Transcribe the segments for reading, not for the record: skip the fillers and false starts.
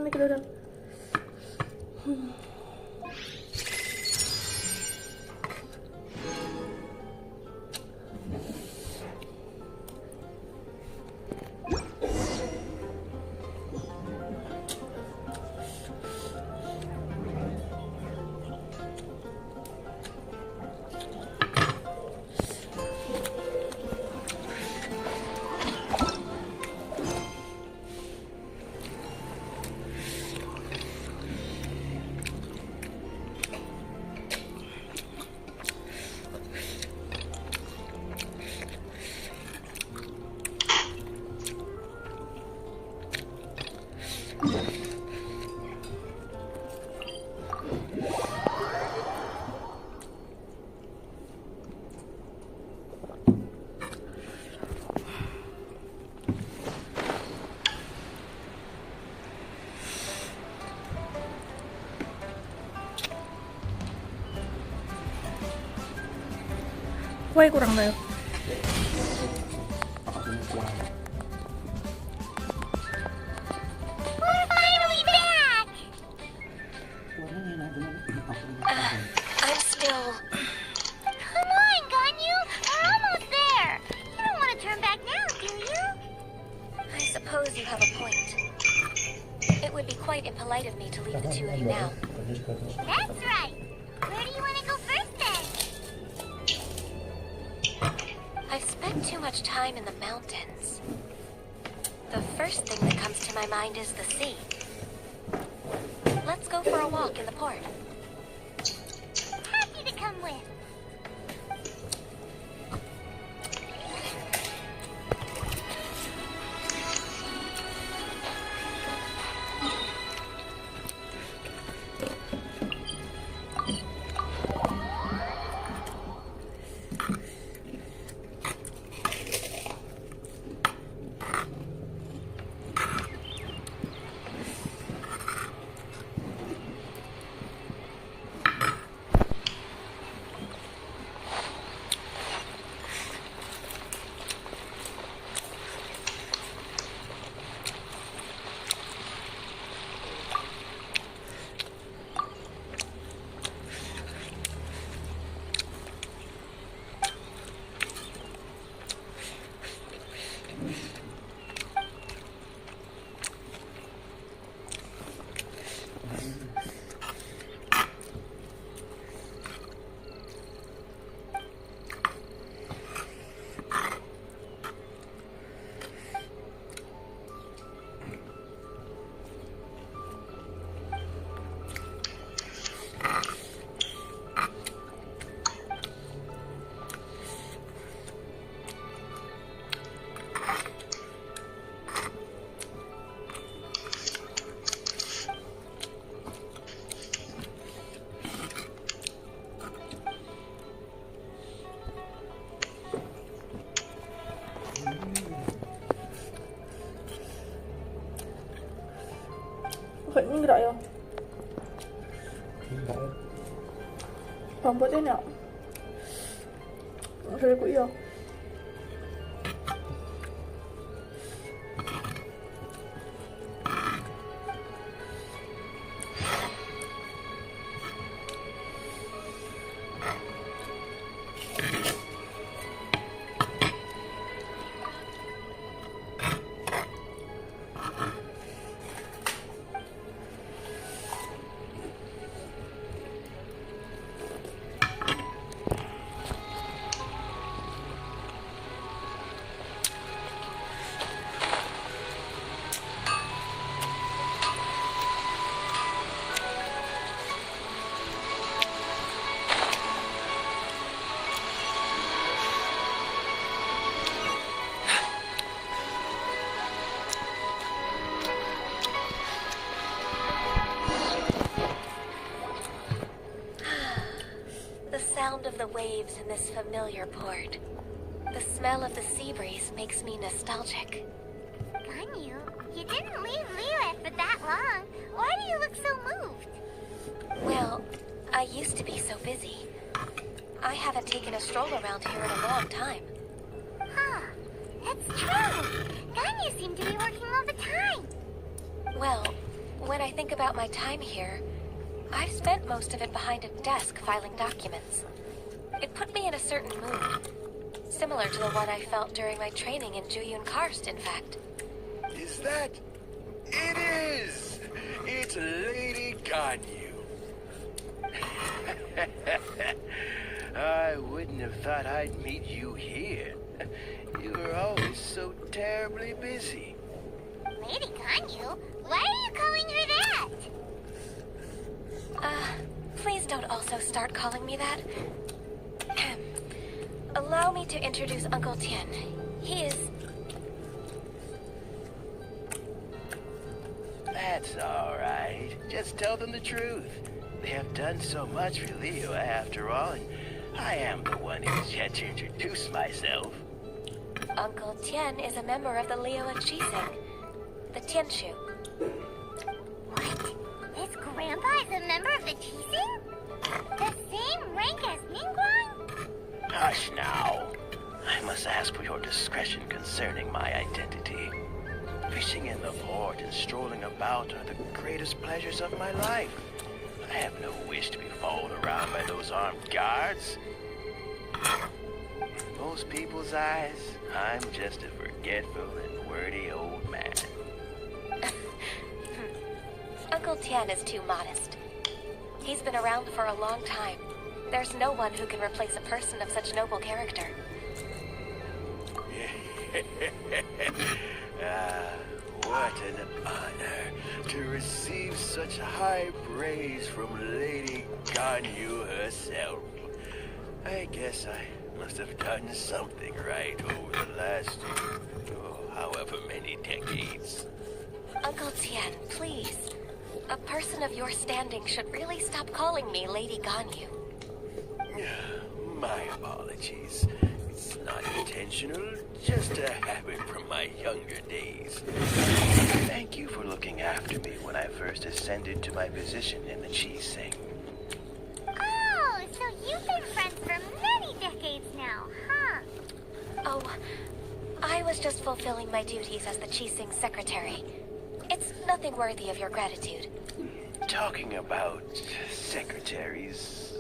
nih kita udah. Wah, kurang banyak. We're finally back! I'm still... Come on, Ganyu! We're almost there! You don't want to turn back now, do you? I suppose you have a point. It would be quite impolite of me to leave the two of you now. That's right! Where do you want to go first, then? I've spent too much time in the mountains. The first thing that comes to my mind is the sea. Let's go for a walk in the port. Happy to come with. Vẫn như vậy không? Không có thế nào. Rồi quỷ không? Of the waves in this familiar port. The smell of the sea breeze makes me nostalgic. Ganyu, you didn't leave Liyue for that long. Why do you look so moved? Well, I used to be so busy. I haven't taken a stroll around here in a long time. Huh, that's true. Ganyu seemed to be working all the time. Well, When I think about my time here, I've spent most of it behind a desk filing documents. It put me in a certain mood, similar to the one I felt during my training in Juyun Karst, in fact. Is that... It is! It's Lady Ganyu. I wouldn't have thought I'd meet you here. You were always so terribly busy. Lady Ganyu? Why are you calling her that? Please don't also start calling me that. Allow me to introduce Uncle Tian. He is... That's all right. Just tell them the truth. They have done so much for Leo after all, and I am the one who's yet to introduce myself. Uncle Tian is a member of the Leo and Chising, the Tianshu. What? His grandpa is a member of the Chising? The same rank as Ningguang? Hush now. I must ask for your discretion concerning my identity. Fishing in the port and strolling about are the greatest pleasures of my life. I have no wish to be followed around by those armed guards. In most people's eyes, I'm just a forgetful and wordy old man. Uncle Tian is too modest. He's been around for a long time. There's no one who can replace a person of such noble character. What an honor to receive such high praise from Lady Ganyu herself. I guess I must have done something right over the last, however many decades. Uncle Tian, please. A person of your standing should really stop calling me Lady Ganyu. My apologies. It's not intentional, just a habit from my younger days. Thank you for looking after me when I first ascended to my position in the Chising. Oh, so you've been friends for many decades now, huh? Oh, I was just fulfilling my duties as the Chising secretary. It's nothing worthy of your gratitude. Talking about secretaries,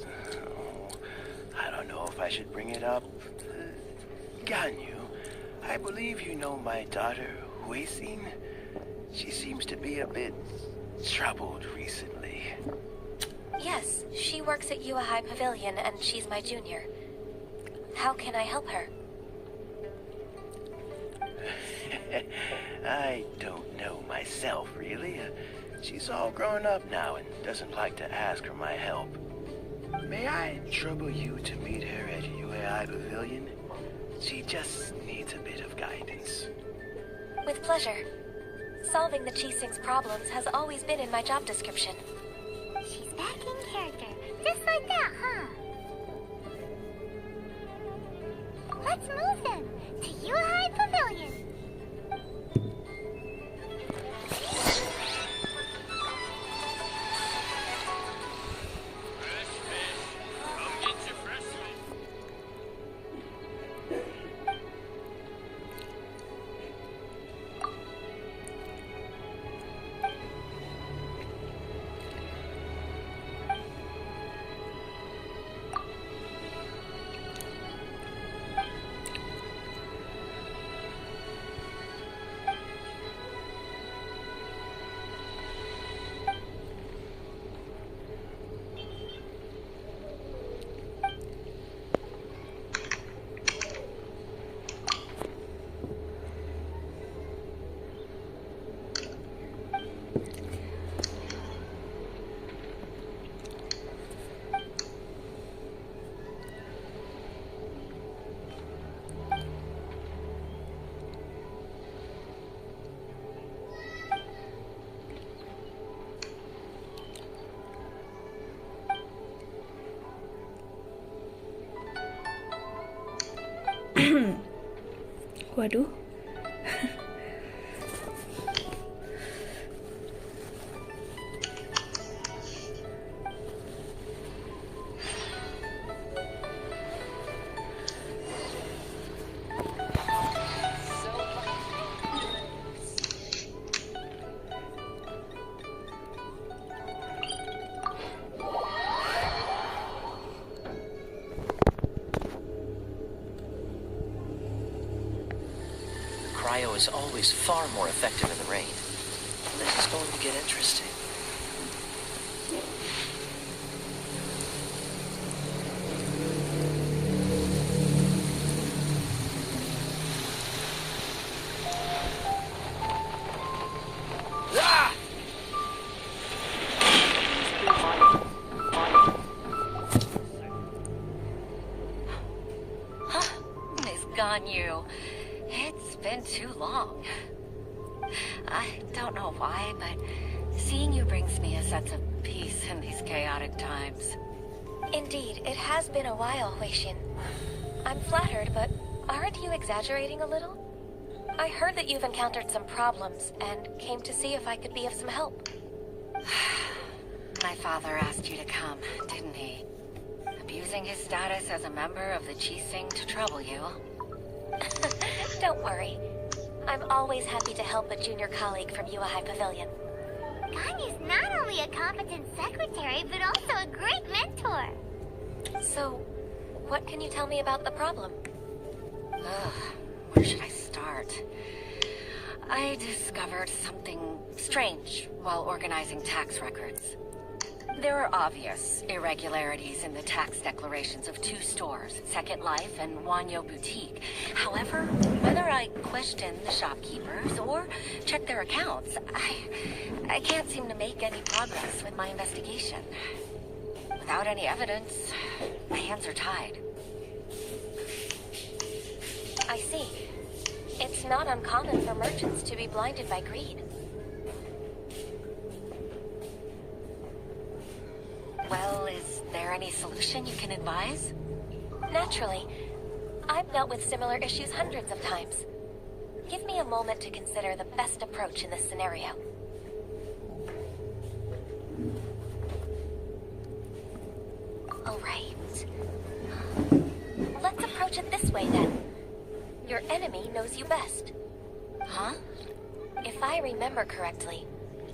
I don't know if I should bring it up. Ganyu, I believe you know my daughter, Huixin. She seems to be a bit troubled recently. Yes, she works at Yua High Pavilion and she's my junior. How can I help her? I don't know myself, really. She's all grown up now and doesn't like to ask for my help. May I trouble you to meet her at UAI Pavilion? She just needs a bit of guidance. With pleasure. Solving the Chising's problems has always been in my job description. She's back in character, just like that, huh? Let's move then to Yuhai Pavilion. Waduh. is always far more effective in the rain. This is going to get interesting. It's been too long. I don't know why, but seeing you brings me a sense of peace in these chaotic times. Indeed, it has been a while, Huixin. I'm flattered, but aren't you exaggerating a little? I heard that you've encountered some problems and came to see if I could be of some help. My father asked you to come, didn't he? Abusing his status as a member of the Qixing to trouble you. Don't worry. I'm always happy to help a junior colleague from Yuahai Pavilion. Ganyu's not only a competent secretary, but also a great mentor. So, what can you tell me about the problem? Where should I start? I discovered something strange while organizing tax records. There are obvious irregularities in the tax declarations of two stores, Second Life and Wanyo Boutique. However, whether I question the shopkeepers or check their accounts, I can't seem to make any progress with my investigation. Without any evidence, my hands are tied. I see. It's not uncommon for merchants to be blinded by greed. Well, is there any solution you can advise? Naturally. I've dealt with similar issues hundreds of times. Give me a moment to consider the best approach in this scenario. All right. Let's approach it this way, then. Your enemy knows you best. Huh? If I remember correctly,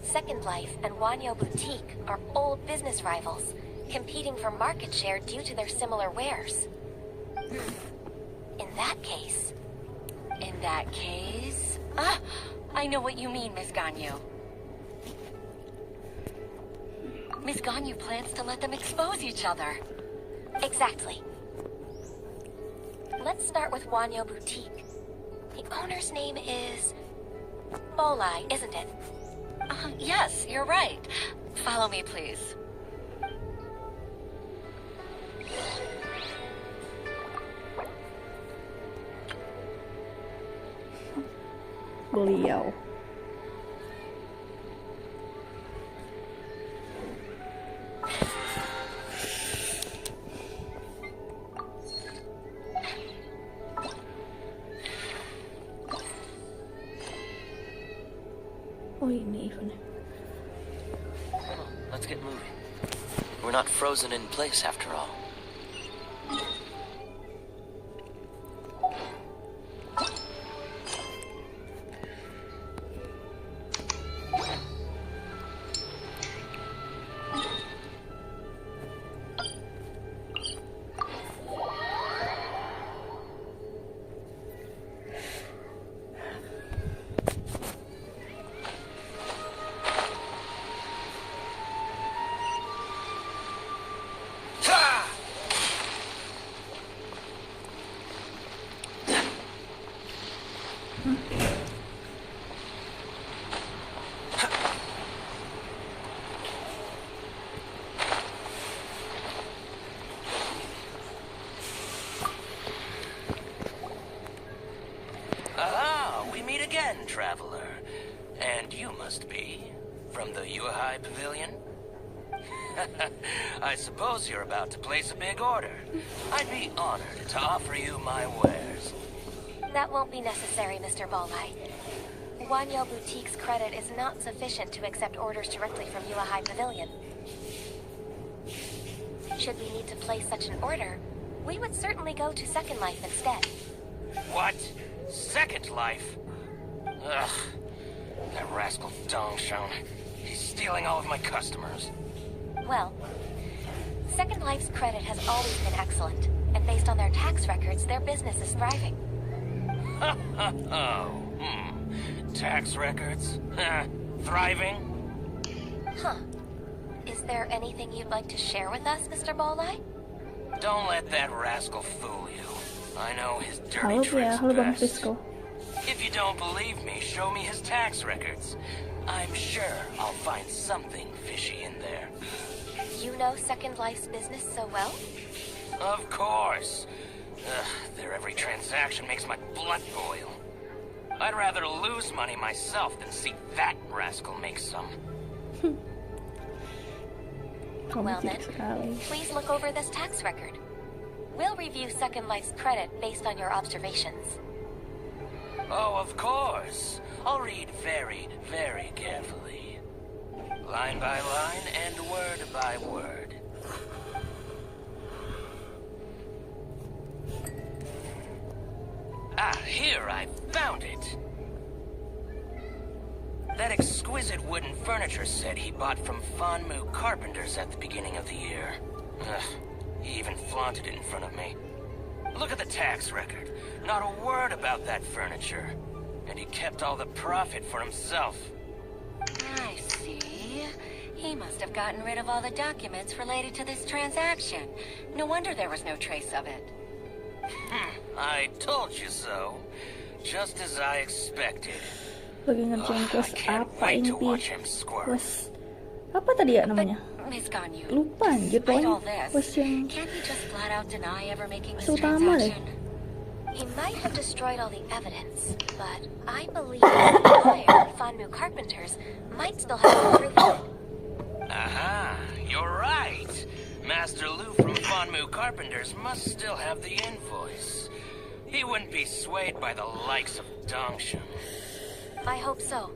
Second Life and Wanyo Boutique are old business rivals, competing for market share due to their similar wares. In that case... In that case... I know what you mean, Miss Ganyu. Miss Ganyu plans to let them expose each other. Exactly. Let's start with Wanyo Boutique. The owner's name is... Bolai, isn't it? Yes, you're right. Follow me, please. Beliau. Oh, ini even. Let's get moving. We're not frozen in place after all. Traveler. And you must be from the Yuahai Pavilion? I suppose you're about to place a big order. I'd be honored to offer you my wares. That won't be necessary, Mr. Bolai. Wanyo Boutique's credit is not sufficient to accept orders directly from Yuahai Pavilion. Should we need to place such an order, we would certainly go to Second Life instead. What? Second Life? Ugh. That rascal Dongshun. He's stealing all of my customers. Well, Second Life's credit has always been excellent, and based on their tax records, their business is thriving. Oh, Tax records? Thriving? Huh. Is there anything you'd like to share with us, Mr. Bolai? Don't let that rascal fool you. I know his dirty Halo ya, tricks halo Bang best. Fisco. If you don't believe me, show me his tax records. I'm sure I'll find something fishy in there. You know Second Life's business so well? Of course. Their every transaction makes my blood boil. I'd rather lose money myself than see that rascal make some. Well then, Komik sekali. please look over this tax record. We'll review Second Life's credit based on your observations. Oh, of course. I'll read very, very carefully. Line by line and word by word. Ah, here, I found it. That exquisite wooden furniture set he bought from Fanmu Carpenters at the beginning of the year. He even flaunted it in front of me. Look at the tax record. Not a word about that furniture. And he kept all the profit for himself. I see. He must have gotten rid of all the documents related to this transaction. No wonder there was no trace of it. I told you so. Just as I expected. Lagi ngerjain I quest can't apa wait ini, to Pi? watch him squirt. Quest apa tadi ya namanya? Miss Ganyu, Lupa anjir, despite all pokoknya this, quest yang can't he just flat out deny ever making this quest utama deh. transaction? He might have destroyed all the evidence, but I believe the buyer, Fanmu Carpenters, might still have some truth in it. Aha, you're right. Master Lu from Fanmu Carpenters must still have the invoice. He wouldn't be swayed by the likes of Dongshan. I hope so.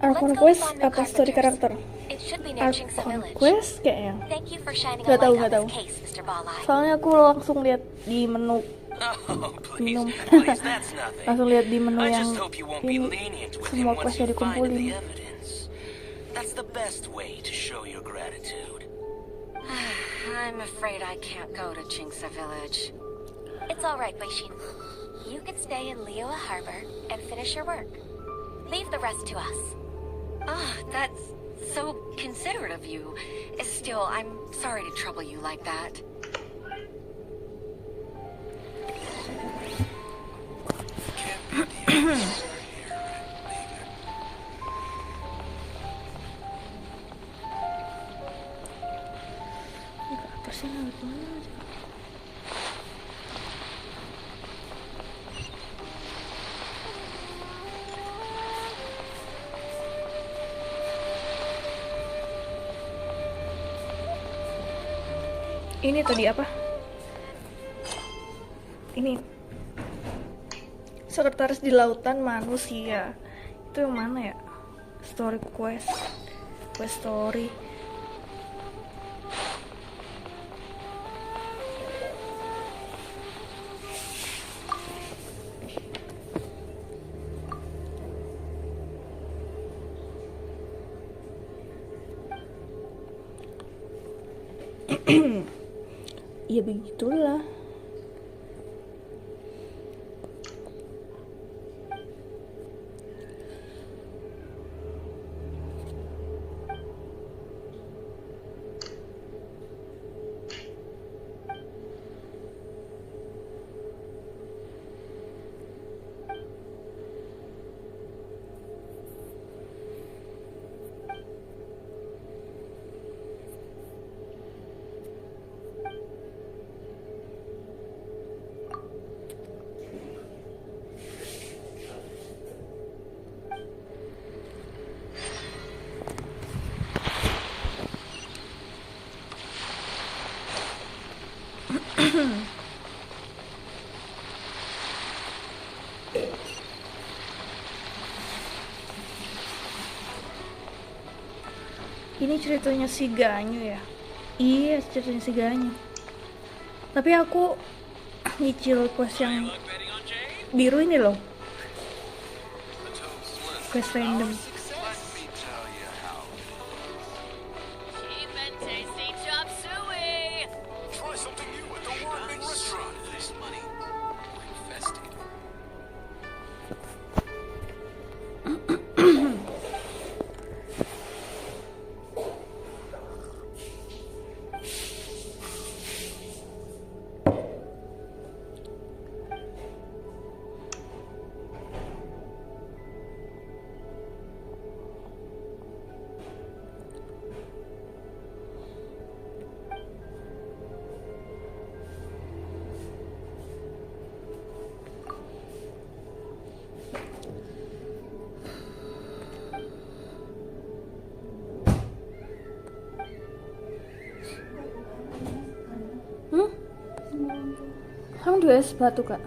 Arkon Let's go to quest Fanmu apa story Carpenters. karakter? It should be near Chingsa Arkon Village. quest kayaknya. Thank you for shining a Gak tahu, light gak on tahu. this case, Mr. Balai. Soalnya aku langsung lihat di menu, Oh, please, minum. please, that's nothing. Langsung lihat di menu I yang just hope you won't be ini lenient with him semua once questnya you find the dikumpulin. evidence. That's the best way to show your gratitude. I'm afraid I can't go to Chingsa Village. It's all right, Weishin. You can stay in Liyue Harbor and finish your work. Leave the rest to us. That's so considerate of you. Still, I'm sorry to trouble you like that. Apa sih lewat mana? Ini tadi apa? Ini sekretaris di lautan manusia. Itu yang mana ya? Story quest story. Ya begitulah. Ini ceritanya si Ganyu ya? Iya, ceritanya si Ganyu. Tapi aku nyicil quest yang biru ini loh. Quest random. Try something new at the award-winning restaurant. This money will infest it. Kamu juga es batu kak?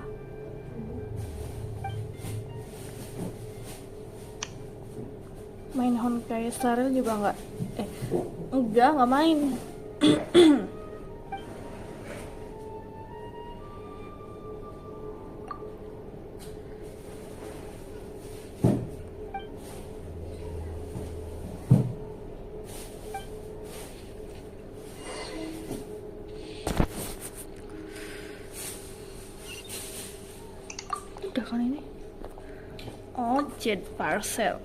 Main Honkai Star Rail juga nggak? Nggak main. Udah kan ini? Oh, jet parcel.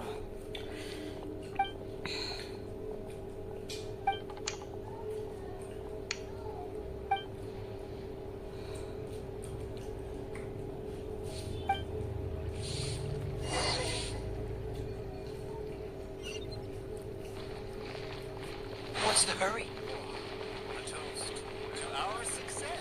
What's the hurry? A toast to our success.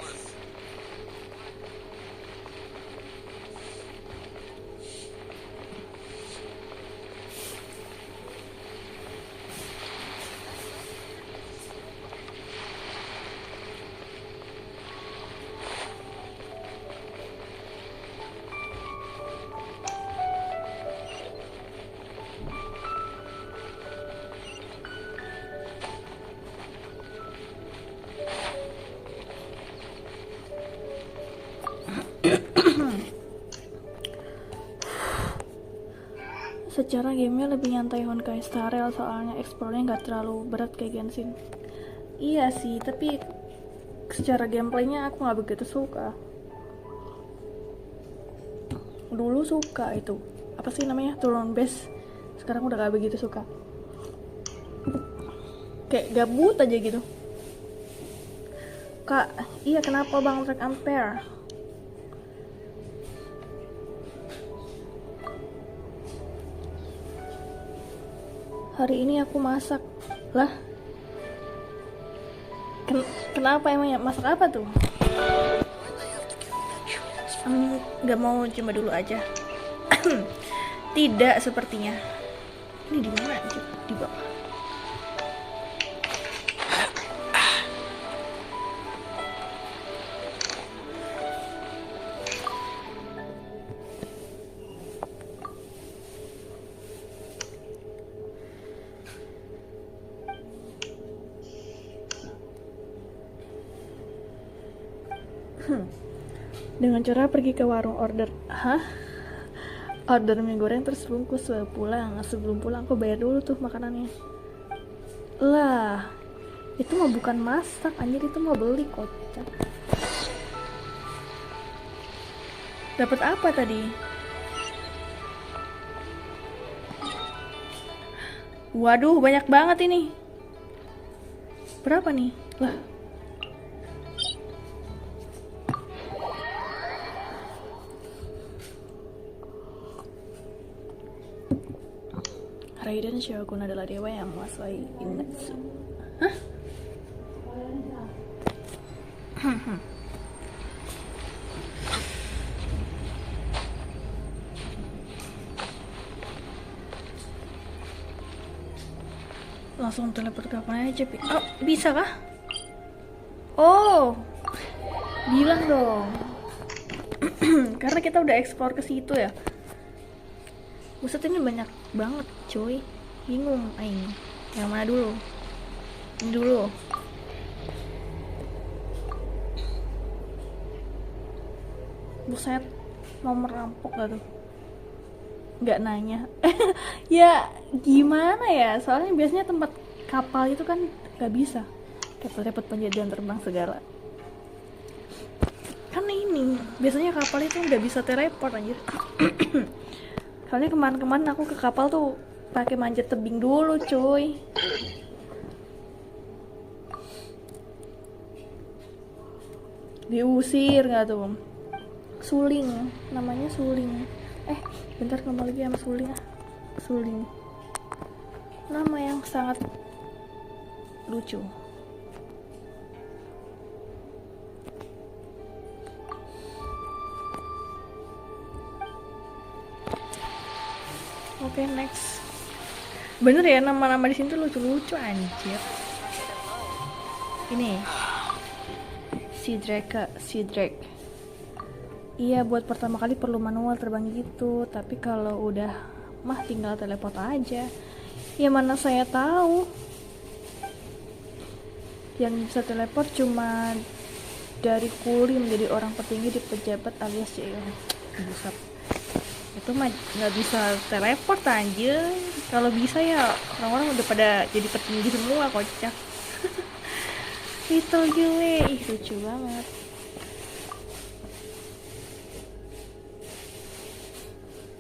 Secara gamenya lebih nyantai Honkai Star Rail, soalnya explore-nya nggak terlalu berat kayak Genshin. Iya sih, tapi secara gameplaynya aku nggak begitu suka. Dulu suka itu, apa sih namanya, turn base. Sekarang udah nggak begitu suka. Kayak gabut aja gitu. Kak, iya kenapa bang track ampere? Hari ini aku masak lah. Kenapa emangnya? Masak apa tuh? Nggak mau coba dulu aja. Tidak sepertinya. Ini di mana? Di bawah. Dengan cara pergi ke warung order mie goreng terus bungkus pulang. Sebelum pulang aku bayar dulu tuh makanannya. Lah, itu mah bukan masak anjir, itu mah beli, kocak. Dapat apa tadi? Waduh, banyak banget ini. Berapa nih? Lah, Raiden Shogun adalah dewa yang menguasai Inatsu. Hah? Langsung teleport ke mana aja? Oh, bisa kah? Oh, bilang dong. Karena kita udah explore ke situ ya. Buset, ini banyak banget coy, bingung aing. Yang mana dulu? Ini dulu. Buset, mau merampok gak tuh? Nggak nanya. Ya gimana ya, soalnya biasanya tempat kapal itu kan gak bisa repot-repot penjajahan terbang segala. Kan ini biasanya kapal itu nggak bisa teleport anjir. Soalnya kemarin-kemarin aku ke kapal tuh pakai manjat tebing dulu, cuy. Diusir nggak tuh? Suling, namanya suling. Bentar, kembali lagi sama suling. Suling. Nama yang sangat lucu. Oke, next. Bener ya, nama-nama di sini tuh lucu-lucu anjir. Ini si Drake. Iya, buat pertama kali perlu manual terbang gitu, tapi kalau udah mah tinggal teleport aja. Ya mana saya tahu. Yang bisa teleport cuma dari kuli menjadi orang petinggi di pejabat alias CEO. Buset. Itu mah nggak bisa teleport aja. Kalau bisa ya orang-orang udah pada jadi petinggi semua, kocak. Itu gue, ih lucu banget.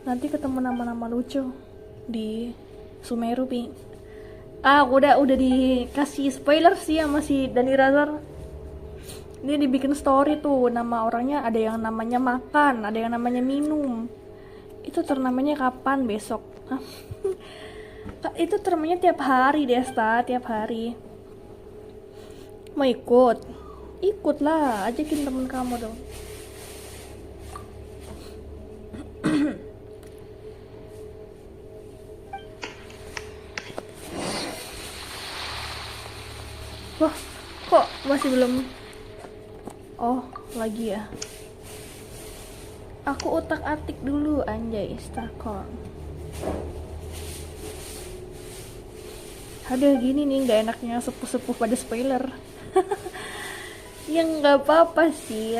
Nanti ketemu nama-nama lucu di Sumeru, Pi. Udah dikasih spoiler sih sama si Dani Razar. Dia dibikin story tuh, nama orangnya ada yang namanya makan, ada yang namanya minum. Itu turnamennya kapan besok? Hah? Itu turnamennya tiap hari, Desta, tiap hari. Mau ikut? Ikutlah, ajakin temen kamu dong. Wah, kok masih belum? Oh, lagi ya. Aku utak-atik dulu, anjay, Starcorn. Ada gini nih, nggak enaknya sepuh-sepuh pada spoiler. Yang nggak apa-apa sih.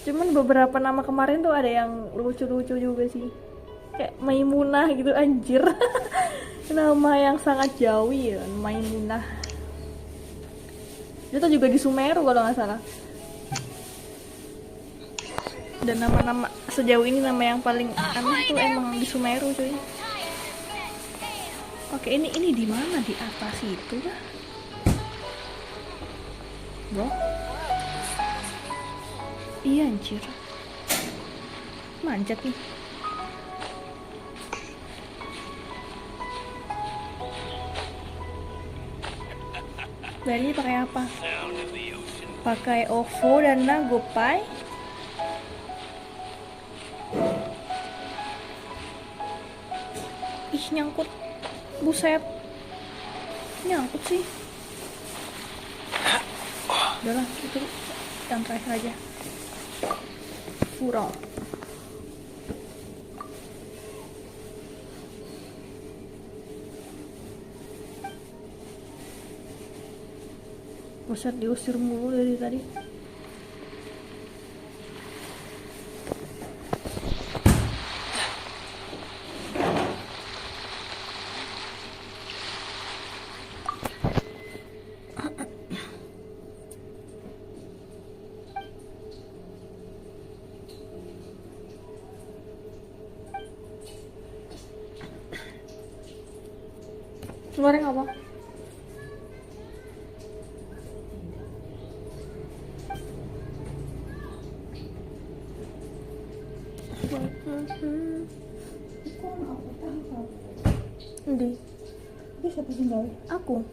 Cuman beberapa nama kemarin tuh ada yang lucu-lucu juga sih. Kayak Maimunah gitu, anjir. Nama yang sangat jawi ya, Maimunah. Itu juga di Sumeru kalau nggak salah. Dan nama-nama sejauh ini nama yang paling aneh tuh emang di Sumeru, cuy. Oke, ini di mana? Di atas itu kah? Bro? Iya anjir. Manjat nih. Bayarnya pakai apa? Pakai OVO dan GoPay. Ih, nyangkut. Buset. Nyangkut sih. Udahlah, itu yang terakhir aja. Furong. Buset, diusir mulu dari tadi. Goreng apa? Ndi? Ini siapa sih gawe? Aku.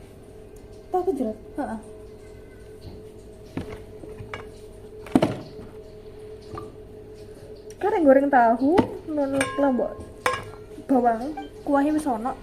Tahu jerat? Heeh. Karena goreng tahu, nonok lah buat bawang, kuahnya wis ono.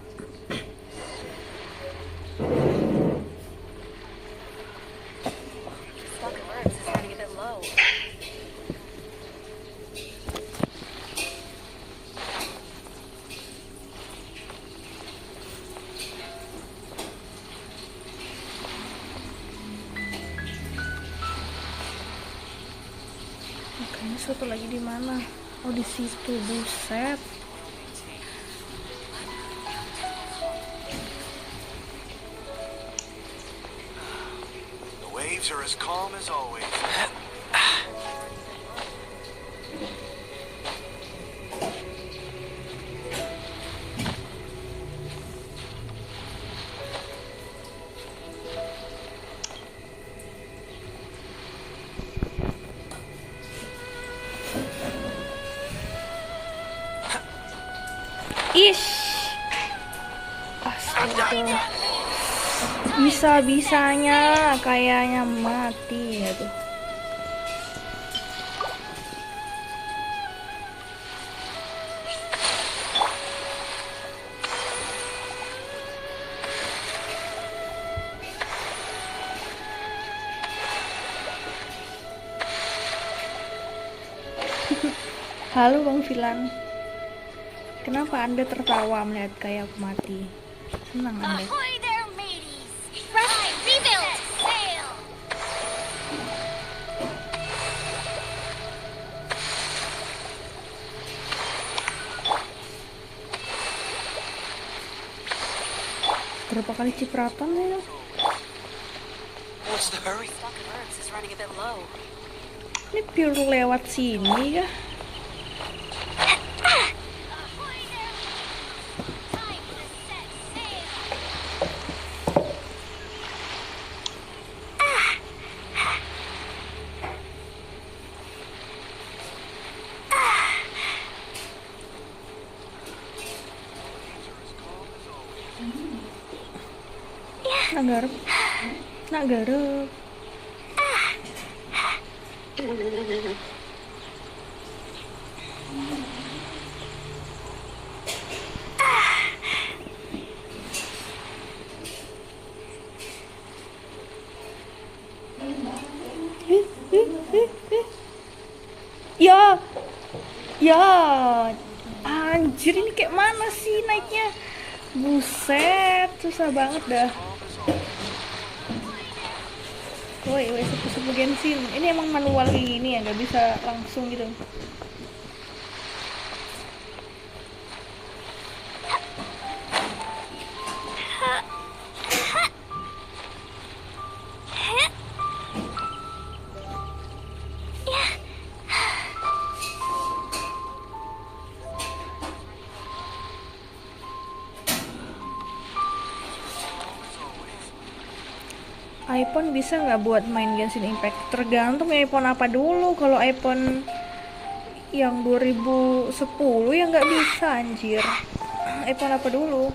Oke, ini satu lagi di mana? Oh, di situ, buset. The waves are as calm as always. Ish. Astaga. Bisa-bisanya kayaknya mati ya tuh. Halo Bang Filan. Kenapa Anda tertawa melihat kayak aku mati? Senang Anda. Ahoy there, mateys! Right, rebuild! Sail! Berapa kali cipratan ya? What's the hurry? Stock of herbs is running a bit low. Ini pure lewat sini kah? Ahoy there, mateys! Time to set sail! Nak garap. Nak garap. Ya, ya, anjir ini kayak mana sih naiknya? Buset, susah banget dah. Woi, sepu-sepu Genshin. Ini emang manual kayak gini ya, nggak bisa langsung gitu. iPhone bisa nggak buat main Genshin Impact? Tergantung iPhone apa dulu. Kalau iPhone yang 2010 ya nggak bisa anjir. iPhone apa dulu?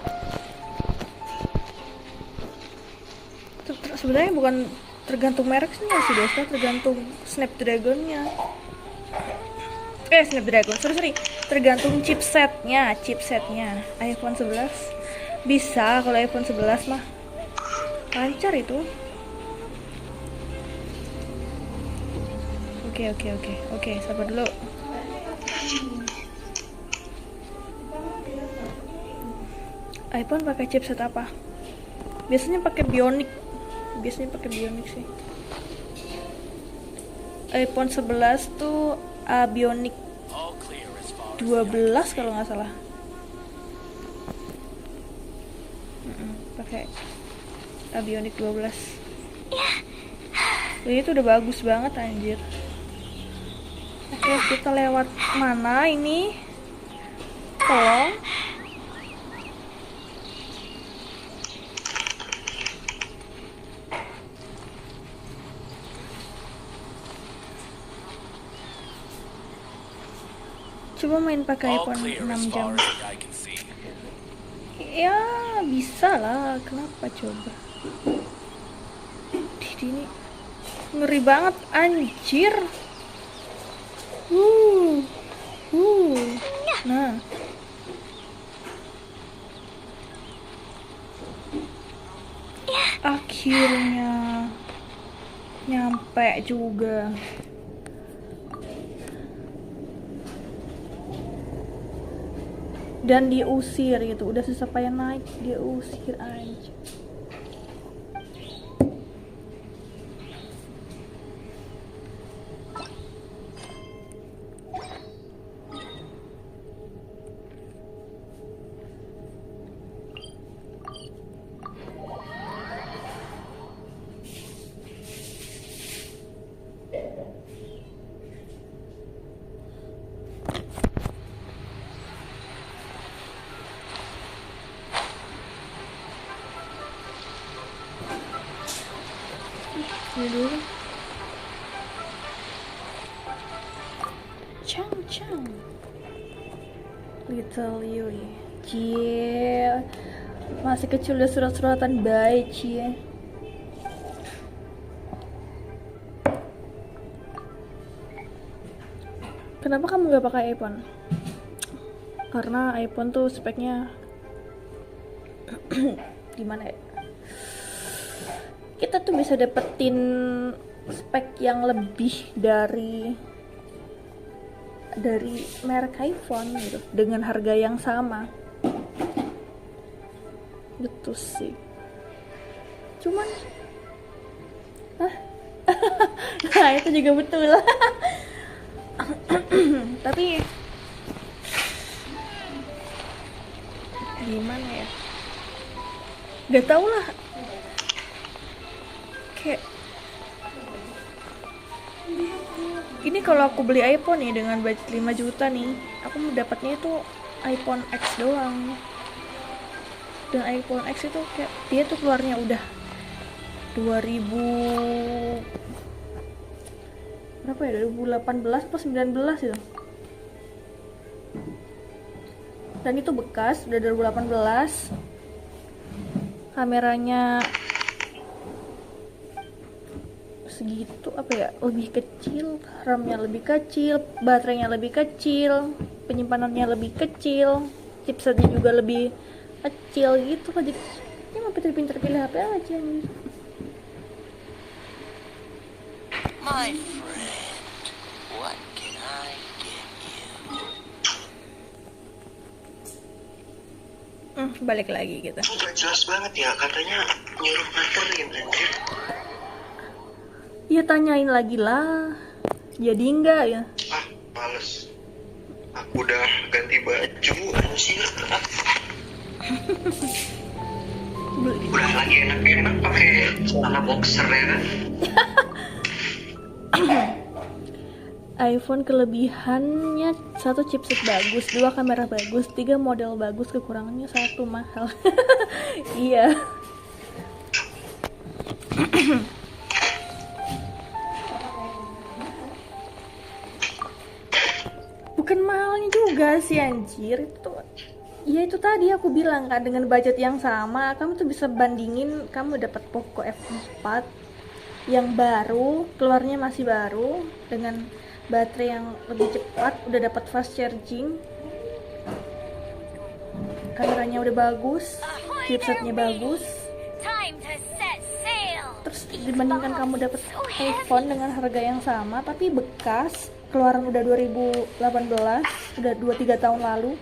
Sebenarnya bukan tergantung mereknya sih, Desta, tergantung Snapdragon-nya. Snapdragon, sorry. Tergantung chipsetnya. iPhone 11 bisa, kalau iPhone 11 mah lancar itu. Oke, sabar dulu. iPhone pakai chipset apa? Biasanya pakai Bionic sih. iPhone 11 tuh Bionic 12 kalau nggak salah. Pakai Bionic 12. Ini tuh udah bagus banget anjir. Oke, kita lewat mana ini? Tolong. Coba main pakai iPhone 6 jam. Ya, bisa lah. Kenapa coba? Ini ngeri banget anjir. Nah, akhirnya nyampe juga. Dan diusir gitu, udah susah payah naik, dia usir aja. Ini dulu. Chang. Little Yui. Cie. Masih kecil udah surat-suratan baik, cie. Kenapa kamu gak pakai iPhone? Karena iPhone tuh speknya gimana ya? Kita tuh bisa dapetin spek yang lebih dari dari merek iPhone gitu dengan harga yang sama gitu sih. Cuman nah itu juga betul. Tapi gimana ya, gak tau lah, kayak ini kalau aku beli iPhone nih dengan budget 5 juta nih, aku dapatnya itu iPhone X doang. Dan iPhone X itu kayak dia tuh keluarnya udah 2000 berapa ya, 2018 atau 19 itu. Dan itu bekas, udah 2018. Kameranya segitu, apa ya, lebih kecil, RAM-nya lebih kecil, baterainya lebih kecil, penyimpanannya lebih kecil, chipsetnya juga lebih kecil gitu lah. Jadi ini mau pinter-pinter pilih HP aja nih. My friend, what can I get you? Balik lagi gitu. Gak jelas banget ya, katanya nyuruh nganterin anjir. Ya tanyain lagi lah. Jadi enggak ya? Ah, males. Aku udah ganti baju anjir. Udah lagi enak-enak pakai celana boxer ya kan. iPhone kelebihannya 1 chipset bagus, 2 kamera bagus, 3 model bagus, kekurangannya 1 mahal. Iya. Bukan mahalnya juga sih anjir, itu ya itu tadi aku bilang kan, dengan budget yang sama kamu tuh bisa bandingin, kamu dapat Poco F4 yang baru, keluarnya masih baru, dengan baterai yang lebih cepat, udah dapat fast charging, kameranya udah bagus, chipsetnya bagus. Terus dibandingkan kamu dapat iPhone dengan harga yang sama tapi bekas, keluaran udah 2018, udah 2-3 tahun lalu,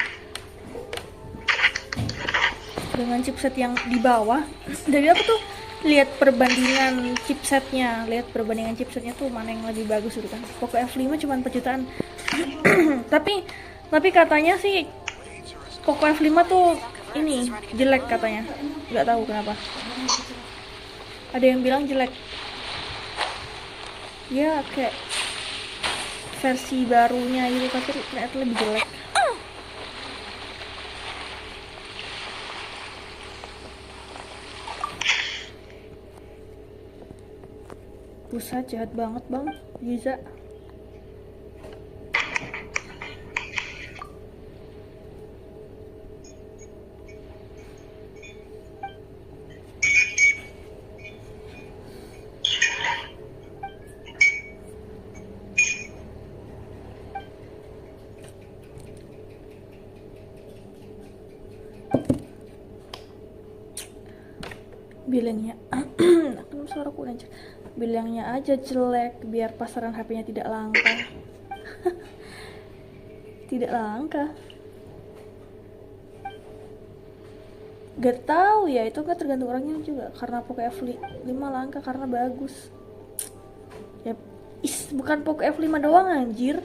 dengan chipset yang di bawah. Dari aku tuh lihat perbandingan chipsetnya tuh mana yang lebih bagus gitu kan. Poco F5 cuma 4 jutaan. tapi katanya sih Poco F5 tuh ini jelek katanya, nggak tahu kenapa. Ada yang bilang jelek ya, kayak versi barunya gitu, tapi ternyata lebih jelek. Buset, jahat banget bang Giza. Bilangnya kan suaraku lancar. Bilangnya aja jelek biar pasaran HP-nya tidak langka. Tidak langka. Gak tahu ya, itu kan tergantung orangnya juga. Karena Poco F5 langka karena bagus. Ya, bukan Poco F5 doang anjir.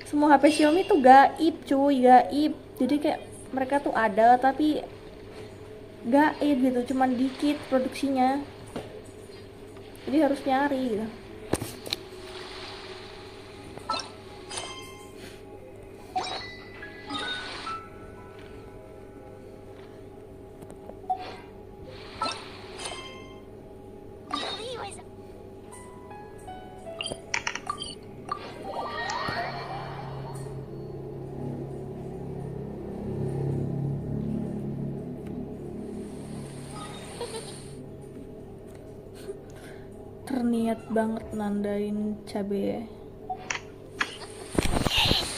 Semua HP Xiaomi tuh gaib cuy, gaib. Jadi kayak mereka tuh ada tapi gaib gitu, cuman dikit produksinya. Jadi harus nyari gitu. Terniat banget nandain cabe.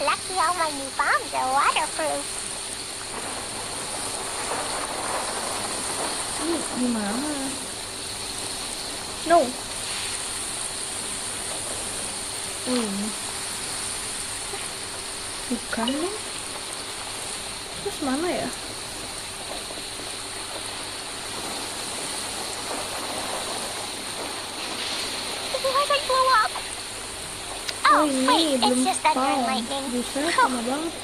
Lucky all my new bombs are waterproof. Ini gimana? No. Ini. Bukan nih. Terus mana ya? Why they blow up? Oh, Oh, ini wait, belum it's just thunder and spawn. lightning. Buset, sama banget.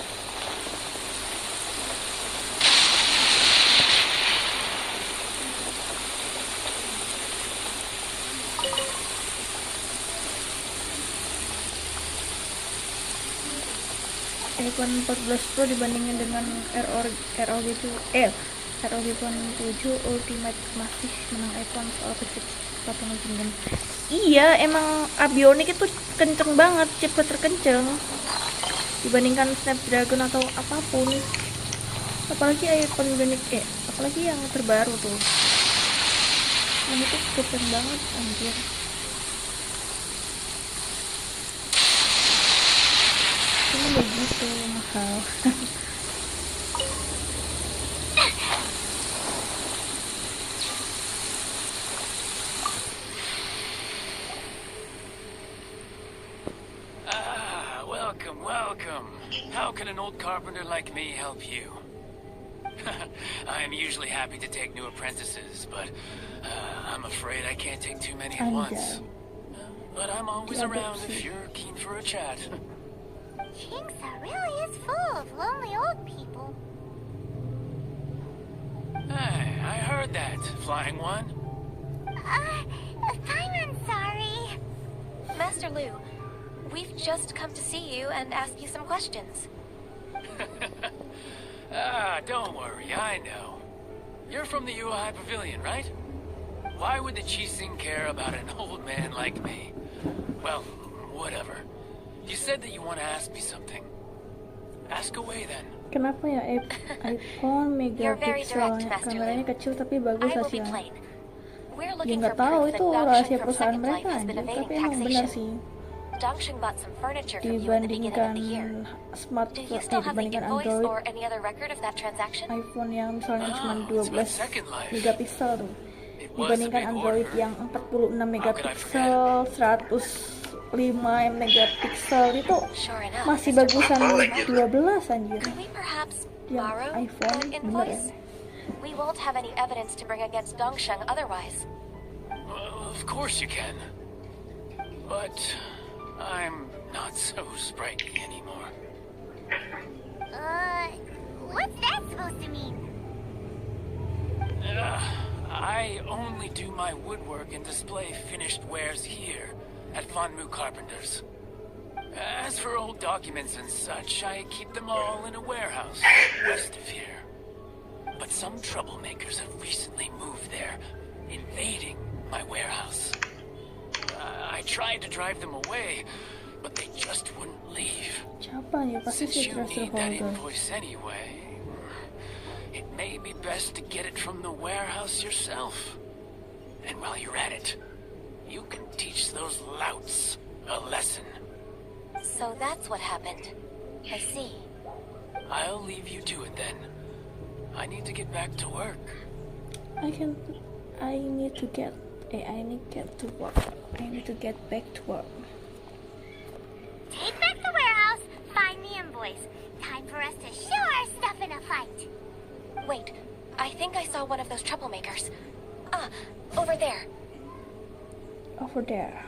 iPhone 14 Pro dibandingin dengan ROG 7 Ultimate masih menang iPhone soal kecepatan dan iya, emang Abionic itu kenceng banget, chipnya terkenceng dibandingkan Snapdragon atau apapun, apalagi iPhone Bionic apalagi yang terbaru tuh, yang itu kenceng banget anjir. Cuma begitu mahal. Welcome. How can an old carpenter like me help you? I am usually happy to take new apprentices, but I'm afraid I can't take too many at once. But I'm always around if you're keen for a chat. Kingsa really is full of lonely old people. Hey, I heard that, Flying One. I'm sorry. Master Lu, we've just come to see you and ask you some questions. Don't worry, I know. You're from the UI Pavilion, right? Why would the Qixing care about an old man like me? Well, whatever. You said that you want to ask me something. Ask away then. Kenapa ya iPhone megapikselnya kameranya kecil tapi bagus hasilnya? Ya nggak tahu, itu rahasia perusahaan mereka aja, tapi emang benar sih. Dibandingkan dibandingkan Android, iPhone yang misalnya cuma 12 megapiksel tuh, dibandingkan Android yang 46 megapiksel, 105 megapiksel itu masih bagusan 12 anjir. Yang iPhone bener ya. We won't have any evidence to bring against Dongsheng otherwise. Of course you can. But I'm not so sprightly anymore. What's that supposed to mean? I only do my woodwork and display finished wares here at Fanmu Carpenters. As for old documents and such, I keep them all in a warehouse west of here. But some troublemakers have recently moved there, invading my warehouse. I tried to drive them away, but they just wouldn't leave. Since you need that invoice anyway, it may be best to get it from the warehouse yourself. And while you're at it, you can teach those louts a lesson. So that's what happened. I see. I'll leave you to it then. I need to get back to work. I need to get to work. I need to get back to work. Take back the warehouse, find the invoice. Time for us to show our stuff in a fight. Wait, I think I saw one of those troublemakers. Over there. Over there.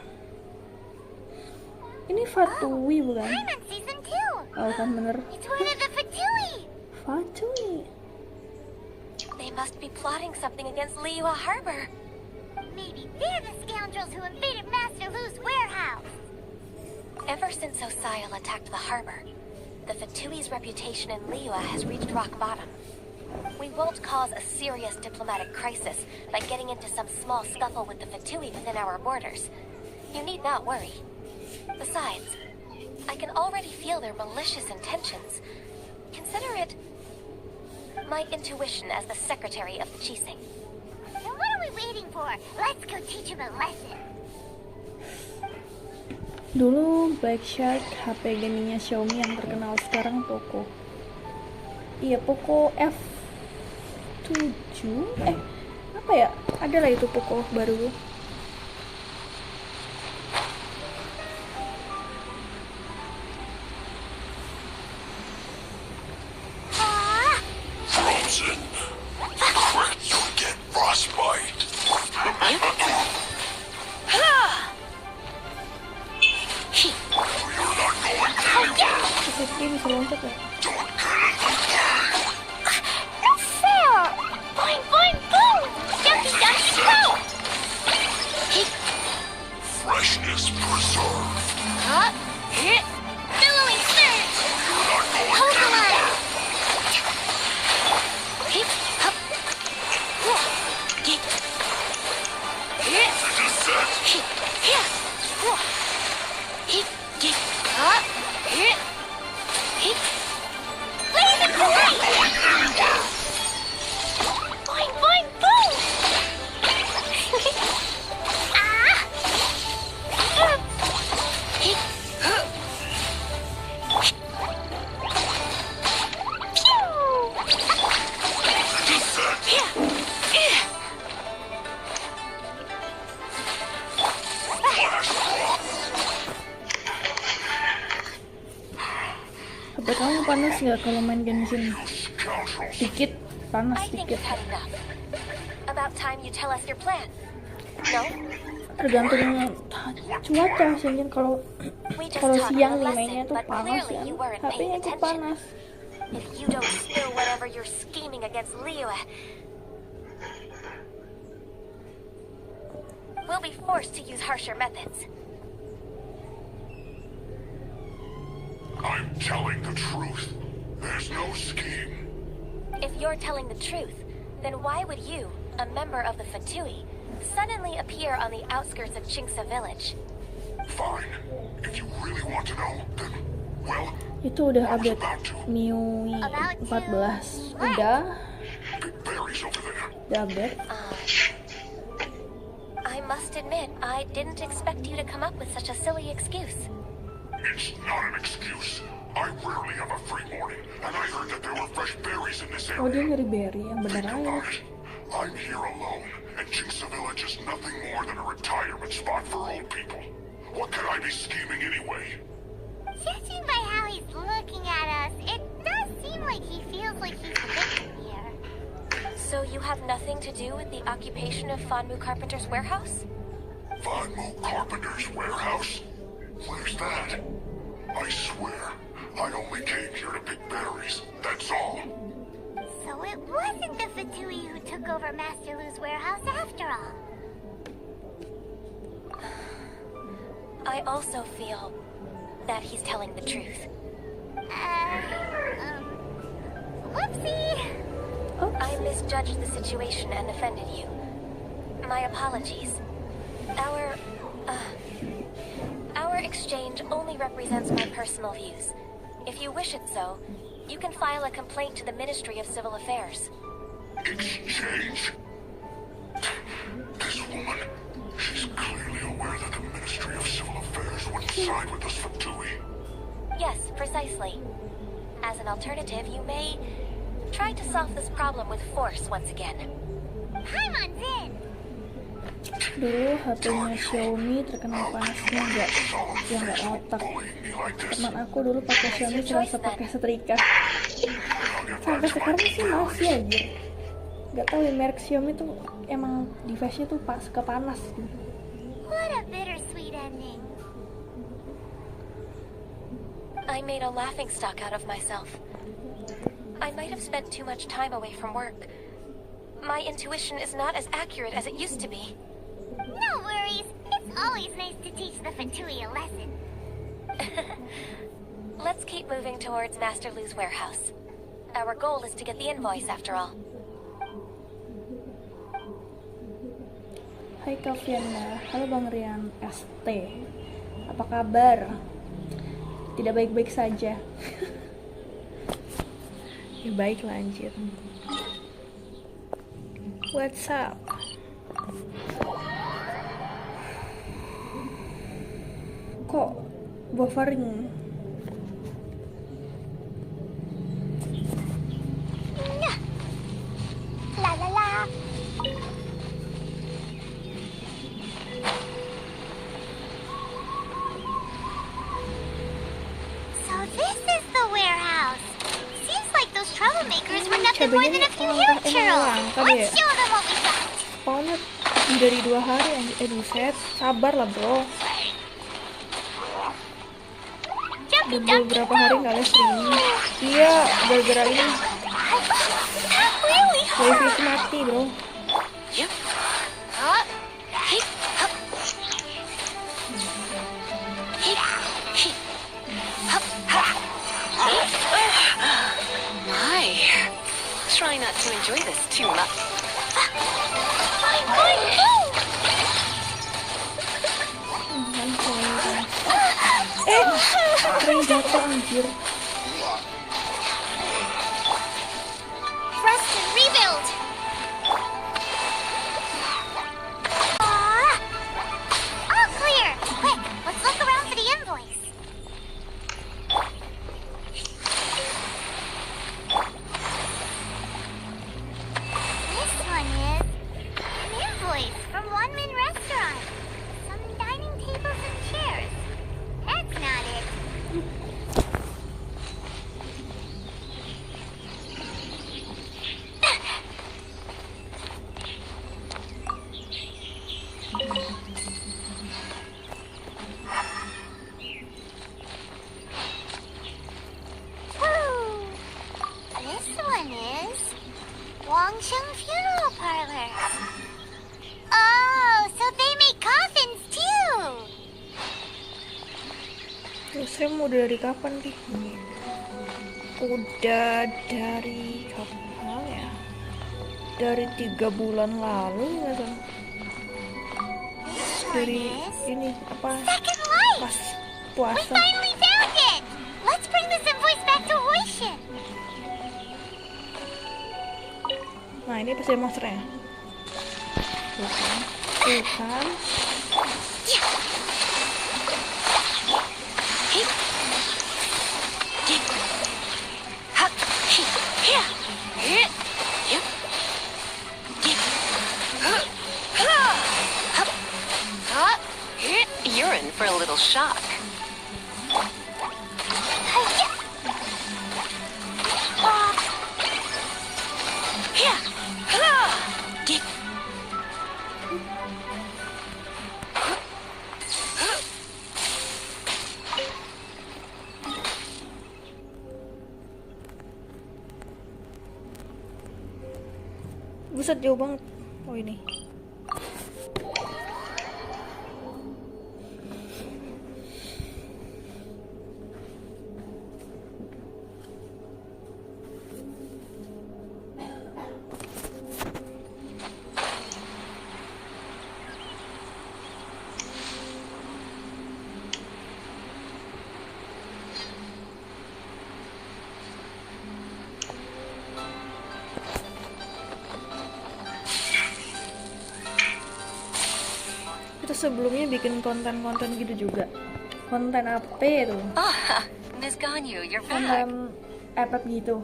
Ini Fatui bukan? I'm on season 2. Oh kan bener. It's one of the Fatui. Fatui. They must be plotting something against Liyue Harbor. Maybe they're the scoundrels who invaded Master Lu's warehouse. Ever since Osial attacked the harbor, the Fatui's reputation in Liyue has reached rock bottom. We won't cause a serious diplomatic crisis by getting into some small scuffle with the Fatui within our borders. You need not worry. Besides, I can already feel their malicious intentions. Consider it my intuition as the secretary of the Qixing. Then what are we waiting for? Let's go teach him a lesson. Dulu Black Shark HP gamingnya Xiaomi yang terkenal, sekarang Poco. Iya, Poco F7 apa ya? Adalah itu Poco baru. loncat ya? That's fair! Boing, boing, boom! Dumpty, dumpty, go! Freshness preserved. Huh? Hit! Billowing surge! Hold the line! Hit! Hup! Whoa! Get! Hit! Descent. Hit! Here! Whoa! Hit! Get! Up! Hit! Hit! Blaze it bright! Going anywhere. Boing, boing, boom! Ah! Hit! Pew! Descent. Here! Here! Flash drop. HP kamu panas nggak kalau main Genshin? Scoundrels. Dikit, panas I think dikit. you've had enough. About time you tell us your plan. No? Tergantung cuaca sih. Kalau We just kalau taught you siang a nih mainnya lesson, tuh but panas clearly kan. you weren't HP-nya paying tuh attention. panas. If you don't spill whatever you're scheming against Liyue, we'll be forced to use harsher methods. I'm telling the truth. There's no scheme. If you're telling the truth, then why would you, a member of the Fatui, suddenly appear on the outskirts of Chingsa village? Fine. If you really want to know, then, well, Itu udah I was update about to. MIUI About to 14. what? Big berries over there. Udah update. I must admit, I didn't expect you to come up with such a silly excuse. It's not an excuse. I rarely have a free morning, and I heard that there were fresh berries in this Oh, dia area. nyari berry yang bener Think aja. about it. I'm here alone, and Chingsa Village is nothing more than a retirement spot for old people. What could I be scheming anyway? Judging by how he's looking at us, it does seem like he feels like he's the victim here. So you have nothing to do with the occupation of Fanmu Carpenter's warehouse? Fanmu Carpenter's warehouse? Where's that? I swear, I only came here to pick berries, that's all. So it wasn't the Fatui who took over Master Lu's warehouse after all. I also feel that he's telling the truth. Whoopsie! I misjudged the situation and offended you. My apologies. Our exchange only represents my personal views. If you wish it so, you can file a complaint to the Ministry of Civil Affairs. Exchange? This woman, she's clearly aware that the Ministry of Civil Affairs wouldn't side with us Fatui. Yes, precisely. As an alternative, you may try to solve this problem with force once again. Paimon's in! Dulu HP-nya Xiaomi terkenal panasnya nggak otak. Teman aku dulu pakai Xiaomi serasa pakai setrika. Sampai sekarang sih masih aja. Gak tahu ya, merek Xiaomi tuh emang device-nya tuh suka panas gitu. What a bittersweet ending. I made a laughingstock out of myself. I might have spent too much time away from work. My intuition is not as accurate as it used to be. No worries. It's always nice to teach the Fatui a lesson. Let's keep moving towards Master Lu's warehouse. Our goal is to get the invoice after all. Hai Kak Vianda, halo Bang Rian ST. Apa kabar? Tidak baik-baik saja. Ya baik lah anjir. What's up? Kok buffering? La la la. So this is the warehouse. Seems like those troublemakers were nothing more than a few hair churls. Let's show them what we got. Pokoknya dari 2 hari anjir. Buset, sabar lah bro. Jump Ducky Udah Ducky beberapa hari nggak live streaming. Iya, gara-gara ini really hard. wifi mati bro. Yep. My. Try not to enjoy this too much. Keren jatuh anjir. Preston, rebuild. All clear. Quick, let's look around for the invoice. This one is an invoice from One Min Restaurant. Some dining tables and chairs. That's not it. This one is Wangsheng Funeral Parlor. Oh, so they make coffins too. Terus saya mau dari kapan sih? Udah dari kapan ya? Dari 3 bulan lalu nggak salah. Dari ini apa? Second life. Pas We puasa. finally found it. Let's bring this invoice back to Hoishin. Nah ini pasti monsternya. Tuh kan. Tuh kan. You're in for a little shock. Buset jauh banget. Oh ini. Kita sebelumnya bikin konten-konten gitu juga. Konten apa itu? Ah, Miss Ganyu, you're back. Konten FF gitu.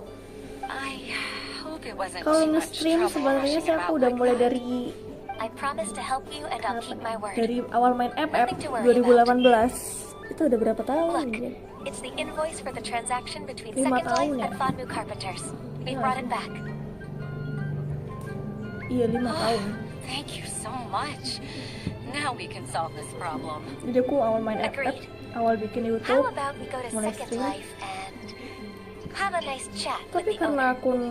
I hope it wasn't Kalau too much nge-stream trouble sebenarnya rushing sih aku about udah like mulai that. dari I promise to help you and I'll keep my word. dari awal main FF Nothing to worry 2018. Itu udah berapa tahun? Look, Ya? it's the invoice for the transaction between 5 Second Life tahun ya? and Fanmu Carpenters. We Iya brought sih. it back. Iya 5 tahun. Thank you so much. Now we can solve this problem. Jadi aku awal main FF, Agreed. awal bikin How YouTube. about we go to mulai Second stream. Life and have a nice chat with Tapi the karena owner? akun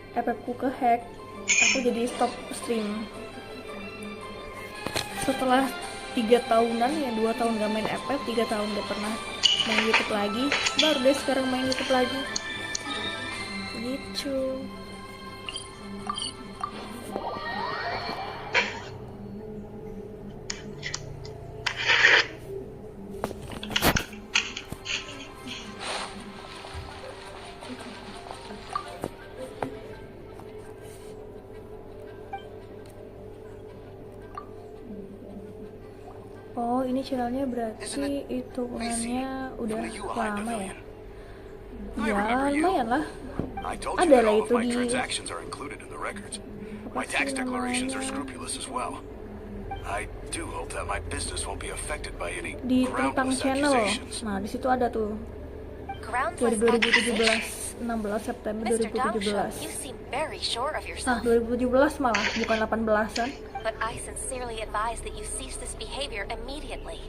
FF-ku ke-hack, aku jadi stop stream. Setelah 3 tahunan, ya 2 tahun gak main FF, 3 tahun gak pernah main YouTube lagi, baru deh sekarang main YouTube lagi. Gitu. Oh, ini channelnya berarti hitungannya udah lama ya? Ya, lumayan lah. I told Ada you that lah all itu of my di- transactions are included in the records. My tax declarations are scrupulous as well. I do hope that my business won't be affected by any Di tentang groundless channel. accusations. Nah, di situ ada tuh. Dari Groundless 2017, accusation. 16 September Mr. Dangsho, 2017. you seem very sure of Nah, yourself. 2017 malah, bukan 18-an. But I sincerely advise that you cease this behavior immediately.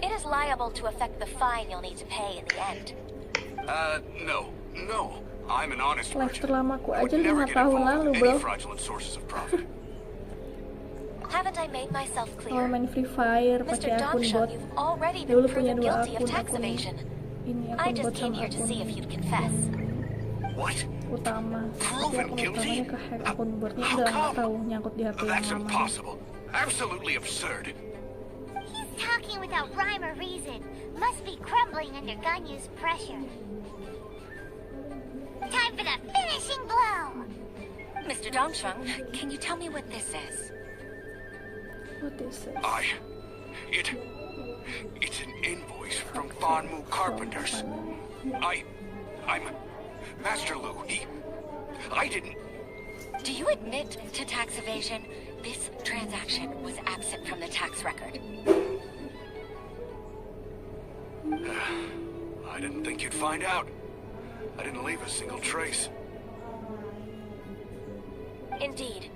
It is liable to affect the fine you'll need to pay in the end. No. I'm an honest Live merchant. terlamaku I would aja never 5 get tahun involved lalu, in bro. any fraudulent sources of profit. Haven't I made myself Kalau clear? main Free Fire pakai Mr. akun Dongsheng, bot. you've already Dulu been punya proven 2 guilty of akun, tax akun evasion. ini I akun just bot came sama here to akun see if you'd confess. What? utama. Tapi Proven akun guilty? utamanya kehack, akun botnya How udah nggak come? tahu nyangkut di HP yang That's lama. impossible. Absolutely absurd. He's talking without rhyme or reason. Must be crumbling under Ganyu's pressure. Time for the finishing blow! Mr. Dongsheng, can you tell me what this is? What is this? It's an invoice from Fanmu Carpenters. I'm Master Lu. I didn't. Do you admit to tax evasion? This transaction was absent from the tax record. I didn't think you'd find out. I didn't leave a single trace. Indeed.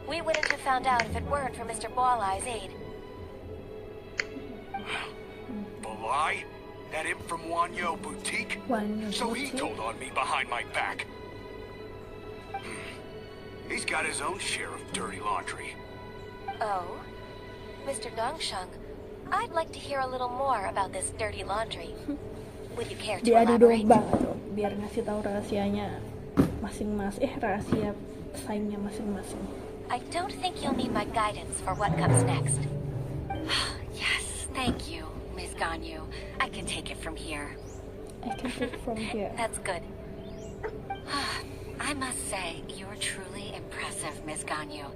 We wouldn't have found out if it weren't for Mr. Boalai's aid. Balai? That imp from Wanyo Boutique? Wanyo So he Boutique? told on me behind my back. He's got his own share of dirty laundry. Oh? Mr. Dongsheng, I'd like to hear a little more about this dirty laundry. Would you care to Diadu elaborate? domba tuh, biar ngasih tahu rahasianya masing-masing. Rahasia saingnya masing-masing. I don't think you'll need my guidance for what comes next. Yes, thank you, Ms. Ganyu. I can take it from here. I can take from here. That's good. I must say, you're truly impressive, Ms. Ganyu.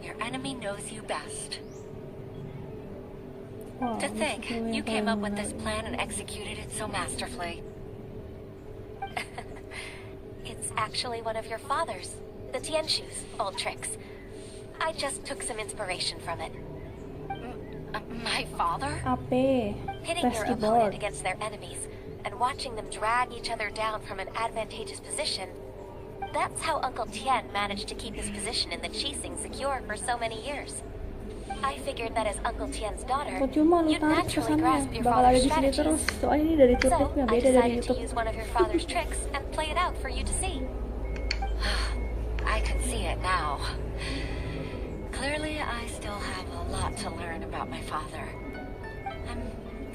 Your enemy knows you best. Wow, To think, ini you yang came up paling with this menarik. plan and executed it so masterfully. It's actually one of your father's, the Tianshu's, old tricks. I just took some inspiration from it. My father? AP, Pitting your pesky opponent board. against their enemies and watching them drag each other down from an advantageous position. That's how Uncle Tian managed to keep his position in the Qixing secure for so many years. I figured that as Uncle Tian's daughter, Cuma lu you'd tarik naturally kesannya grasp your bakal ada father's di sini terus. strategies. Soalnya ini dari So, Tiktok-nya I beda dari decided to YouTube. use one of your father's tricks and play it out for you to see. I can see it now. Clearly, I still have a lot to learn about my father. I'm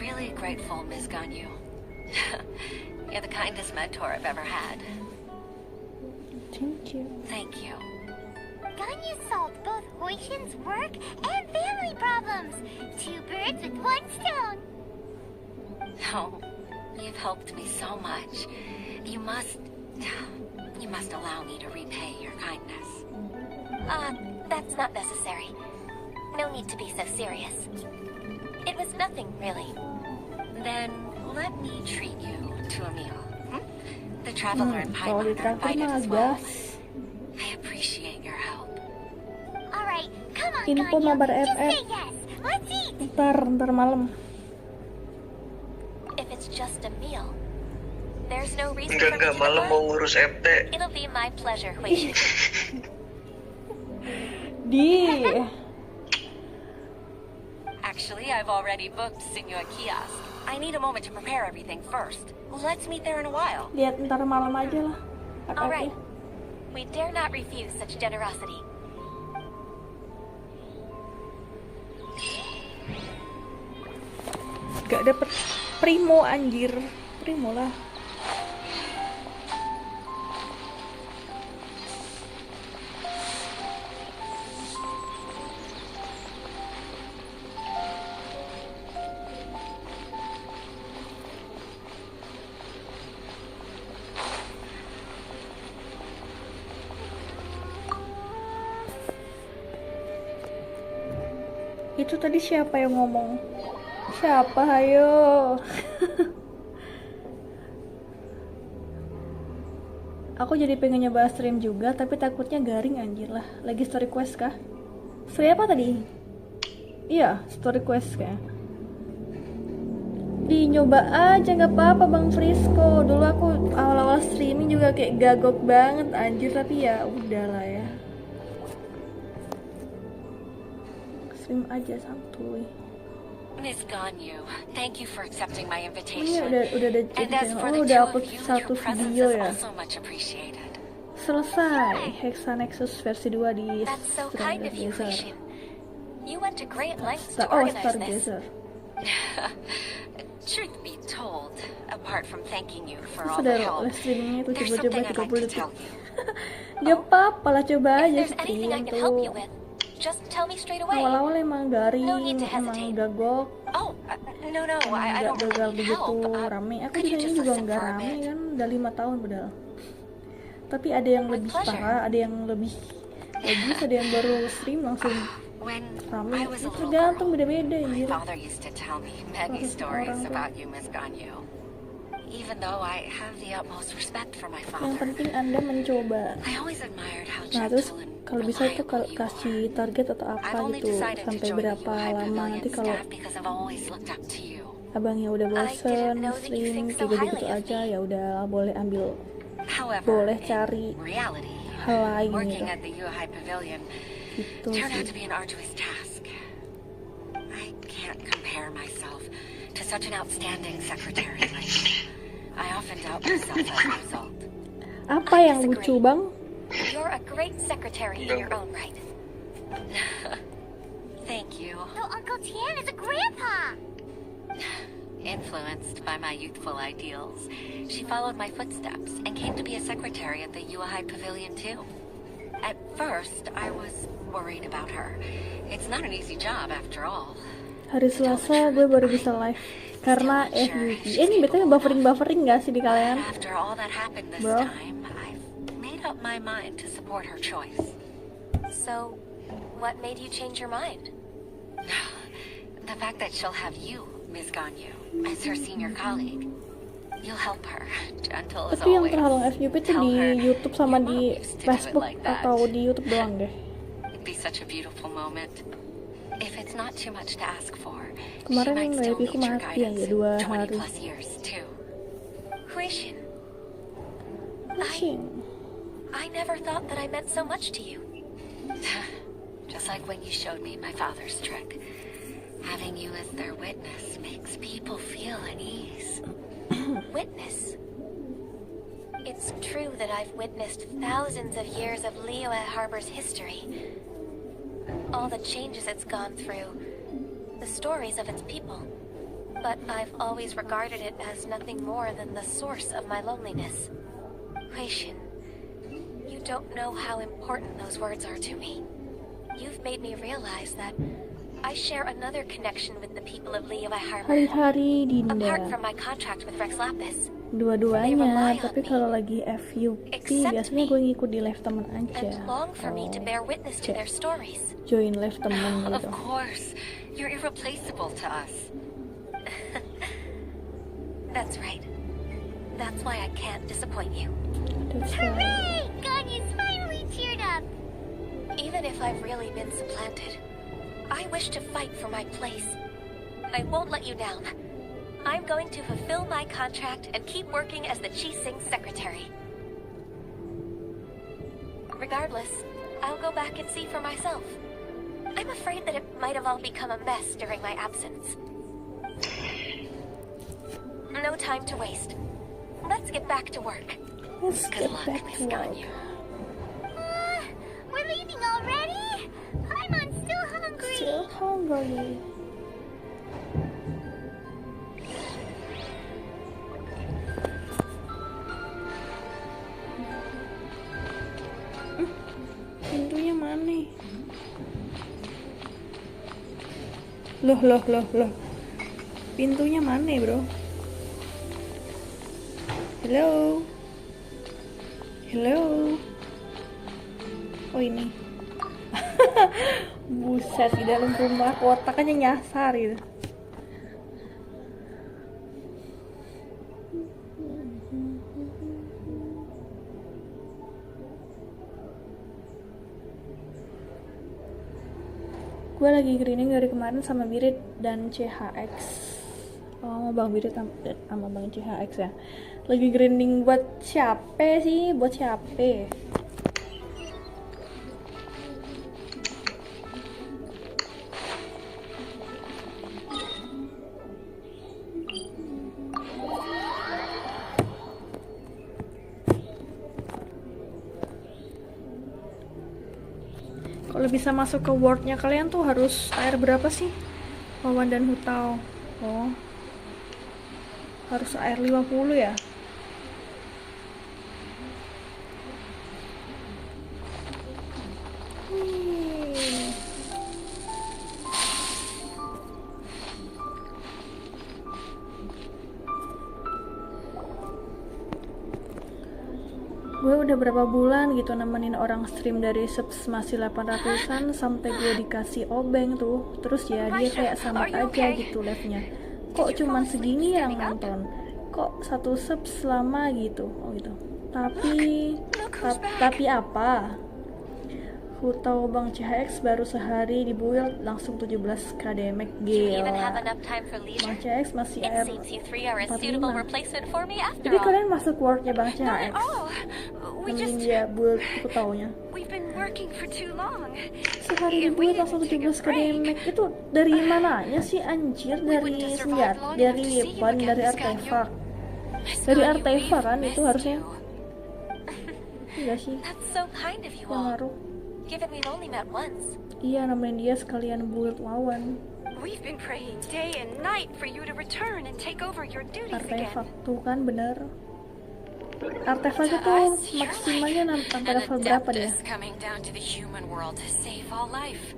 really grateful, Ms. Ganyu. You're the kindest mentor I've ever had. Thank you. Thank you. Ganyu solved both Huishin's work and family problems. 2 birds with 1 stone. Oh, you've helped me so much. You must allow me to repay your kindness. That's not necessary. No need to be so serious. It was nothing, really. Then let me treat you to a meal. The traveler and Kalau Paimon are ditraktir invited mah as well. gas. I appreciate your help. Alright, come on, Info Ganyu. mabar Just FF. say yes. Let's eat. Ntar malam. If it's just a meal, there's no reason Enggak, for me to malam mau decline. ngurus FT. It'll be my pleasure, Huishin. Di. Actually, I've already booked Senor Kiosk. I need a moment to prepare everything first. Let's meet there in a while. Lihat ntar malam aja lah. All right. We dare not refuse such generosity. Gak dapet primo anjir. Primo lah. Itu tadi siapa yang ngomong? Siapa, ayo? Aku jadi pengen nyoba stream juga, tapi takutnya garing anjir lah. Lagi story quest kah? Story apa tadi? Iya, story quest kah? Di nyoba aja nggak apa-apa Bang Frisco. Dulu aku awal-awal streaming juga kayak gagok banget anjir, tapi ya udahlah ya. Stream aja santuy. Miss Ganyu, thank you for accepting my Ini invitation. udah ada And as for oh, the udah two upload of you, satu your presence video is ya. also much appreciated. Selesai Hexanexus versi 2 di That's so kind of you, Stargazer. Huishin. You went to great lengths to Oh, organize this. Stargazer. Truth be told, apart from thanking you for Terus all the ada help, live streamingnya itu there's coba-coba something I'd like 30 to detik. tell you. Gak apa-apa lah, coba If aja there's anything I stream can help tuh. you with, just tell me straight away. Awal-awal emang garing, No need to emang hesitate. gagok, Oh, no, I nggak don't gagal really need begitu help. rame. Aku Could di you sini just juga listen nggak for a rame bit? kan, udah 5 tahun padahal. Tapi ada yang With lebih pleasure. parah, ada yang lebih bagus, ada yang baru stream langsung When rame. I was a little Tergantung girl, beda-beda my anjir. father used to tell me many stories about you, Miss Ganyu. Even though I have the utmost respect for my Yang father, penting Anda mencoba. I always admired how Nah terus gentle and kalau bisa tuh reliable you kasih are. target atau I've apa only gitu decided to sampai join the berapa UI lama, Pavilion nanti kalau staff because I've always looked up to you. abangnya udah I bosen didn't know that you stream think so juga gitu highly of aja, me. ya udah boleh ambil However, boleh in cari reality, hal lain working gitu. at the UI Pavilion Gitu turned out sih. to be an arduous task. I can't compare myself to such an outstanding secretary like you. I often doubt myself as a result. Apa I yang disagree. lucu bang? You're a great secretary in your own right. Thank you. So Uncle Tian is a grandpa! Influenced by my youthful ideals, she followed my footsteps and came to be a secretary at the UI Pavilion too. At first, I was worried about her. It's not an easy job after all. Hari Selasa gue baru bisa live karena FUP. Ini betulnya buffering nggak sih di kalian? After all that happened this Bro. time, I've made up my mind to support her choice. So, what made you change your mind? The fact that she'll have you, Ms. Ganyu, as her senior colleague. You'll help her, gentle as Tapi yang always. terhalang FUP itu Tell di her YouTube sama your mom di used to do it Facebook like that. atau di YouTube doang deh. It'd be such a beautiful moment. If it's not too much to ask for, she Kemarin might still wifi ku need your mati ya, guidance 2 in 20 hari. plus years too. Huishin, Pusing. I never thought that I meant so much to you. Just like when you showed me my father's trick. Having you as their witness makes people feel at ease. Witness. It's true that I've witnessed thousands of years of Liyue Harbor's history. All the changes it's gone through. The stories of its people. But I've always regarded it as nothing more than the source of my loneliness. Huishin, you don't know how important those words are to me. You've made me realize that I share another connection with the people of Liyue Harbor. Hari-hari Apart Dinda. from my contract with Rex Lapis. Dua-duanya, tapi kalau lagi FUP biasanya gue ngikut di live temen aja. And long for me to bear witness to their stories. Join live temen Of gitu. course, you're irreplaceable to us. That's right. That's why I can't disappoint you. That's right. Hooray! Ganyu's finally cheered up! Even if I've really been supplanted, I wish to fight for my place. I won't let you down. I'm going to fulfill my contract and keep working as the Qixing secretary. Regardless, I'll go back and see for myself. I'm afraid that it might have all become a mess during my absence. No time to waste. Let's get back to work. Let's Good get luck, back Miss to work. Ganyu. We're leaving already? I'm still hungry! Still hungry. Pintunya mana? Loh. Pintunya mana, bro? Hello. Oh ini. Buset, di dalam rumah kotaknya nyasar gitu. Gue lagi grinding dari kemarin sama Birit dan CHX. Oh, sama Bang Birit sama Bang CHX ya. Lagi grinding buat siapa sih? Buat siapa? bisa masuk ke worldnya kalian tuh harus air berapa sih? Wawan dan Hutau. Oh, harus air 50 ya? Gue udah berapa bulan gitu nemenin orang stream dari subs masih 800-an sampai gue dikasih obeng tuh. Terus ya dia kayak sama aja gitu live-nya. Kok cuman segini yang nonton? Kok satu subs lama gitu? Oh gitu. Tapi apa? Hutau Bang CHX baru sehari di build langsung 17k damage, gila. Bang CHX masih air 45. Jadi kalian masuk worldnya Bang CHX nemenin dia build Hutaunya. Sehari di build langsung 17k damage. Itu dari mananya sih anjir? Dari senjata, dari weapon, dari artefak. Dari artefak kan itu harusnya. Enggak sih, yang ngaruh. Given we've only met once. Iya, nemenin dia sekalian build lawan. We've been praying day and night for you to return and take over your duties Artefak again. tuh kan bener. Artefak itu maksimalnya sampai level berapa dia? Coming down to the human world to save all life.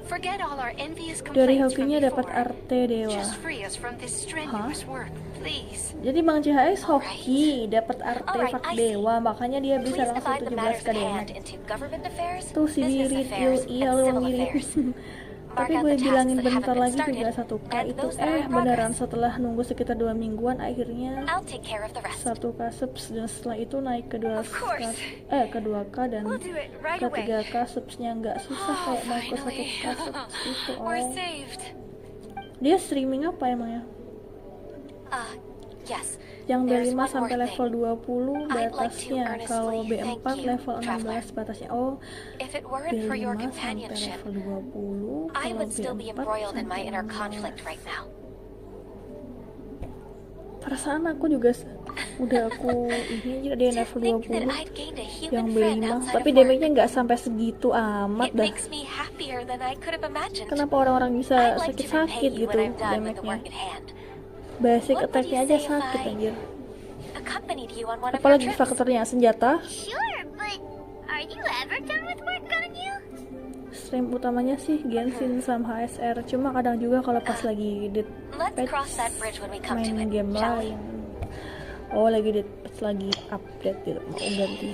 Forget all our envious Dari complaints from hokinya dapat before. arte dewa. Just free us from this strenuous work, please. Jadi Bang CHX hoki dapat artefak Alright, I see. dewa, makanya dia bisa Please langsung divide the matters 17k at hand damage. into government affairs, Tuh si business Wirid, affairs, iya and lu civil Wirid. affairs. Tapi Mark out gue the tasks bilangin that bentar haven't lagi been juga started, 1k and itu those that are in beneran progress. setelah nunggu sekitar 2 mingguan akhirnya I'll take care of the rest. 1k subs dan setelah itu naik ke 2k, Of course. ke 2k dan We'll do it right ke away. 3k subsnya nggak susah kayak mau ke 1k subs gitu. We're Oh, saved. dia streaming apa emangnya? Yes. Yang There's B5 one sampai more level thing. 20 I'd like to batasnya, kalau earnestly B4 thank you, level 16 traveler. batasnya. Oh, If it weren't for your B5 sampai companionship, level 20, I kalau would still be B4 embroiled in my sampai inner 16. conflict right now. Perasaan aku juga udah aku ini aja dia To level think that 20 I'd gained a yang human friend B5, outside tapi of work, damage-nya nggak sampai segitu amat it dah. makes me happier than I could have imagined. Kenapa orang-orang bisa I'd like to repay sakit-sakit you gitu when I'm done with the damage-nya? work at hand. Basic What would attack-nya you aja say if sakit I anjir. accompanied you on one of your Apalagi trips? faktornya senjata. Sure, but are you ever done with work on you? Stream utamanya sih Genshin sama HSR, cuma kadang juga kalau pas lagi di Let's patch cross that bridge when we come to main it, game shall we? lain. Oh lagi di patch, lagi update gitu, mau ganti.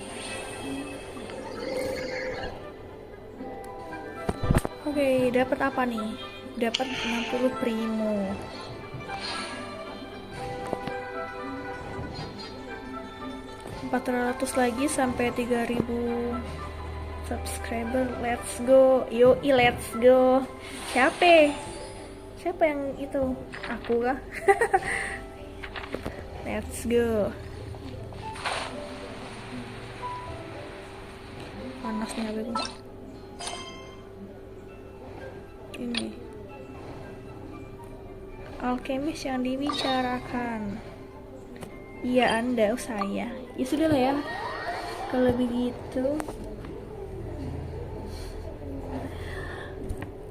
Oke, dapat apa nih? Dapat 60 primo. $400 lagi sampai 3000 subscriber. Let's go. Yoi, let's go. Siapa yang itu? Aku kah? Let's go. Panasnya apa itu? Ini alkemis yang dibicarakan. Iya Anda, saya. Ya sudah lah ya. Kalau begitu.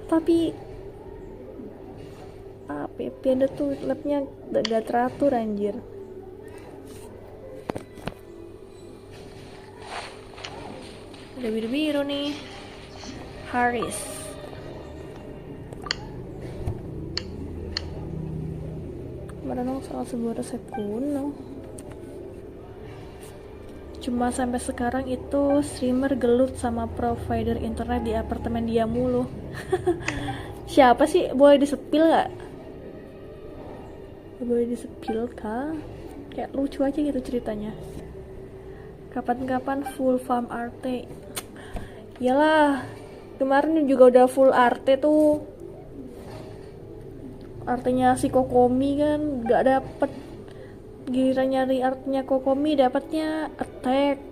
Tapi apa ya, Vianda tuh labnya gak teratur anjir. Ada biru-biru nih. Haris. Merenung soal sebuah resep kuno. Cuma sampai sekarang itu streamer gelut sama provider internet di apartemen dia mulu. Siapa sih? Boleh disepil gak? Boleh disepil kah? Kayak lucu aja gitu ceritanya. Kapan-kapan full farm arte. Iyalah, kemarin juga udah full arte tuh. Artinya si Kokomi kan gak dapet. Giliran nyari artinya Kokomi dapatnya attack,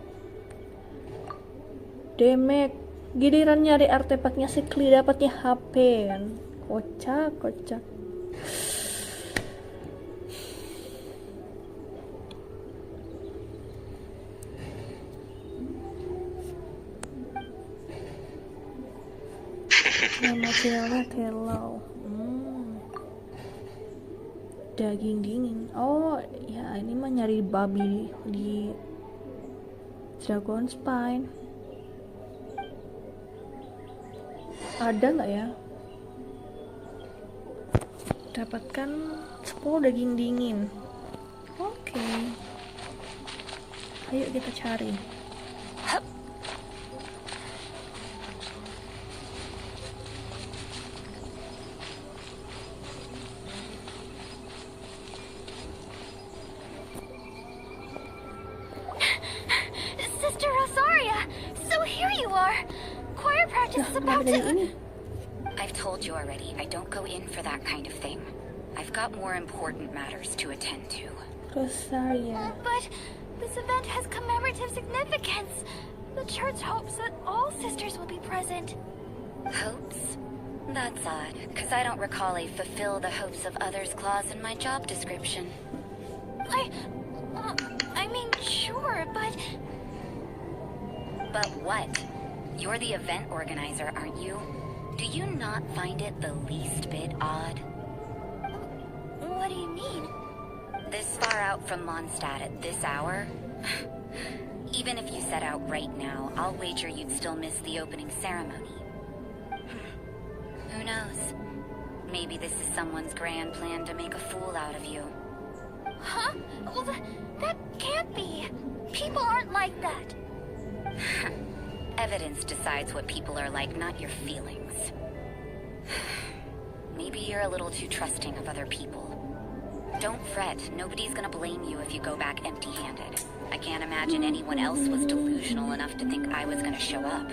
damage. Giliran nyari artefaknya si Kli dapatnya HP kan. Kocak. hasilnya telau. Daging dingin. Oh ya, ini mah nyari babi di Dragon Spine. Ada nggak ya? Dapatkan 10 daging dingin. Oke. Ayo kita cari. Sister Rosaria, so here you are. Choir practice is about Dari to... ini. I've told you already, I don't go in for that kind of thing. I've got more important matters to attend to. Rosaria. But this event has commemorative significance. The church hopes that all sisters will be present. Hopes? That's odd, because I don't recall a fulfill the hopes of others clause in my job description. I mean, sure, but... But what? You're the event organizer, aren't you? Do you not find it the least bit odd? What do you mean? This far out from Mondstadt at this hour? Even if you set out right now, I'll wager you'd still miss the opening ceremony. Who knows? Maybe this is someone's grand plan to make a fool out of you. Huh? Well, that can't be. People aren't like that. Evidence decides what people are like, not your feelings. Maybe you're a little too trusting of other people. Don't fret, nobody's gonna blame you if you go back empty-handed. I can't imagine anyone else was delusional enough to think I was gonna show up.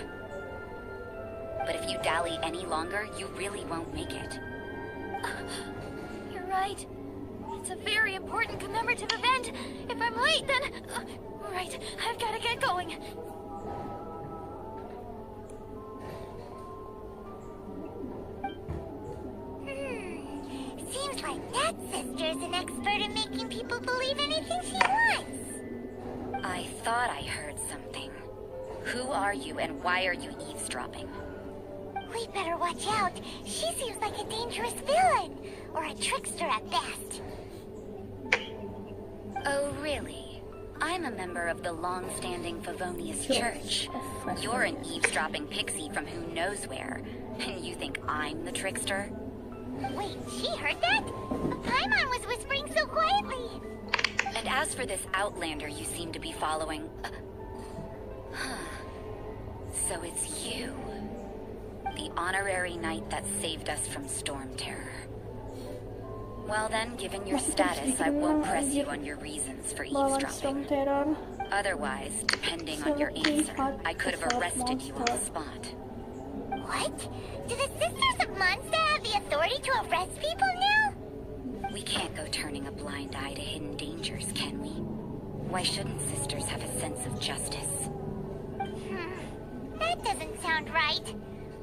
But if you dally any longer, you really won't make it. You're right. It's a very important commemorative event. If I'm late, then... right, I've gotta get going. Seems like that sister's an expert in making people believe anything she wants. I thought I heard something. Who are you and why are you eavesdropping? We better watch out. She seems like a dangerous villain. Or a trickster at best. Oh, really? I'm a member of the long-standing Favonius Church. You're an eavesdropping pixie from who knows where. And you think I'm the trickster? Wait, she heard that? Paimon was whispering so quietly. And as for this outlander you seem to be following... So it's you. The honorary knight that saved us from storm terror. Well then, given your status, I won't press you on your reasons for eavesdropping. Otherwise, depending on your answer, I could have arrested you on the spot. What? Do the Sisters of Mondstadt have the authority to arrest people now? We can't go turning a blind eye to hidden dangers, can we? Why shouldn't sisters have a sense of justice? That doesn't sound right.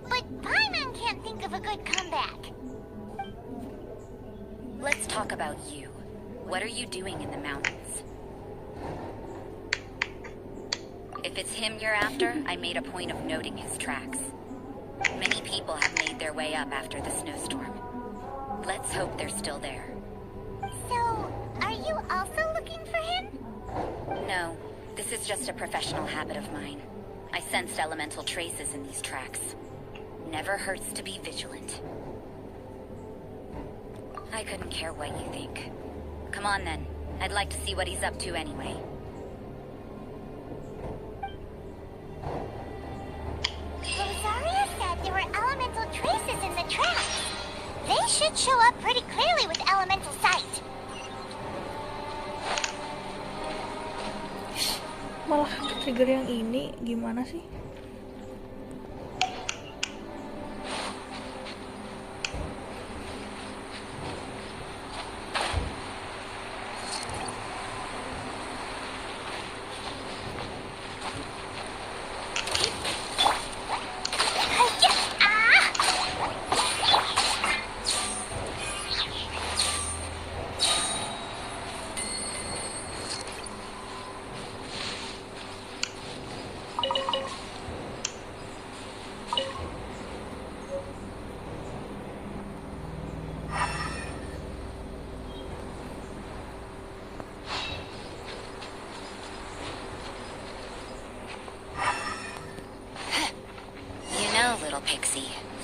But Paimon can't think of a good comeback. Let's talk about you. What are you doing in the mountains? If it's him you're after, I made a point of noting his tracks. Many people have made their way up after the snowstorm. Let's hope they're still there. So, are you also looking for him? No, this is just a professional habit of mine. I sensed elemental traces in these tracks. Never hurts to be vigilant. I couldn't care what you think. Come on then. I'd like to see what he's up to anyway. Rosaria said there were elemental traces in the tracks. They should show up pretty clearly with elemental sight. Malah trigger yang ini gimana sih?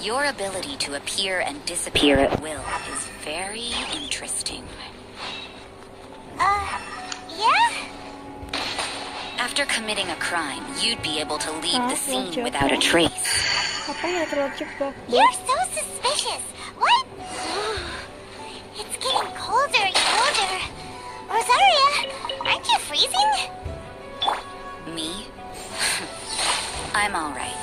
Your ability to appear and disappear at will is very interesting. Yeah? After committing a crime, you'd be able to leave the Huh? scene What's without a your trace. Apa ya terlalu cepat? You're so suspicious. What? It's getting colder and colder. Rosaria, aren't you freezing? Me? I'm all right.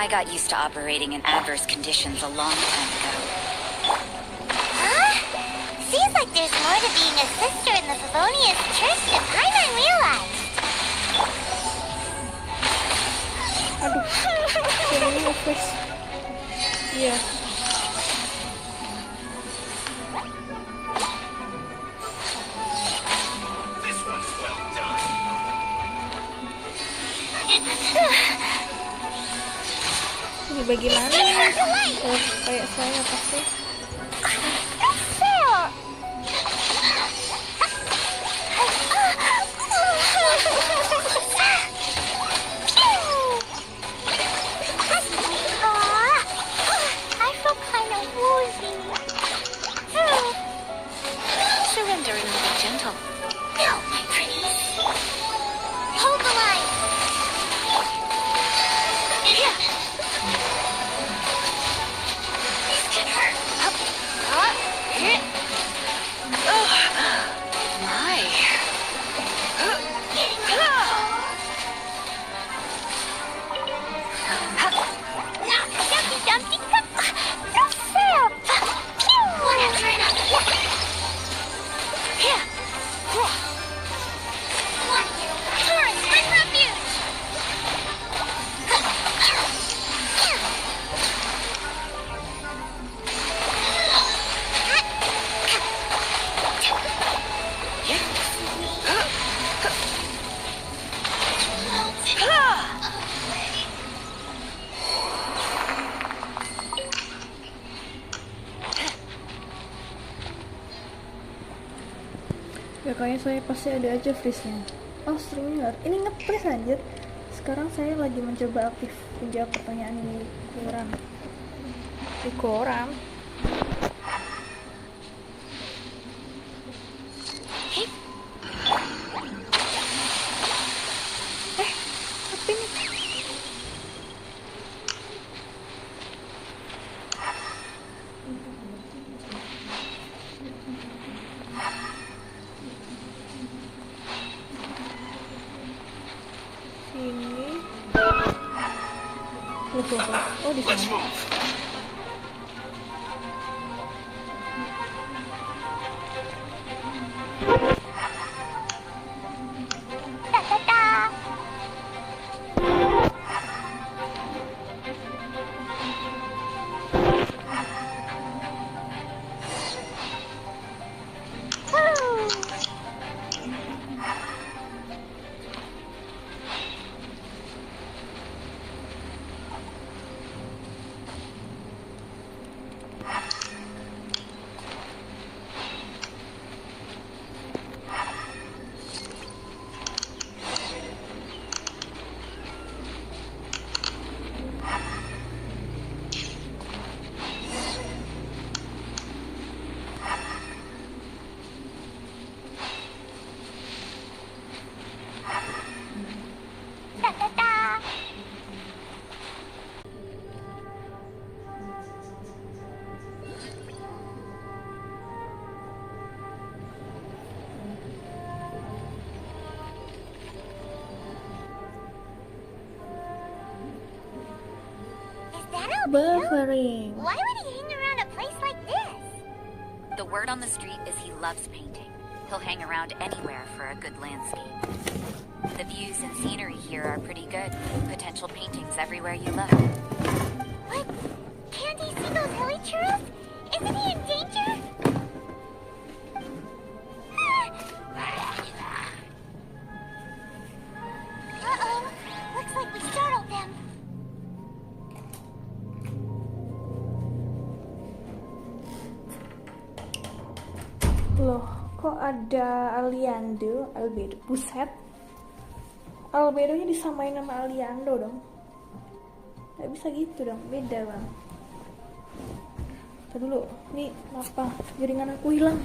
I got used to operating in adverse conditions a long time ago. Huh? Seems like there's more to being a sister in the Favonius Church than I realized. Aduh, ini office. Iya. Ini bagaimana? Oh, kayak saya pasti. I feel kind of woozy. Surrender and be gentle. No, my pretties. Hold the line. This can hurt. My. Dumpty Dumpty Cup. So fair. Whatever enough. Here. Tourist, bring refuge. Ya kayaknya saya pasti ada aja freeze-nya. Oh, streamer. Ini nge-freeze anjir. Sekarang saya lagi mencoba aktif menjawab pertanyaan di koran. Di koran. Apa ini? Sini. Oh, di sana. Ta-ta-ta. Ta-ta-ta. Is that all? Buffering. Why would he hang around a place like this? The word on the street is he loves painting. He'll hang around anywhere for a good landscape. The views and scenery here are pretty good. Potential paintings everywhere you look. What? Can't he see those hilly churros? Isn't he in danger? Uh-oh. Looks like we startled them. Loh, kok ada albedo? Buset. Albedonya disamain sama Aliando dong. Gak bisa gitu dong, beda bang. Tadi dulu, nih kenapa jaringan aku hilang?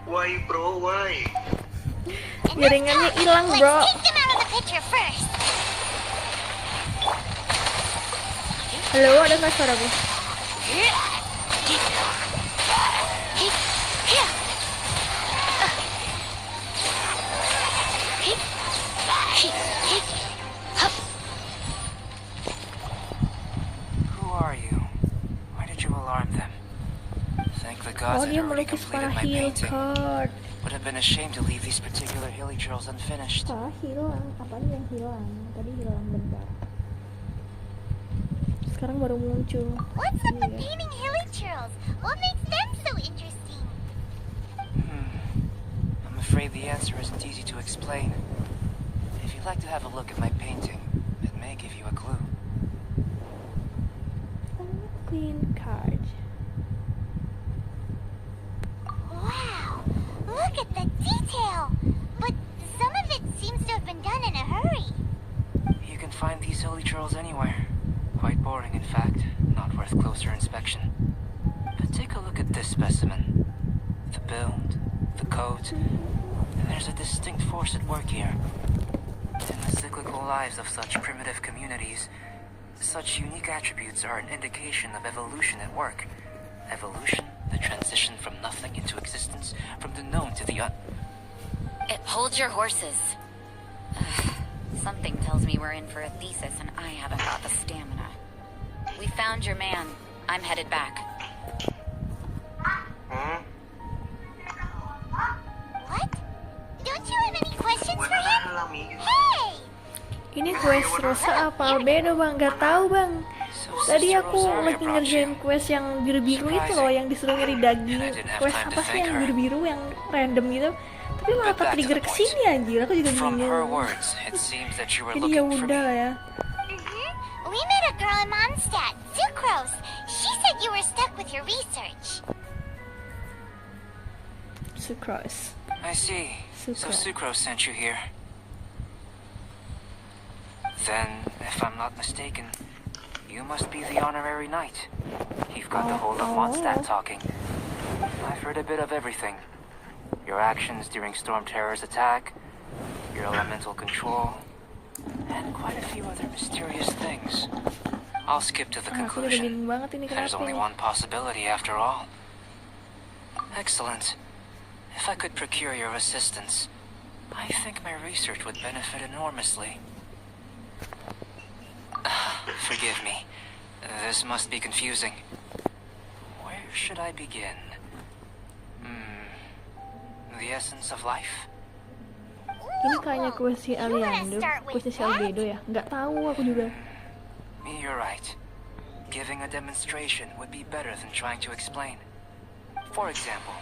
Why bro, why? Jaringannya hilang, bro. Let's take them out of the picture first. Halo, ada nggak suaraku? Who are you? Why did you alarm them? Thank the gods Oh, I'd dia already melukis completed para my heal painting. card. Would have been a shame to leave these particular hilly trails unfinished. Salah hilang, apanya yang hilang? Tadi hilang bentar. Sekarang baru muncul. What's up with Iya. painting hilly churls? What makes them so interesting? I'm afraid the answer isn't easy to explain. If you'd like to have a look at my painting, it may give you a clue. Queen card. Wow, look at the detail. But some of it seems to have been done in a hurry. You can find these hilly trails anywhere. Quite boring, in fact. Not worth closer inspection. But take a look at this specimen. The build, the coat, and there's a distinct force at work here. In the cyclical lives of such primitive communities, such unique attributes are an indication of evolution at work. Evolution, the transition from nothing into existence, from the known to the Hold your horses. Something tells me we're in for a thesis and I haven't got the stamina. We found your man. I'm headed back. What? Don't you have any questions What for the him? hell, Ami? Hey! Ini quest Rosa apa Albedo, Bang? Gak tahu, Bang. Tadi aku lagi ngerjain quest yang biru-biru itu loh, yang disuruh nyari daging. Quest apa sih yang biru-biru yang random gitu? Tapi malah ke trigger kesini anjir, aku juga From her bingung. words, it seems that you were Jadi ya looking for udah me. lah ya. We met a girl in Mondstadt, Sucrose. She said you were stuck with your research. Sucrose. I see. So Sucrose. Sucrose sent you here. Then, if I'm not mistaken, you must be the honorary knight. You've got the whole of Mondstadt talking. I've heard a bit of everything. Your actions during Storm Terror's attack, your elemental control, and quite a few other mysterious things. I'll skip to the Aku udah conclusion. bingung banget ini There's kenapa only ini. one possibility after all. Excellent. If I could procure your assistance, I think my research would benefit enormously. Forgive me. This must be confusing. Where should I begin? The essence of life? Ini kayaknya quest si Aliando, quest si Albedo ya. Nggak tahu aku juga. You're right. Giving a demonstration would be better than trying to explain. For example,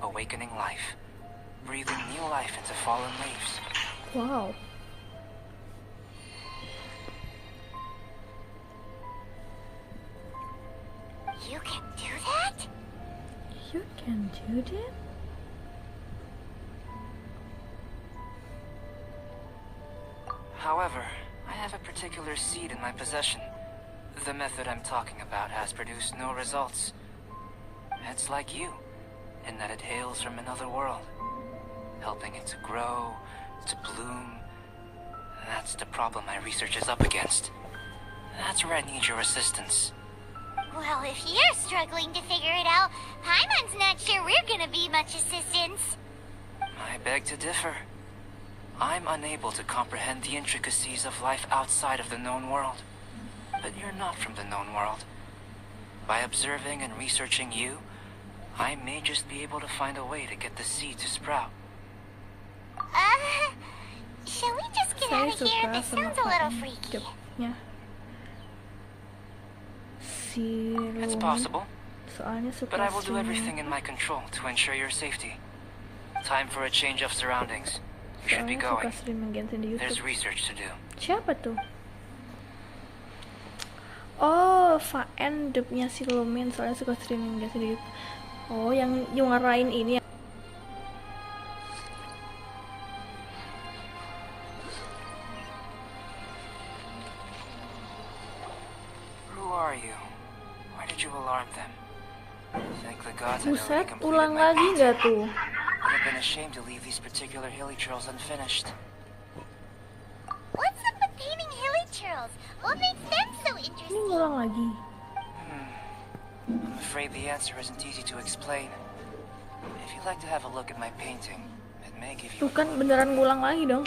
awakening life. Breathing new life into fallen leaves. Wow. You can do that? You can do that? However, I have a particular seed in my possession. The method I'm talking about has produced no results. It's like you, in that it hails from another world, helping it to grow, to bloom. That's the problem my research is up against. That's where I need your assistance. Well, if you're struggling to figure it out, Paimon's not sure we're gonna be much assistance. I beg to differ. I'm unable to comprehend the intricacies of life outside of the known world. But you're not from the known world. By observing and researching you, I may just be able to find a way to get the seed to sprout. Shall we just get Saya out of here? suka This sama sounds a little freaky. hidupnya. It's Silu. possible, Soalnya suka but I will do silu. everything in my control to ensure your safety. Time for a change of surroundings. You should be Soalnya suka going. streaming Genshin di There's YouTube. research to do. Siapa tuh? Oh, Faen dupnya si Lumin, soalnya suka streaming Genshin di YouTube. Oh, yang nyuarain ini ya. Who are you? Why did you alarm them? Thank the gods I Buset, already completed ulang my lagi painting. nggak tuh? Would have been ashamed to leave these particular hilly trails unfinished. What's up with painting hilly churls? What makes them so Ini interesting? ngulang lagi. I'm afraid the answer isn't easy to explain. If you'd like to have a look at my painting, it may give you Tuh kan beneran ngulang lagi dong.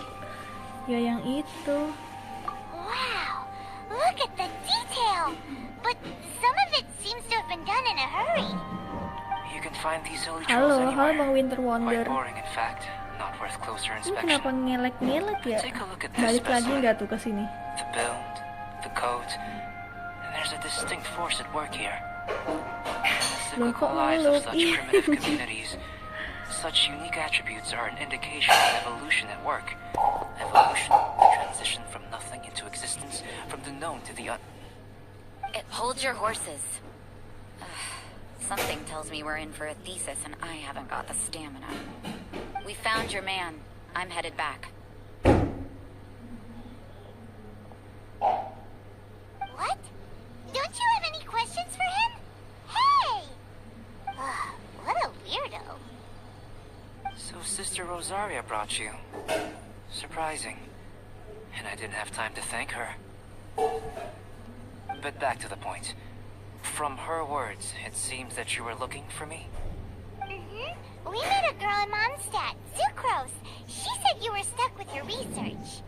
Ya yang itu. Wow, look at the detail! But some of it seems to have been done in a hurry. You can find these hilly trails Halo, halo anywhere. Bang Winter Wonder. Quite boring, in fact. Not worth closer Ini inspection. kenapa ngelek-ngelek ya? Take a look at this Balik lagi specimen. nggak tuh ke sini? The build, the code, and there's a distinct force at work here. The Loh, cyclical kok lives of ngeluk? such primitive communities. Such unique attributes are an indication of evolution at work. Evolution, the transition from nothing into existence, from the known to the Hold your horses. Something tells me we're in for a thesis and I haven't got the stamina. We found your man. I'm headed back. What? Don't you have any questions for him? Hey! What a weirdo. So Sister Rosaria brought you. Surprising. And I didn't have time to thank her. But back to the point. From her words, it seems that you were looking for me. We met a girl in Mondstadt, Sucrose. She said you were stuck with your research.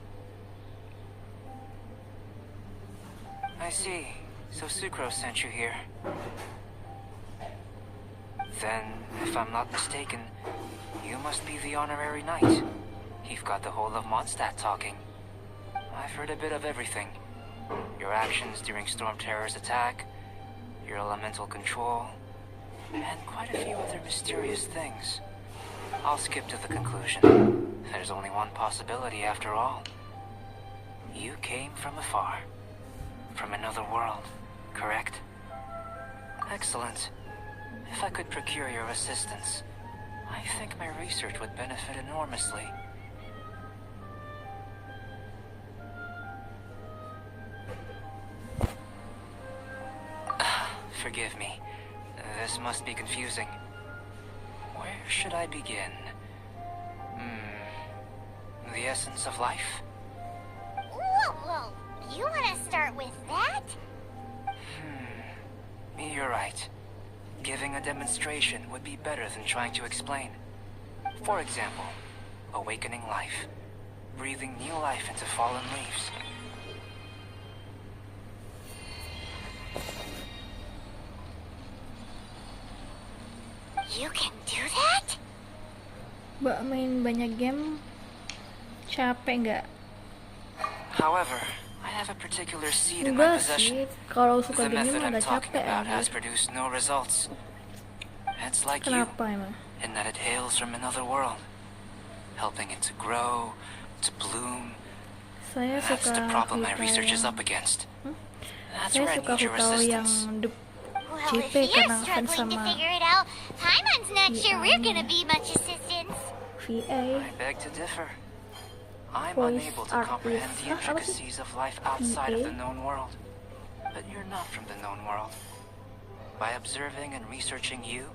I see. So Sucrose sent you here. Then, if I'm not mistaken, you must be the honorary knight. You've got the whole of Mondstadt talking. I've heard a bit of everything. Your actions during Storm Terror's attack, your elemental control, and quite a few other mysterious things. I'll skip to the conclusion. There's only one possibility after all. You came from afar. From another world, correct? Excellent. If I could procure your assistance, I think my research would benefit enormously. Forgive me. This must be confusing. Where should I begin? The essence of life? Whoa. You want to start with that? You're right. Giving a demonstration would be better than trying to explain. For example, awakening life. Breathing new life into fallen leaves. You can do that? Mbak main banyak game capek nggak? However, I have a particular seed in my Enggak possession. sih, kalau suka The game method mah I'm nggak talking capek about has anjir. produced no results. It's like you, Kenapa emang? in that it hails from another world, helping it to grow, to bloom. Saya That's suka the problem my Vita research is yang up against. That's saya where I suka need your Vita yang assistance. the Well, JP if you're karena fans struggling to sama figure it out, Paimon's not sure we're VA. gonna be much assistance. VA. I beg to differ. I'm Voice unable to artist. comprehend the Hah, apa sih? intricacies of life outside of VA? the known world. But you're not from the known world. By observing and researching you,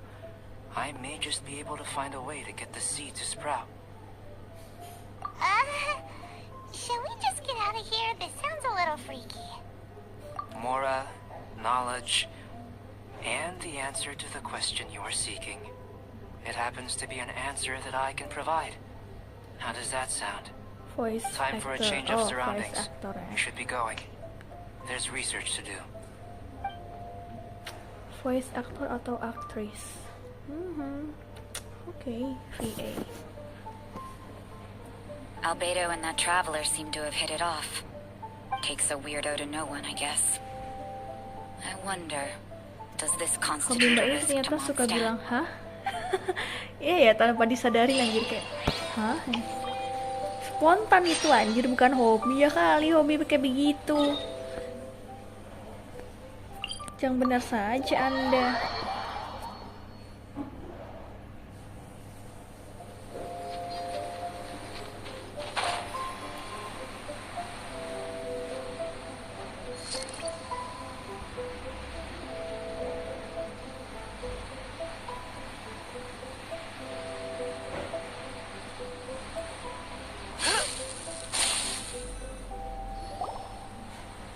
I may just be able to find a way to get the seed to sprout. Shall we just get out of here? This sounds a little freaky. Mora, knowledge, and the answer to the question you are seeking. It happens to be an answer that I can provide. How does that sound? Voice Time for a actor. change of Oh, surroundings. voice actor ya. You should be going. There's research to do. Voice actor atau actress. Oke, VA. Albedo and that traveler seem to have hit it off. Takes a weirdo to know one, I guess. I wonder, does this Hobi constitute Mbak a ini risk to ternyata suka Mondstadt? bilang hah? Iya ya, tanpa disadari anjir kayak, hah? Spontan itu anjir, bukan hobi ya kali, hobi kayak begitu. Yang benar saja Anda.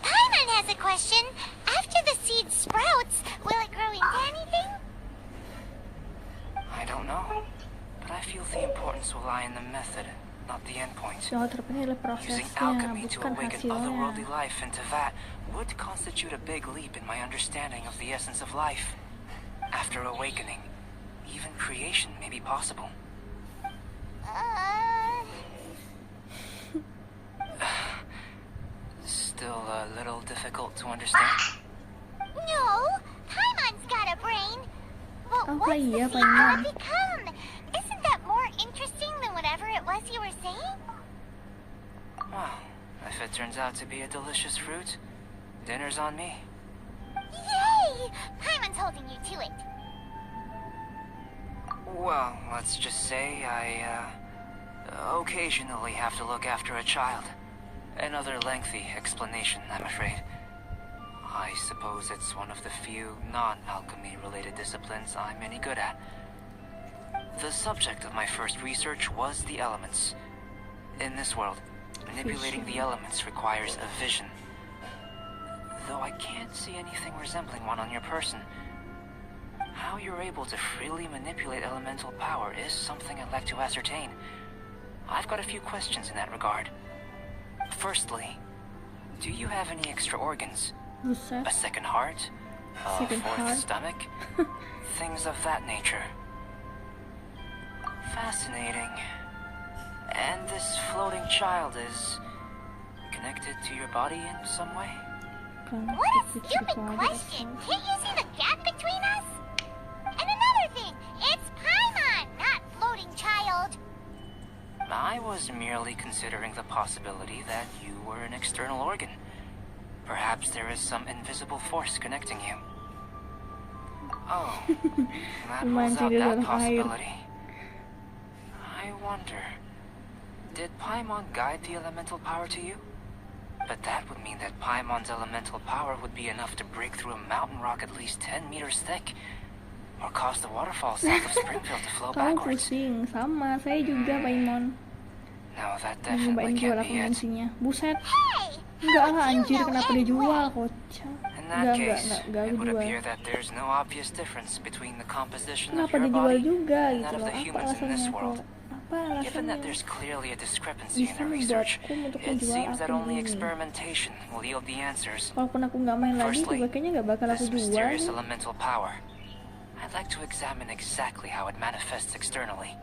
Paimon has a question. After the seed sprouts, will it grow into anything? I don't know, but I feel the importance will lie in the method, not the endpoint. Yang terpenting adalah Using prosesnya, alchemy to bukan awaken hasilnya. otherworldly life into that would constitute a big leap in my understanding of the essence of life. After awakening, even creation may be possible. Still a little difficult to understand. No, Paimon's got a brain. But Apa what's iya, the seed Paimon? gonna become? Isn't that more interesting than whatever it was you were saying? Well, if it turns out to be a delicious fruit, dinner's on me. Yay! Paimon's holding you to it. Well, let's just say I occasionally have to look after a child. Another lengthy explanation, I'm afraid. I suppose it's one of the few non-alchemy related disciplines I'm any good at. The subject of my first research was the elements. In this world, manipulating the elements requires a vision. Though I can't see anything resembling one on your person, how you're able to freely manipulate elemental power is something I'd like to ascertain. I've got a few questions in that regard. Firstly, do you have any extra organs? Buset. A second heart? A Second fourth heart? stomach? Things of that nature. Fascinating. And this floating child is connected to your body in some way? What a stupid question! Can't you see the gap between us? And another thing, it's Paimon, not floating child. I was merely considering the possibility that you were an external organ. Perhaps there is some invisible force connecting you. Oh, that rules out that possibility. I wonder, did Paimon guide the elemental power to you? But that would mean that Paimon's elemental power would be enough to break through a mountain rock at least 10 meters thick, or cause the waterfall south of Springfield to flow Kamu backwards. pusing, sama saya juga Paimon. No, that Nyobain definitely jual can't be it. akuntansinya. Buset, Hey! enggak how lah would you anjir, know kenapa it dia jual, would? kocak. In that case, Enggak it would jual. appear that there's no obvious difference between the composition of Kenapa your dijual body juga and gitu that of loh? the Apa humans in this alasannya world. kok? Apa Given that alasannya? there's clearly a discrepancy in Bisa the research, membuatku untuk it menjual seems that akun only ini. experimentation will yield the answers. Walaupun aku nggak main lagi Firstly, juga kayaknya nggak bakal aku this jual. mysterious elemental power. I'd like to examine exactly how it manifests externally.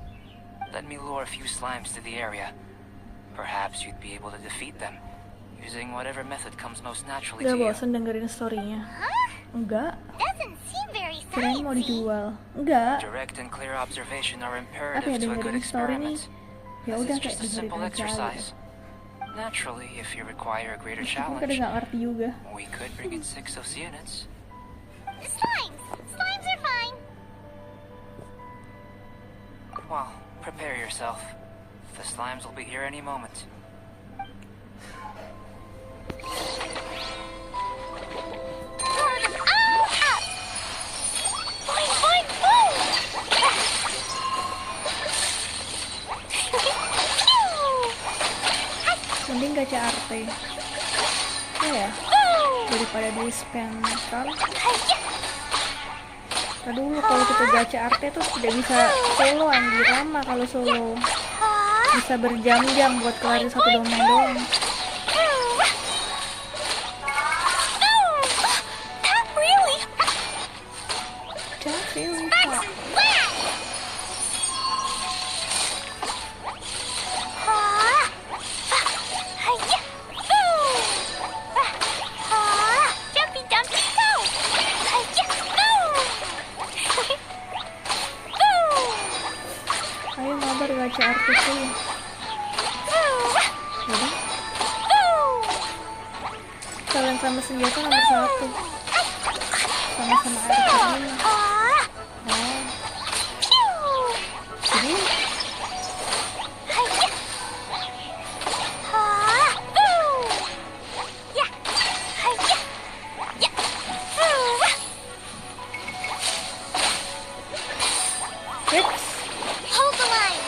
Let me lure a few slimes to the area. Perhaps you'd be able to defeat them, using whatever method comes most naturally Udah to you. bosan dengerin storynya. Huh? Enggak, Doesn't seem very kirain mau sciencey. dijual. Enggak. Direct and clear observation are Apa ya, imperative to a good dengerin story nih? experiment. Ya This udah is kayak just a simple dengerin aja gitu. exercise. Naturally, if you require a greater Aku kadang challenge, nggak ngerti juga. we could bring in 6 Oceanids. Slimes! Slimes are fine. Well, prepare yourself. The slimes will be here any moment. Throw them all up! Boing, boing, boom! Mending gacha arte. Iya ya, daripada di spam kan. Tadi dulu kalau kita gacha arte tuh tidak bisa solo anjir, lama kalau solo. Bisa berjam-jam buat kelarin satu domain doang. Not really! Jangan lupa. Jumpy, jumpy, go! lakuin. Jadi kalian sama senjata nomor 1. Sama-sama air terima. Oh. Jadi Hold the line.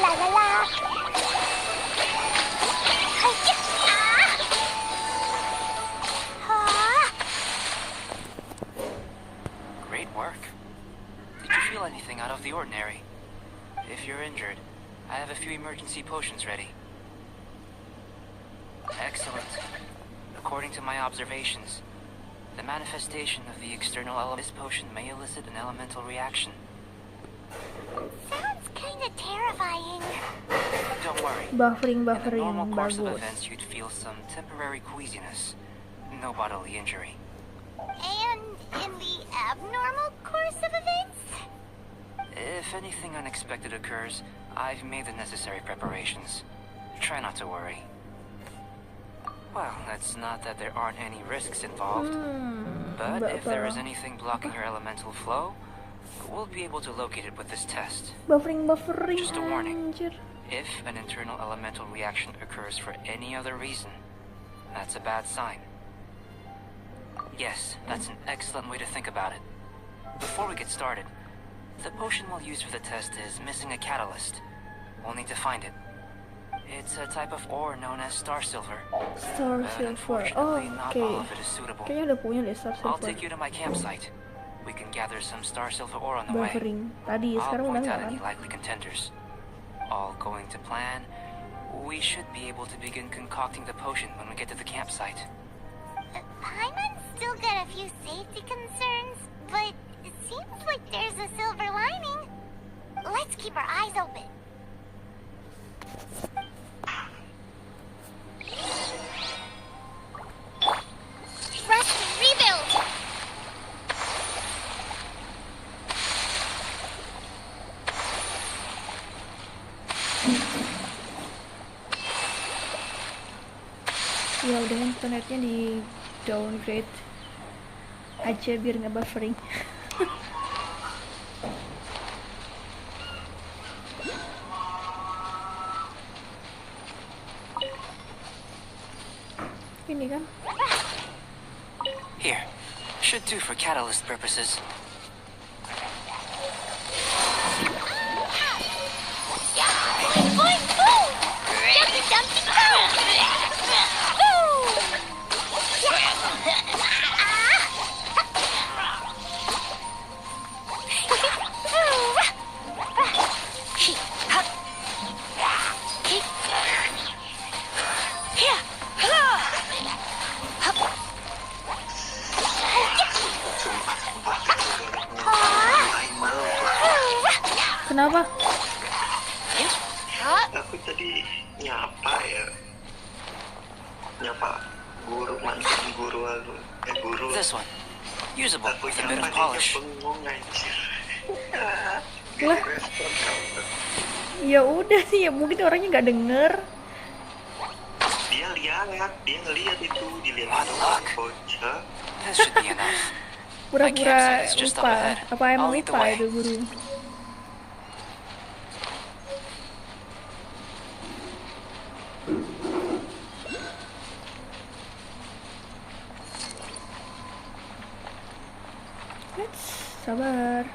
La la la. Great work. Did you feel anything out of the ordinary? If you're injured, I have a few emergency potions ready. Excellent. According to my observations, the manifestation of the external element of this potion may elicit an elemental reaction. Sounds kinda terrifying. Don't worry. buffering In the normal course of bagus. events, you'd feel some temporary queasiness. No bodily injury. And in the abnormal course of events? If anything unexpected occurs, I've made the necessary preparations. Try not to worry. Well, it's not that there aren't any risks involved, but if there is anything blocking your elemental flow, we'll be able to locate it with this test. Buffering Just a warning. anjir. If an internal elemental reaction occurs for any other reason, that's a bad sign. Yes, that's an excellent way to think about it. Before we get started, the potion we'll use for the test is missing a catalyst. We'll need to find it. It's a type of ore known as star silver, Star but silver. unfortunately not all Oke. of it is suitable. Kayaknya udah punya deh star I'll silver. take you to my campsite. We can gather some star silver ore on the way. Buffering. Tadi I'll sekarang udah point enggak out kan? any likely contenders. All going to plan, we should be able to begin concocting the potion when we get to the campsite. Paimon's still got a few safety concerns, but it seems like there's a silver lining. Let's keep our eyes open. Rest and rebuild! Ya udah internetnya di downgrade aja biar nggak buffering. Ini kan Here, should do for catalyst purposes. Boing, boing, boom! Jumpy, jumpy, boom! Boom! kenapa? Aku tadi nyapa guru, mantan guru aku, guru. This one, usable Aku with a bit nyapa of dia polish. bengong anjir. Lah. Respon kamu. Ya udah sih, ya mungkin orangnya nggak denger. Dia ngeliat itu, dilihat What luck. bocah. That should be enough. Pura-pura campsite is just up lupa. ahead. Apa emang I'll lead the lupa way. itu guru? Sabar.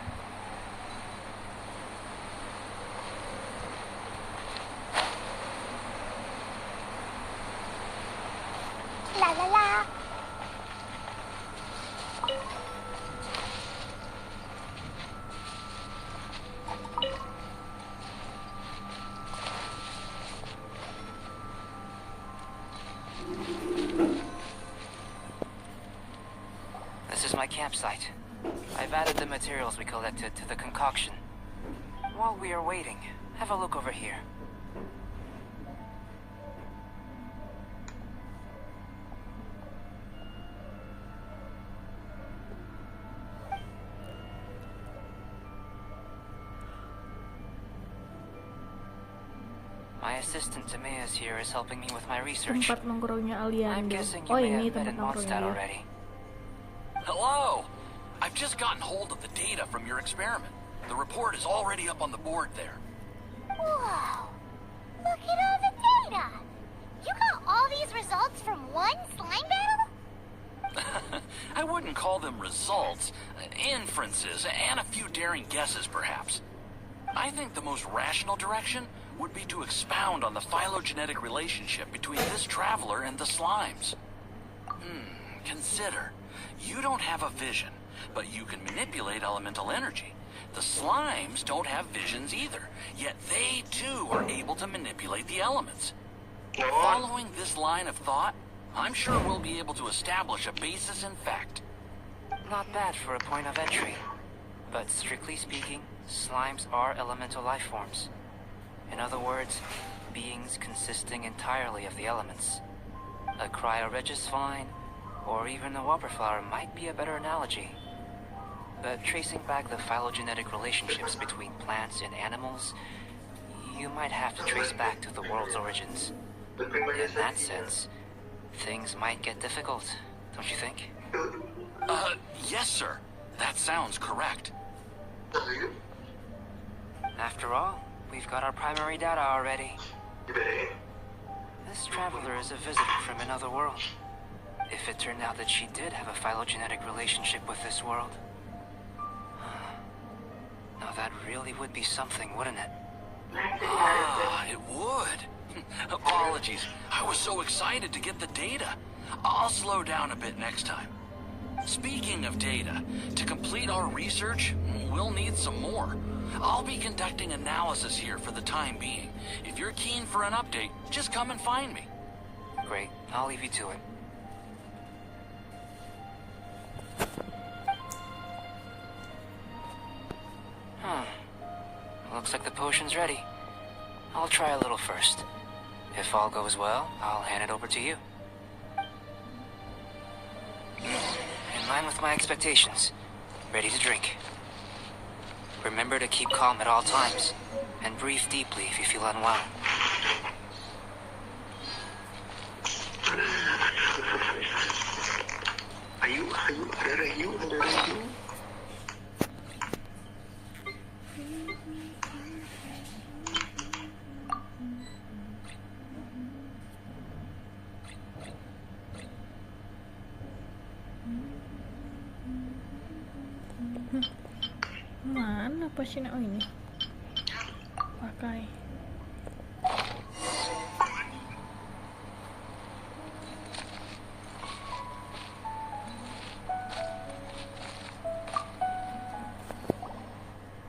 La la la. This is my campsite. I've added the materials we collected to the concoction. While we are waiting, have a look over here. My assistant Timaeus here is helping me with my research. Tempat nongkrongnya alien. I'm guessing you Oh, may ini have met tempat in nongkrongnya Mondstadt dia. already. Hello! I've just gotten hold of the data from your experiment. The report is already up on the board there. Whoa! Look at all the data! You got all these results from one slime battle? I wouldn't call them results, inferences, and a few daring guesses, perhaps. I think the most rational direction would be to expound on the phylogenetic relationship between this traveler and the slimes. Consider, you don't have a vision, but you can manipulate elemental energy. The slimes don't have visions either, yet they too are able to manipulate the elements. Following this line of thought, I'm sure we'll be able to establish a basis in fact. Not bad for a point of entry. But strictly speaking, slimes are elemental life forms. In other words, beings consisting entirely of the elements. A cryoregis vine, or even a wildflower might be a better analogy. But tracing back the phylogenetic relationships between plants and animals, you might have to trace back to the world's origins. In that sense, things might get difficult, don't you think? Yes, sir. That sounds correct. After all, we've got our primary data already. This traveler is a visitor from another world. If it turned out that she did have a phylogenetic relationship with this world. Now that really would be something, wouldn't it? Ah, it would. Apologies. I was so excited to get the data. I'll slow down a bit next time. Speaking of data, to complete our research, we'll need some more. I'll be conducting analysis here for the time being. If you're keen for an update, just come and find me. Great. I'll leave you to it. Looks like the potion's ready. I'll try a little first. If all goes well, I'll hand it over to you. In line with my expectations. Ready to drink. Remember to keep calm at all times, and breathe deeply if you feel unwell. Ada review. Mana pasiennya? Oh ini. Pakai.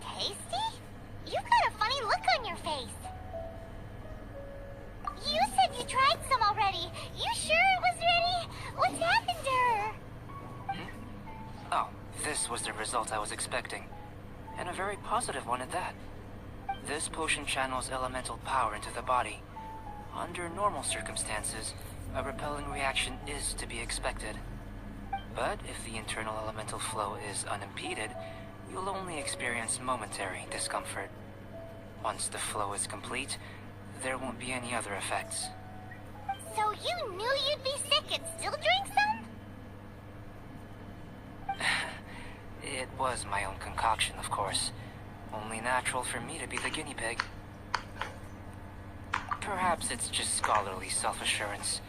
Tasty? You've got a funny look on your face. You said you tried some already. You sure it was ready? What's happened to her? Oh, this was the result I was expecting. And a very positive one at that. This potion channels elemental power into the body. Under normal circumstances, a repelling reaction is to be expected. But if the internal elemental flow is unimpeded, you'll only experience momentary discomfort. Once the flow is complete, there won't be any other effects. So you knew you'd be sick and still drank some? It was my own concoction, of course. Only natural for me to be the guinea pig. Perhaps it's just scholarly self-assurance,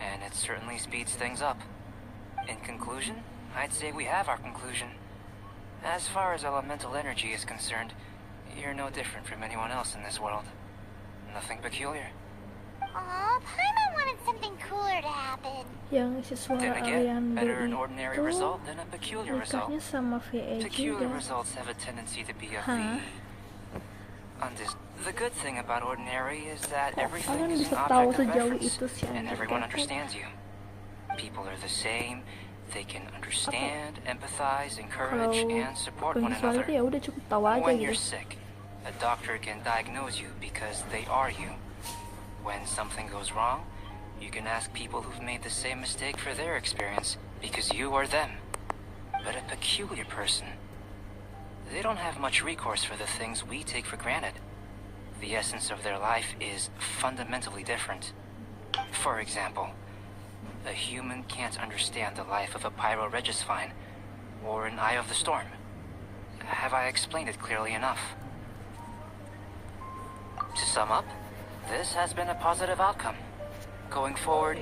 and it certainly speeds things up. In conclusion, I'd say we have our conclusion. As far as elemental energy is concerned, you're no different from anyone else in this world. Nothing peculiar. Aw, Paimon wanted something cooler to happen. Yang si suara Then again, Aliando better an ordinary itu result than a peculiar result. nikahnya sama VA Peculiar juga. results have a tendency to be of Huh? the good thing about ordinary is that everything Kalian is an bisa tahu object of sejauh reference, itu sih and anjir, everyone kepo. understands you. People are the same. They can understand, empathize, encourage, Kalau and support one visual another. itu ya udah cukup tahu aja When gitu. you're sick, a doctor can diagnose you because they are you. When something goes wrong, you can ask people who've made the same mistake for their experience because you are them. But a peculiar person, they don't have much recourse for the things we take for granted. the essence of their life is fundamentally different. For example, a human can't understand the life of a pyroregisvine or an Eye of the Storm. Have I explained it clearly enough? To sum up, this has been a positive outcome. Going forward,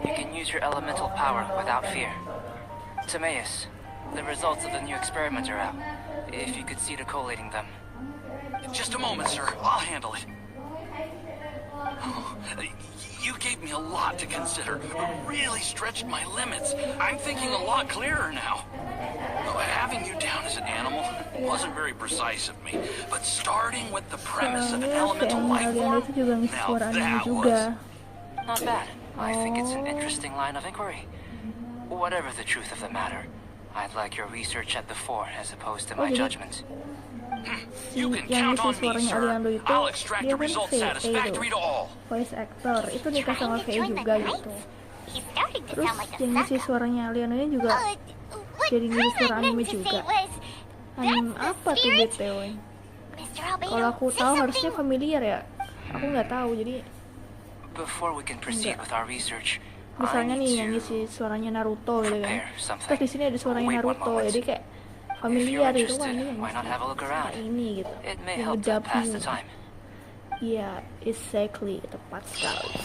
you can use your elemental power without fear. Timaeus, the results of the new experiment are out. If you could see to collating them. Just a moment, sir. I'll handle it. You gave me a lot to consider. Really stretched my limits. I'm thinking a lot clearer now. Having you down as an animal wasn't very precise of me, but starting with the premise of an elemental life form, now that was... Not bad. I think it's an interesting line of inquiry. Whatever the truth of the matter, I'd like your research at the fore as opposed to my judgment. You can count on me, sir. I'll extract a result satisfactory to all. Voice actor itu nikah sama VA juga gitu. Terus yang ngisi suaranya Aliano ini juga jadi ngisi suara anime juga. Anime apa tuh BTW? Kalau aku tahu harusnya familiar ya. Aku nggak tahu jadi. Before we can proceed with our research, misalnya nih yang ngisi suaranya Naruto gitu kan. Terus di sini ada suaranya Naruto, jadi kayak familiar itu kan ini ini gitu. Yang ngejabnya. Iya, exactly, tepat sekali.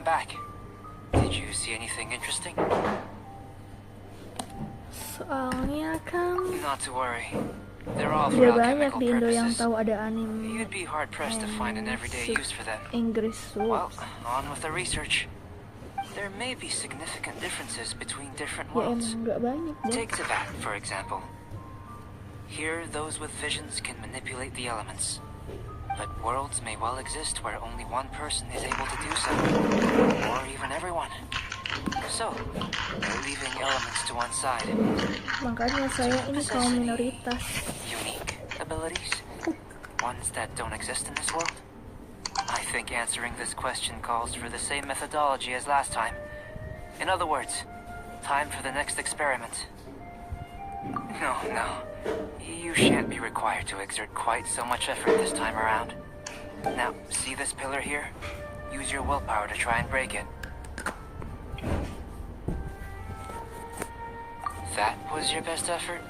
Back. Did you see anything interesting? Soalnya kan Not to worry. They're all udah for banyak alchemical di Indo yang purposes. tahu ada anime You'd be hard pressed to find an everyday use for them. Inggris Well, subs. on with the research. There may be significant differences between different Ya worlds. emang nggak banyak deh. Take Tibet, for example. Here, those with visions can manipulate the elements. But worlds may well exist where only one person is able to do so. Or even everyone. So, leaving elements to one side. Makanya saya ini kaum minoritas. Unique abilities? Ones that don't exist in this world? I think answering this question calls for the same methodology as last time. In other words, time for the next experiment. No. You shan't be required to exert quite so much effort this time around. Now, see this pillar here? Use your willpower to try and break it. That was your best effort?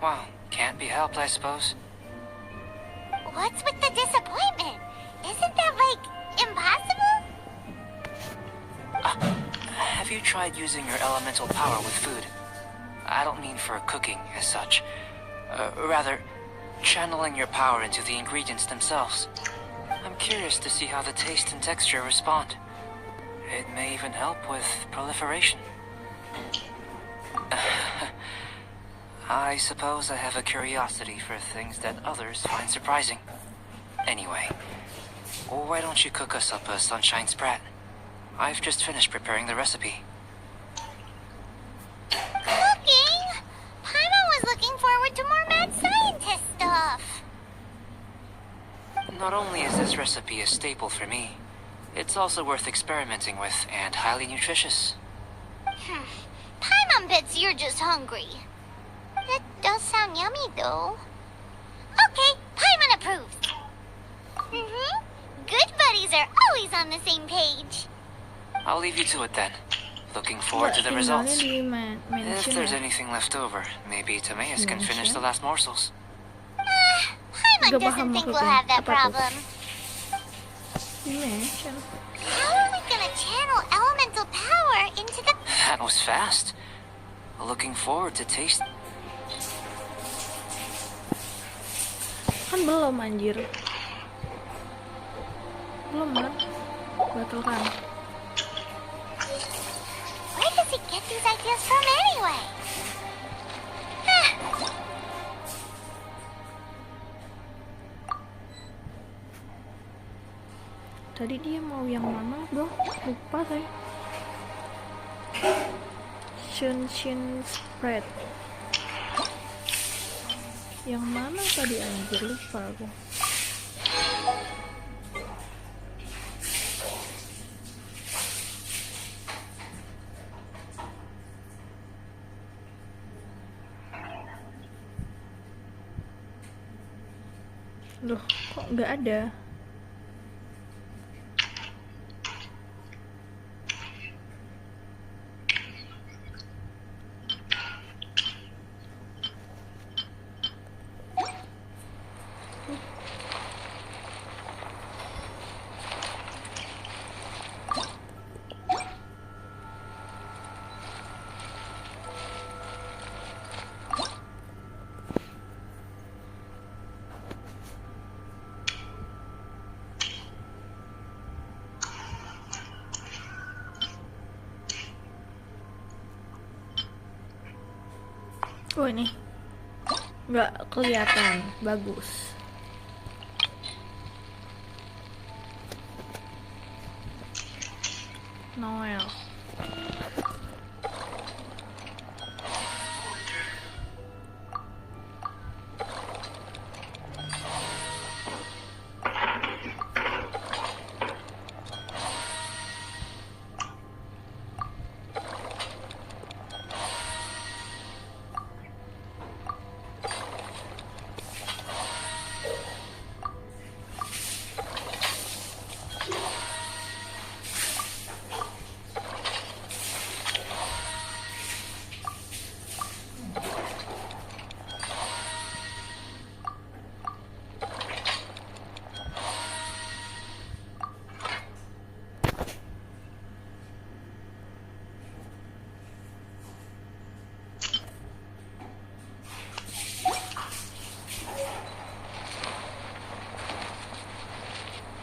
Well, can't be helped, I suppose. What's with the disappointment? Isn't that, like, impossible? Have you tried using your elemental power with food? I don't mean for cooking as such. Rather, channeling your power into the ingredients themselves. I'm curious to see how the taste and texture respond. It may even help with proliferation. I suppose I have a curiosity for things that others find surprising. Anyway, why don't you cook us up a sunshine sprat? I've just finished preparing the recipe. Cooking? Paimon was looking forward to more mad scientist stuff. Not only is this recipe a staple for me, it's also worth experimenting with and highly nutritious. Paimon bets you're just hungry. That does sound yummy, though. Okay, Paimon approves. Good buddies are always on the same page. I'll leave you to it then. Looking forward to the results. Di If there's mention anything left over, maybe Timaeus can finish the last morsels. Paimon Gak doesn't paham think we'll maksudnya. have that Apa tuh? problem. di mention. How are we gonna channel elemental power into the... That was fast. Looking forward to taste. Kan belum anjir. Belum kan? Batal kan? Where does he get these ideas from anyway? Tadi dia mau yang mana bro? Lupa saya. Genshin spread. Yang mana tadi anjir, lupa aku. Loh, kok nggak ada? Oh ini nggak kelihatan, bagus. Noel.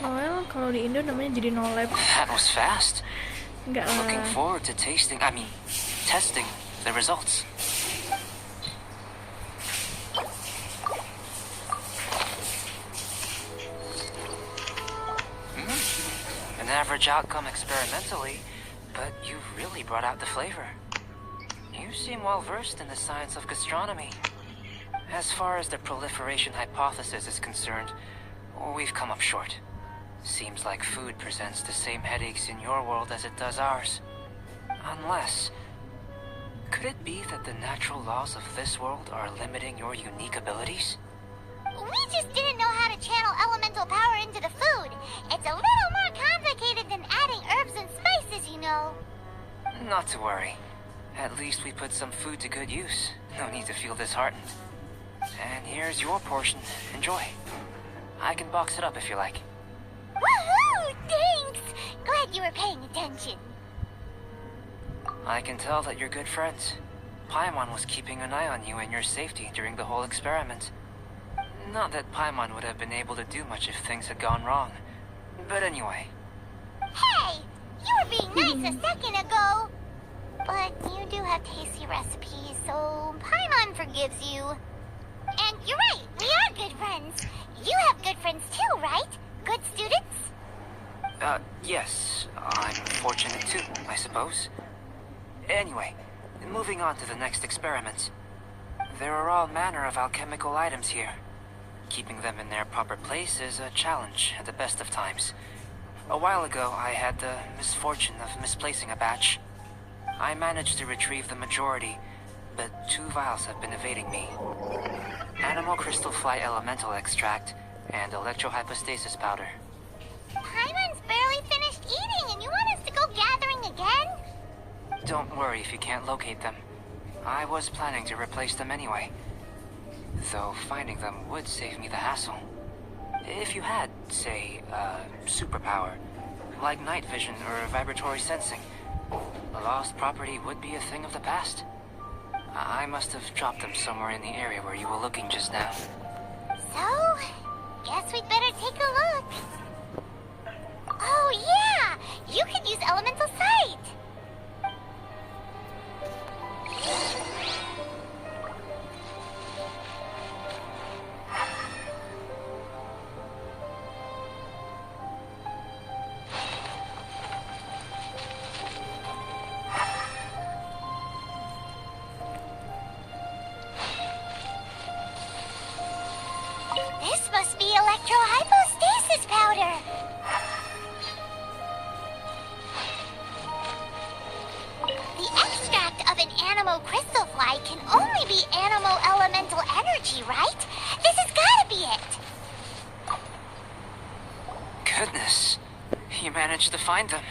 Noel kalau di Indo namanya jadi nolep. That was fast. Enggak Looking lah. forward to testing the results. An average outcome experimentally, but you really brought out the flavor. You seem well versed in the science of gastronomy. As far as the proliferation hypothesis is concerned, we've come up short. Seems like food presents the same headaches in your world as it does ours. Unless... could it be that the natural laws of this world are limiting your unique abilities? We just didn't know how to channel elemental power into the food. It's a little more complicated than adding herbs and spices, you know. Not to worry. At least we put some food to good use. No need to feel disheartened. And here's your portion. Enjoy. I can box it up if you like. Woohoo! Thanks! Glad you were paying attention. I can tell that you're good friends. Paimon was keeping an eye on you and your safety during the whole experiment. Not that Paimon would have been able to do much if things had gone wrong. But anyway. Hey! You were being nice a second ago! But you do have tasty recipes, so Paimon forgives you. And you're right, we are good friends. You have good friends too, right? Good students? Yes. I'm fortunate too, I suppose. Anyway, moving on to the next experiments. There are all manner of alchemical items here. Keeping them in their proper place is a challenge at the best of times. A while ago, I had the misfortune of misplacing a batch. I managed to retrieve the majority, but 2 vials have been evading me. Animal crystal fly elemental extract and electrohypostasis powder. Paimon's barely finished eating and you want us to go gathering again? Don't worry if you can't locate them. I was planning to replace them anyway. Though finding them would save me the hassle. If you had, say, superpower, like night vision or vibratory sensing, a lost property would be a thing of the past. I must have dropped them somewhere in the area where you were looking just now. So, guess we'd better take a look. Oh yeah! You could use elemental sight! This must be electrohypostasis powder! The extract of an animo crystal fly can only be animo elemental energy, right? This has gotta be it! Goodness, you managed to find them.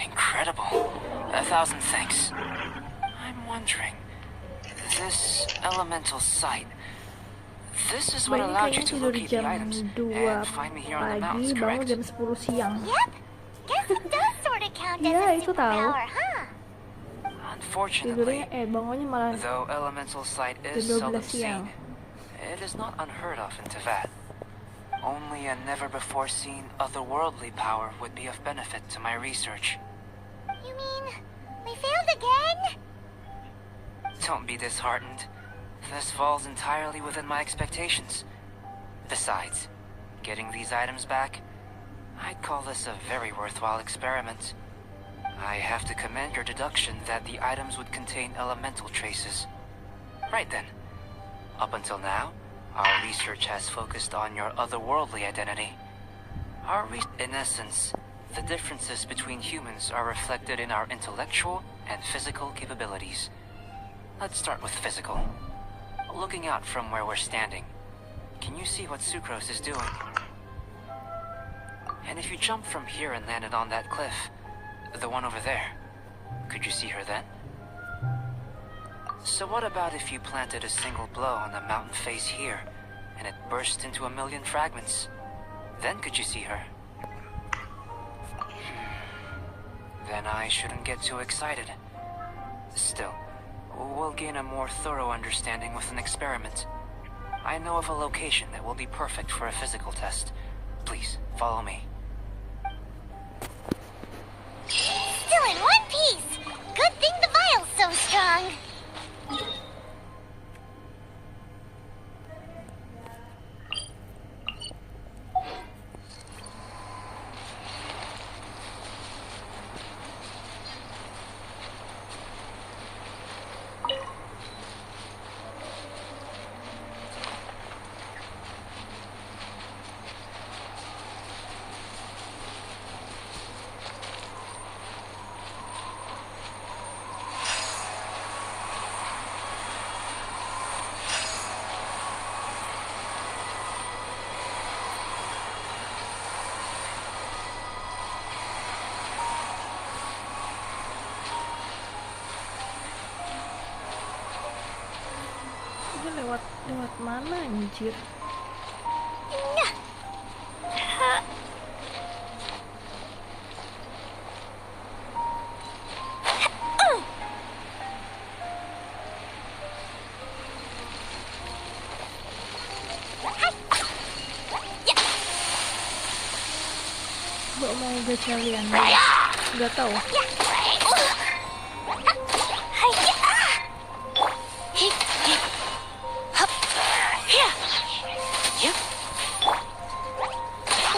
Incredible. 1,000 thanks. I'm wondering, this elemental sight, this is what Mbak ini allowed you kayaknya to tidur locate the jam items 2 and find me here on the mountains, pagi, bangun correct? jam 10 siang. Yep, guess it does sort of count as Iya, a itu tahu. superpower, huh? Unfortunately, Tidurnya, bangunnya malah though elemental sight is jam 12 seldom siang. seen, it is not unheard of in Teyvat. Only a never-before-seen otherworldly power would be of benefit to my research. You mean, we failed again? Don't be disheartened. This falls entirely within my expectations. Besides, getting these items back, I'd call this a very worthwhile experiment. I have to commend your deduction that the items would contain elemental traces. Right then. Up until now, our research has focused on your otherworldly identity. In essence, the differences between humans are reflected in our intellectual and physical capabilities. Let's start with physical. Looking out from where we're standing, can you see what Sucrose is doing? And if you jumped from here and landed on that cliff, the one over there, could you see her then? So what about if you planted a single blow on the mountain face here, and it burst into 1,000,000 fragments? Then could you see her? Then I shouldn't get too excited. Still, we'll gain a more thorough understanding with an experiment. I know of a location that will be perfect for a physical test. Please, follow me. Still in one piece! Good thing the vial's so strong! Ini lewat mana anjir? Mbak mau gacha Vianda? Gak tahu.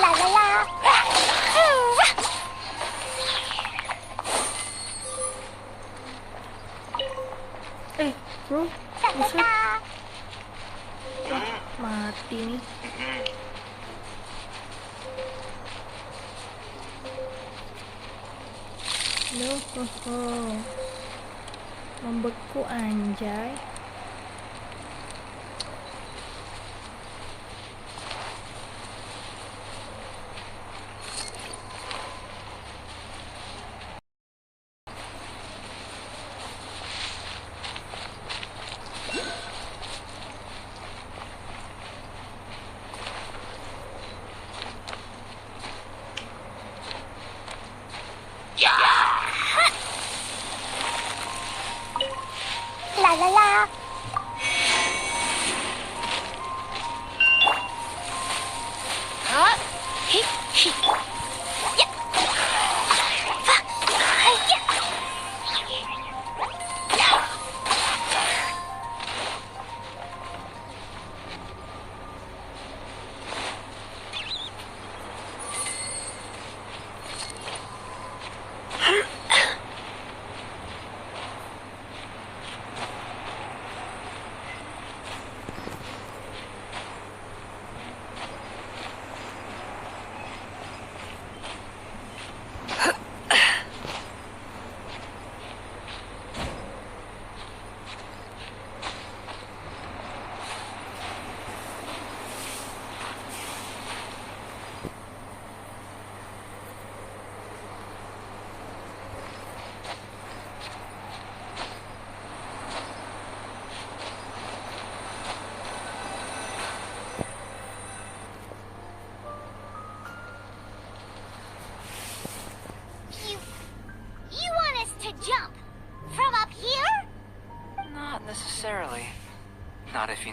La la la! Bro, buset, La mati nih. Loh, membeku anjay. la la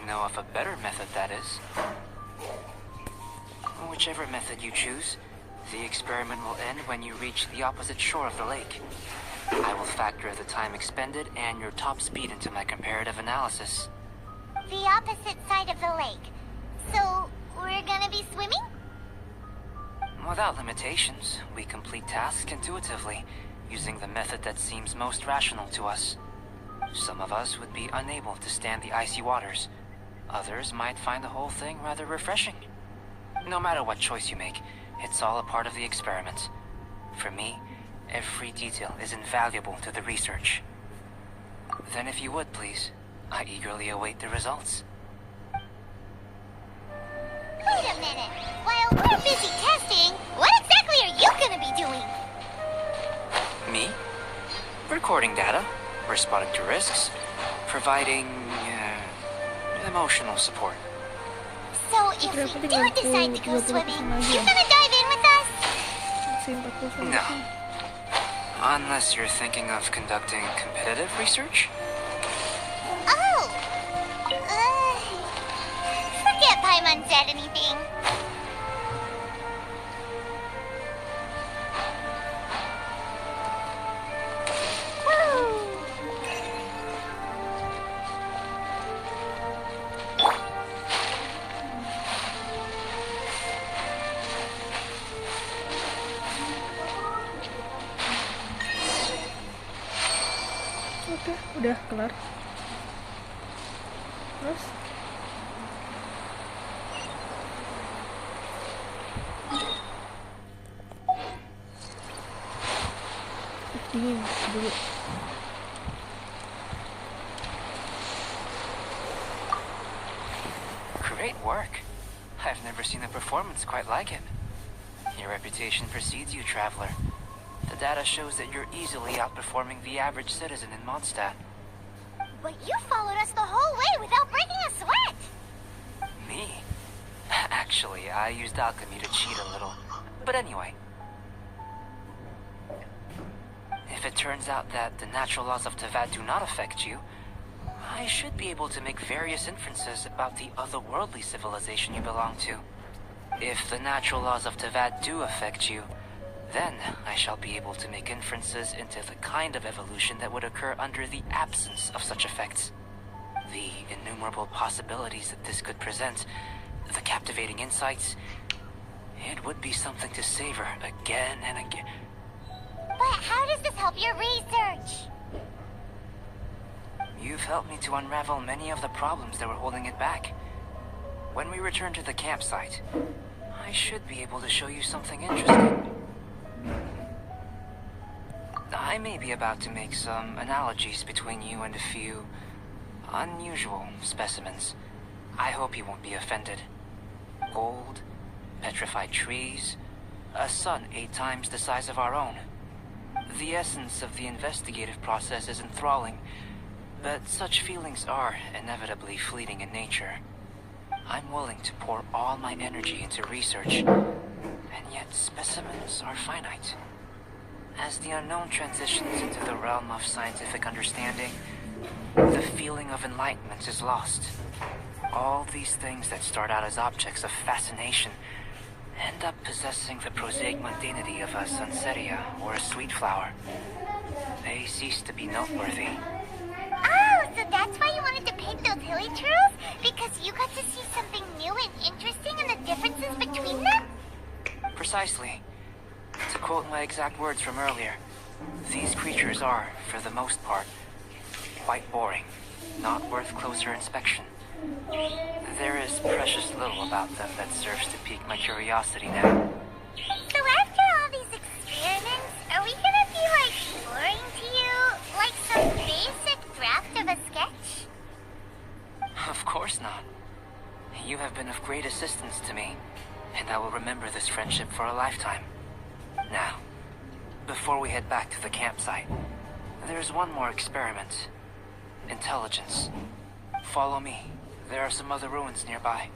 know of a better method, that is. Whichever method you choose, the experiment will end when you reach the opposite shore of the lake. I will factor the time expended and your top speed into my comparative analysis. The opposite side of the lake. So, we're gonna be swimming? Without limitations, we complete tasks intuitively, using the method that seems most rational to us. Some of us would be unable to stand the icy waters. Others might find the whole thing rather refreshing. No matter what choice you make, it's all a part of the experiment. For me, every detail is invaluable to the research. Then if you would, please, I eagerly await the results. Wait a minute. While we're busy testing, what exactly are you gonna be doing? Me? Recording data, responding to risks, providing emotional support. So if we do decide to go swimming, you gonna dive in with us? No. Unless you're thinking of conducting competitive research? Oh! Forget Paimon said anything. Oke, udah kelar. Terus dingin dulu. Great work. I've never seen a performance quite like it. Your reputation precedes you, traveler. The data shows that you're easily outperforming the average citizen in Mondstadt. But you followed us the whole way without breaking a sweat. Me? Actually, I used alchemy to cheat a little. But anyway. If it turns out that the natural laws of Tavad do not affect you, I should be able to make various inferences about the otherworldly civilization you belong to. If the natural laws of Tavad do affect you, then I shall be able to make inferences into the kind of evolution that would occur under the absence of such effects. The innumerable possibilities that this could present, the captivating insights, it would be something to savor again and again. But how does this help your research? You've helped me to unravel many of the problems that were holding it back. When we return to the campsite, I should be able to show you something interesting. I may be about to make some analogies between you and a few unusual specimens. I hope you won't be offended. Gold, petrified trees, a sun 8 times the size of our own. The essence of the investigative process is enthralling, but such feelings are inevitably fleeting in nature. I'm willing to pour all my energy into research, and yet specimens are finite. As the unknown transitions into the realm of scientific understanding, the feeling of enlightenment is lost. All these things that start out as objects of fascination end up possessing the prosaic mundanity of a sunsetia or a sweet flower. They cease to be noteworthy. Oh, so that's why you wanted to paint those hilichurls? Because you got to see something new and interesting in the differences between them? Precisely. To quote my exact words from earlier, these creatures are, for the most part, quite boring, not worth closer inspection. There is precious little about them that serves to pique my curiosity now. So after all these experiments, are we gonna be like boring to you? Like some basic draft of a sketch? Of course not. You have been of great assistance to me, and I will remember this friendship for a lifetime. Now, before we head back to the campsite, there's one more experiment. Intelligence. Follow me. There are some other ruins nearby.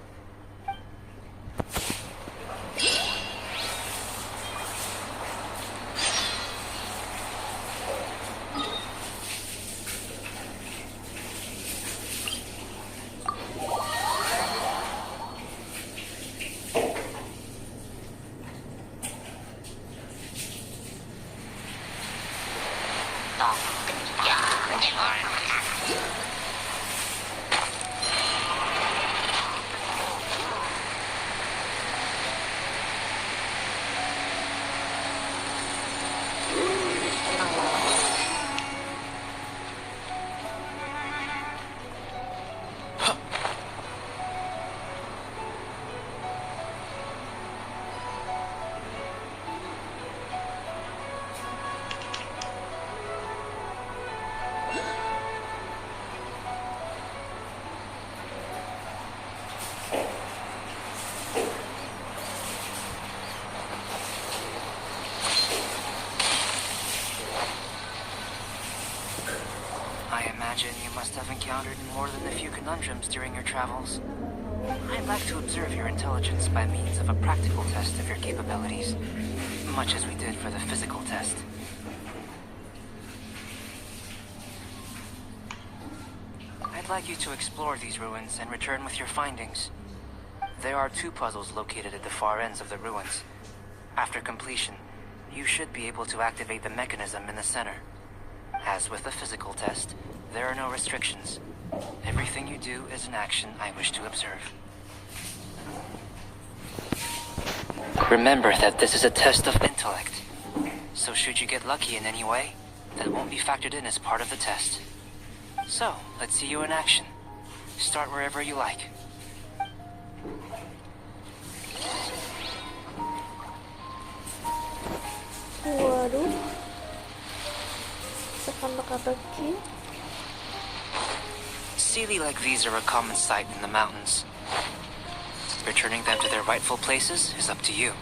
must have encountered more than a few conundrums during your travels. I'd like to observe your intelligence by means of a practical test of your capabilities, much as we did for the physical test. I'd like you to explore these ruins and return with your findings. There are 2 puzzles located at the far ends of the ruins. After completion, you should be able to activate the mechanism in the center. As with the physical test, there are no restrictions. Everything you do is an action I wish to observe. Remember that this is a test of intellect. So should you get lucky in any way, that won't be factored in as part of the test. So, let's see you in action. Start wherever you like. Waduh. Tekan teka key. Sealy like these are a common sight in the mountains. Returning them to their rightful places is up to you.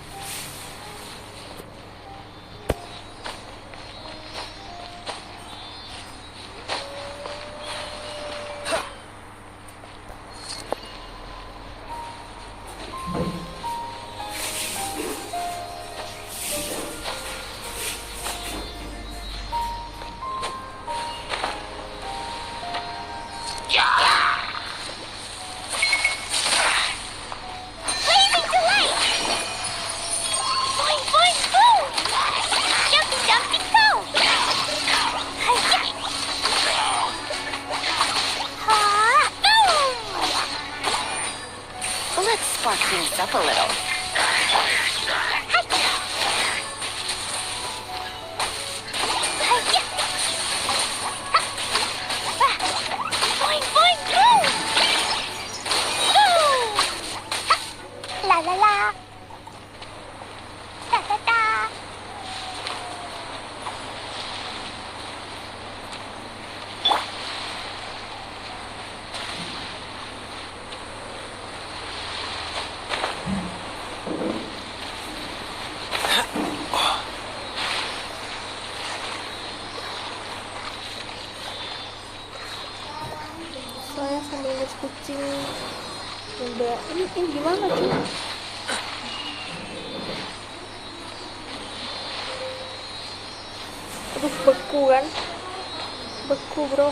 Blazing delight! Boing, boing, boom! Jumping, jumping, go! Hi-ya! Ha! Boom! Let's spark things up a little. Hi-ya! Boing, boing, boom! Boom! La la la! Da da da! Saya sambil ngurus kucing. Udah, ini gimana tuh? Aduh, beku kan? Beku, bro.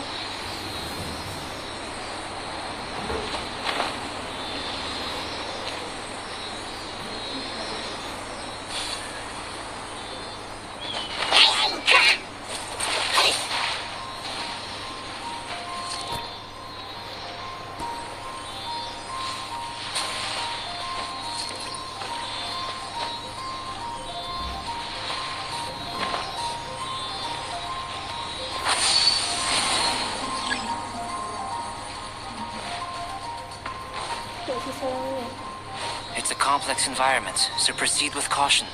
Kayak si sayangnya. It's a complex environment, so proceed with caution.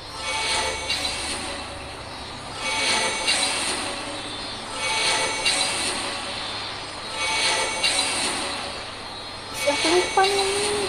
Si aku lupa nih.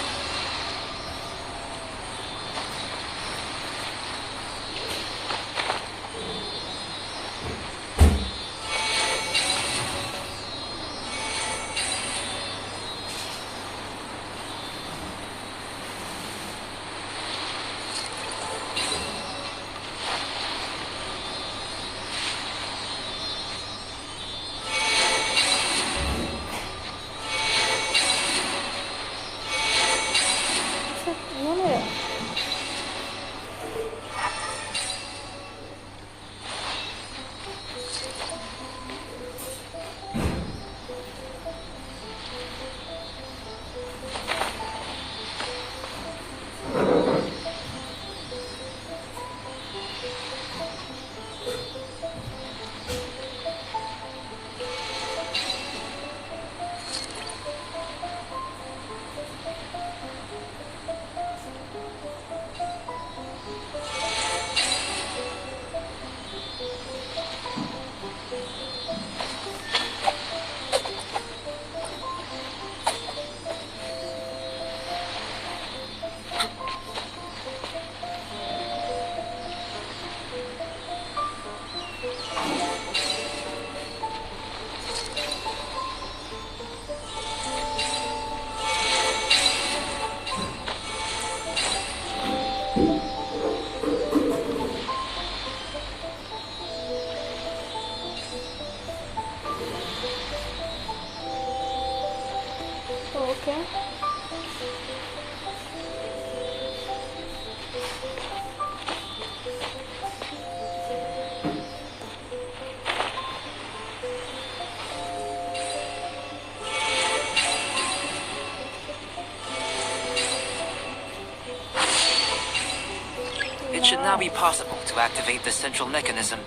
should now be possible to activate the central mechanism.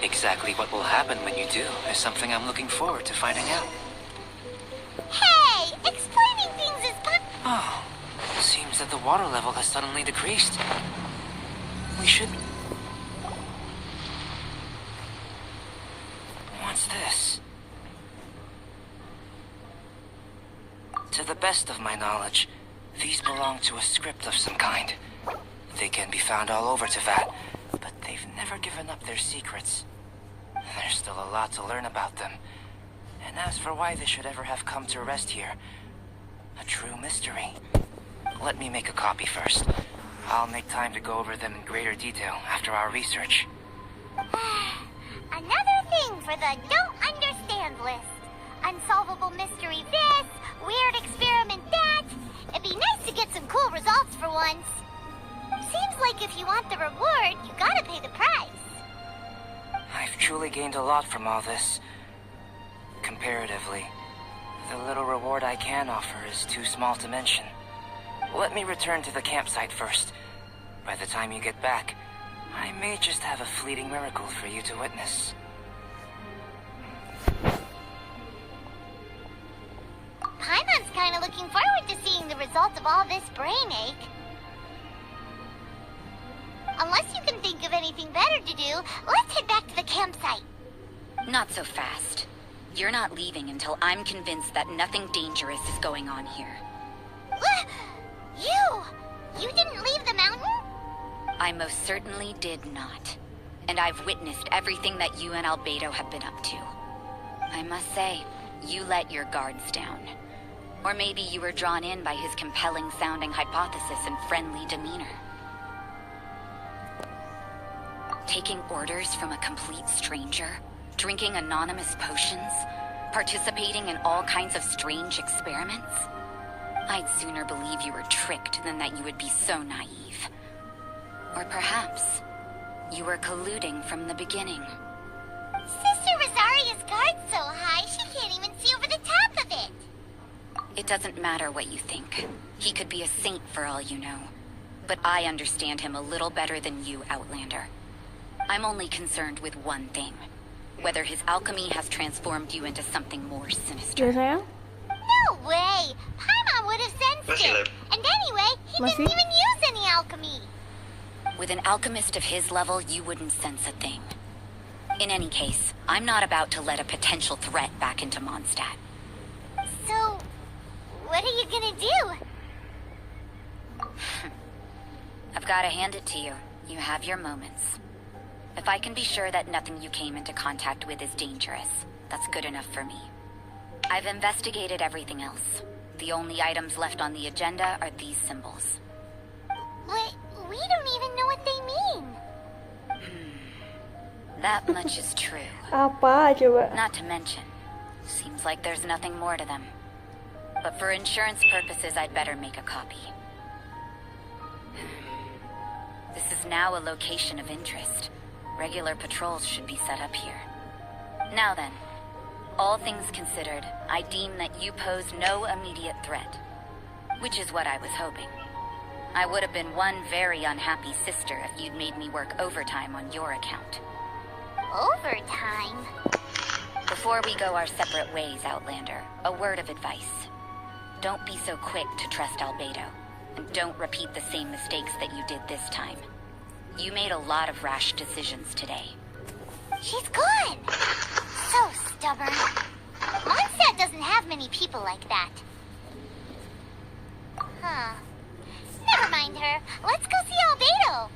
Exactly what will happen when you do is something I'm looking forward to finding out. Hey, explaining things is fun. Oh, seems that the water level has suddenly decreased. We should... What's this? To the best of my knowledge, these belong to a script of some kind. They can be found all over Teyvat, but they've never given up their secrets. There's still a lot to learn about them. And as for why they should ever have come to rest here, a true mystery. Let me make a copy first. I'll make time to go over them in greater detail after our research. Another thing for the don't understand list. Unsolvable mystery this, weird experiment that. It'd be nice to get some cool results for once. Seems like if you want the reward, you gotta pay the price. I've truly gained a lot from all this. Comparatively, the little reward I can offer is too small to mention. Let me return to the campsite first. By the time you get back, I may just have a fleeting miracle for you to witness. Paimon's kinda looking forward to seeing the result of all this brain ache. Unless you can think of anything better to do, let's head back to the campsite. Not so fast. You're not leaving until I'm convinced that nothing dangerous is going on here. You didn't leave the mountain? I most certainly did not. And I've witnessed everything that you and Albedo have been up to. I must say, you let your guards down. Or maybe you were drawn in by his compelling-sounding hypothesis and friendly demeanor. Taking orders from a complete stranger, drinking anonymous potions, participating in all kinds of strange experiments? I'd sooner believe you were tricked than that you would be so naive. Or perhaps, you were colluding from the beginning. Sister Rosaria's guard's so high, she can't even see over the top of it. It doesn't matter what you think. He could be a saint for all you know. But I understand him a little better than you, Outlander. I'm only concerned with one thing. Whether his alchemy has transformed you into something more sinister. Ya sayang? No way! Paimon would have sensed Masih, it. And anyway, he Masih? didn't even use any alchemy. With an alchemist of his level, you wouldn't sense a thing. In any case, I'm not about to let a potential threat back into Mondstadt. So, what are you gonna do? I've got to hand it to you. You have your moments. If I can be sure that nothing you came into contact with is dangerous, that's good enough for me. I've investigated everything else. The only items left on the agenda are these symbols. But we don't even know what they mean. That much is true. Apa coba? Not to mention, seems like there's nothing more to them. But for insurance purposes, I'd better make a copy. This is now a location of interest. Regular patrols should be set up here. Now then, all things considered, I deem that you pose no immediate threat. Which is what I was hoping. I would have been one very unhappy sister if you'd made me work overtime on your account. Overtime? Before we go our separate ways, Outlander, a word of advice. Don't be so quick to trust Albedo, and don't repeat the same mistakes that you did this time. You made a lot of rash decisions today. She's gone! So stubborn. Mondstadt doesn't have many people like that. Huh. Never mind her. Let's go see Albedo.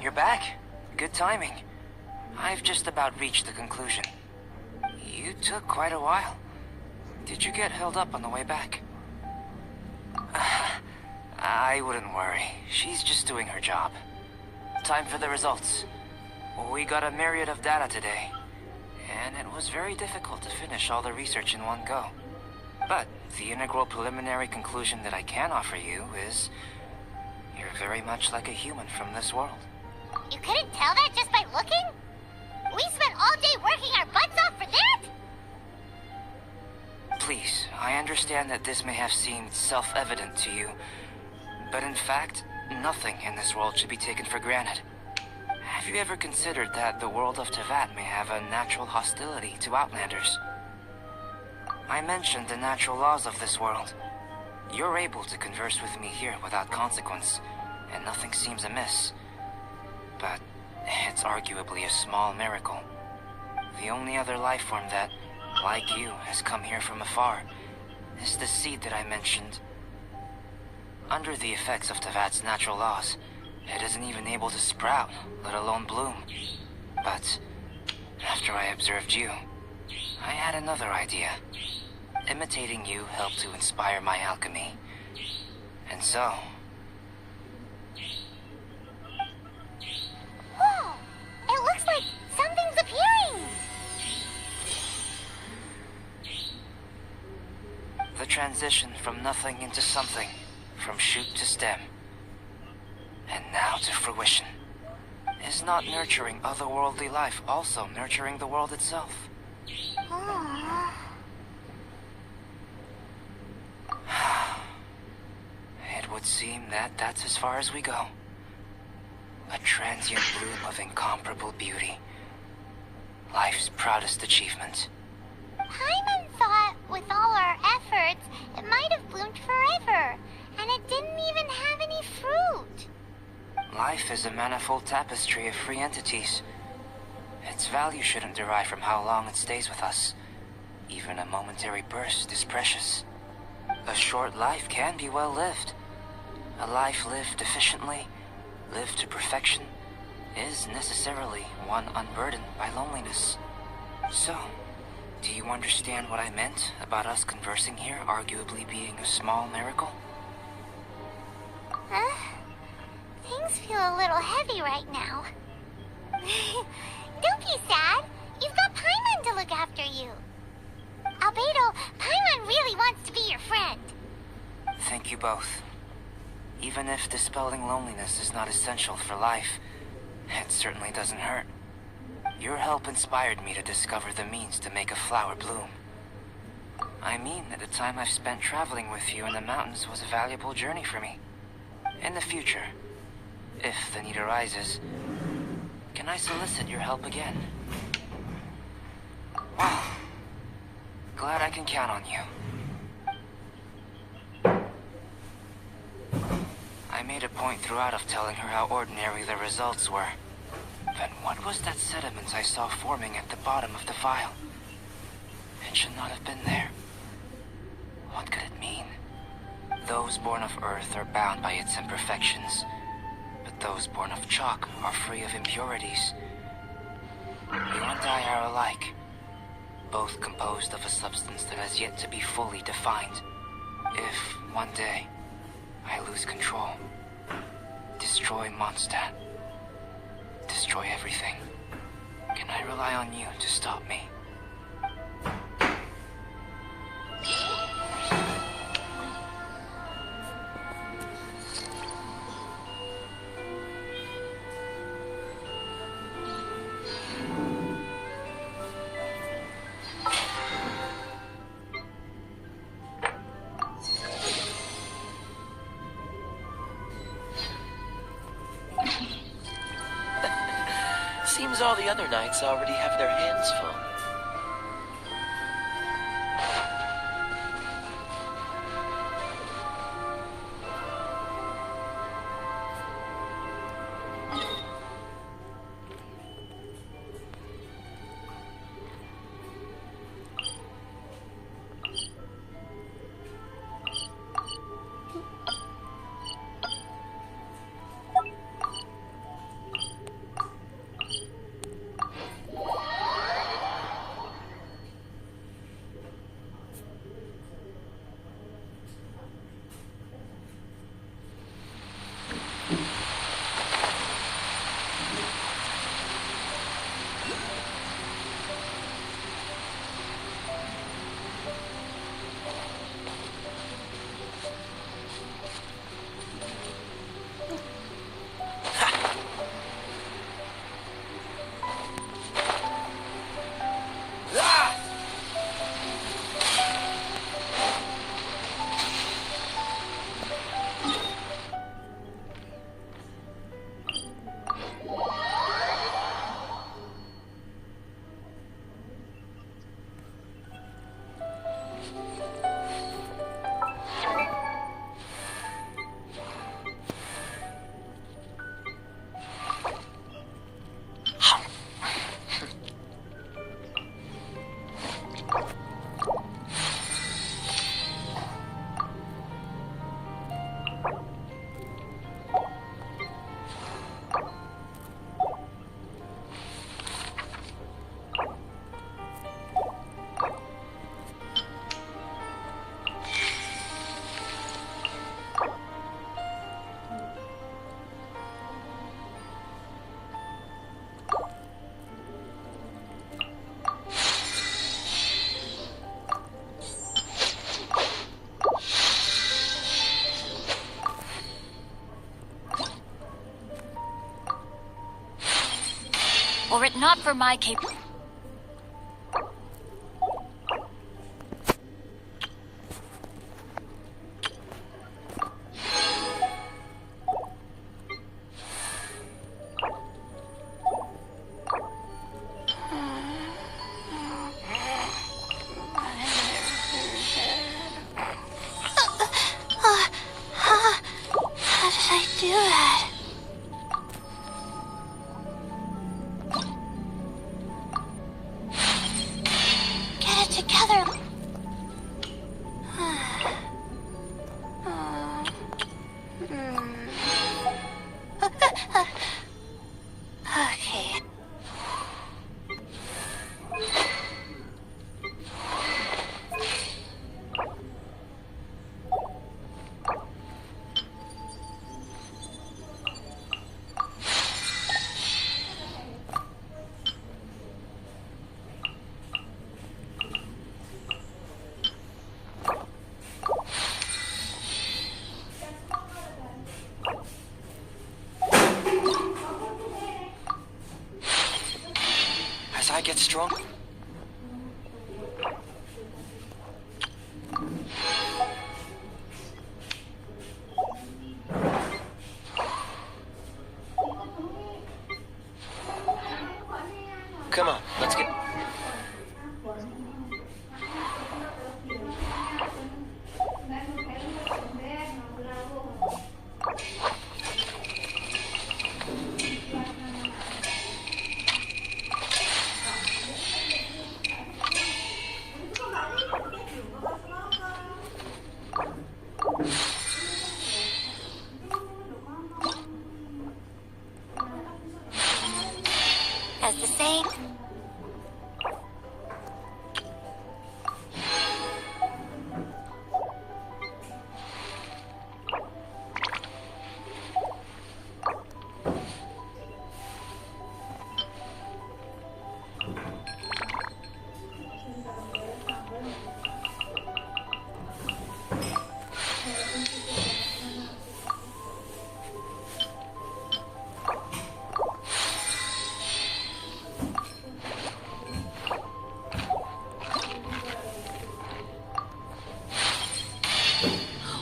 You're back. Good timing. I've just about reached the conclusion. You took quite a while. Did you get held up on the way back? I wouldn't worry. She's just doing her job. Time for the results. We got a myriad of data today, and it was very difficult to finish all the research in one go. But the integral preliminary conclusion that I can offer you is you're very much like a human from this world. You couldn't tell that just by looking? We spent all day working our butts off for that? Please, I understand that this may have seemed self-evident to you, but in fact, nothing in this world should be taken for granted. Have you ever considered that the world of Teyvat may have a natural hostility to Outlanders? I mentioned the natural laws of this world. You're able to converse with me here without consequence, and nothing seems amiss. But it's arguably a small miracle. The only other life form that, like you, has come here from afar is the seed that I mentioned. Under the effects of Teyvat's natural laws, it isn't even able to sprout, let alone bloom. But after I observed you, I had another idea. Imitating you helped to inspire my alchemy. And so... Whoa! It looks like something's appearing! The transition from nothing into something, from shoot to stem, and now to fruition. Is not nurturing otherworldly life also nurturing the world itself? Aww. It would seem that that's as far as we go. A transient bloom of incomparable beauty. Life's proudest achievement. Paimon thought with all our efforts, it might have bloomed forever, and it didn't even have any fruit. Life is a manifold tapestry of free entities. Its value shouldn't derive from how long it stays with us. Even a momentary burst is precious. A short life can be well lived. A life lived efficiently, lived to perfection, is necessarily one unburdened by loneliness. So, do you understand what I meant about us conversing here arguably being a small miracle? Things feel a little heavy right now. Don't be sad. You've got Paimon to look after you. Albedo, Paimon really wants to be your friend. Thank you both. Even if dispelling loneliness is not essential for life, it certainly doesn't hurt. Your help inspired me to discover the means to make a flower bloom. I mean that the time I've spent traveling with you in the mountains was a valuable journey for me. In the future, if the need arises, can I solicit your help again? Well, glad I can count on you. I made a point throughout of telling her how ordinary the results were. But what was that sediment I saw forming at the bottom of the vial? It should not have been there. What could it mean? Those born of Earth are bound by its imperfections, but those born of chalk are free of impurities. You and I are alike, both composed of a substance that has yet to be fully defined. If, one day, I lose control, destroy Mondstadt, destroy everything, can I rely on you to stop me? Seems all the other knights already have their hands full. Were it not for my How did I do that? Get it together. Okay. As I get strong. Come on, let's get. As the saying.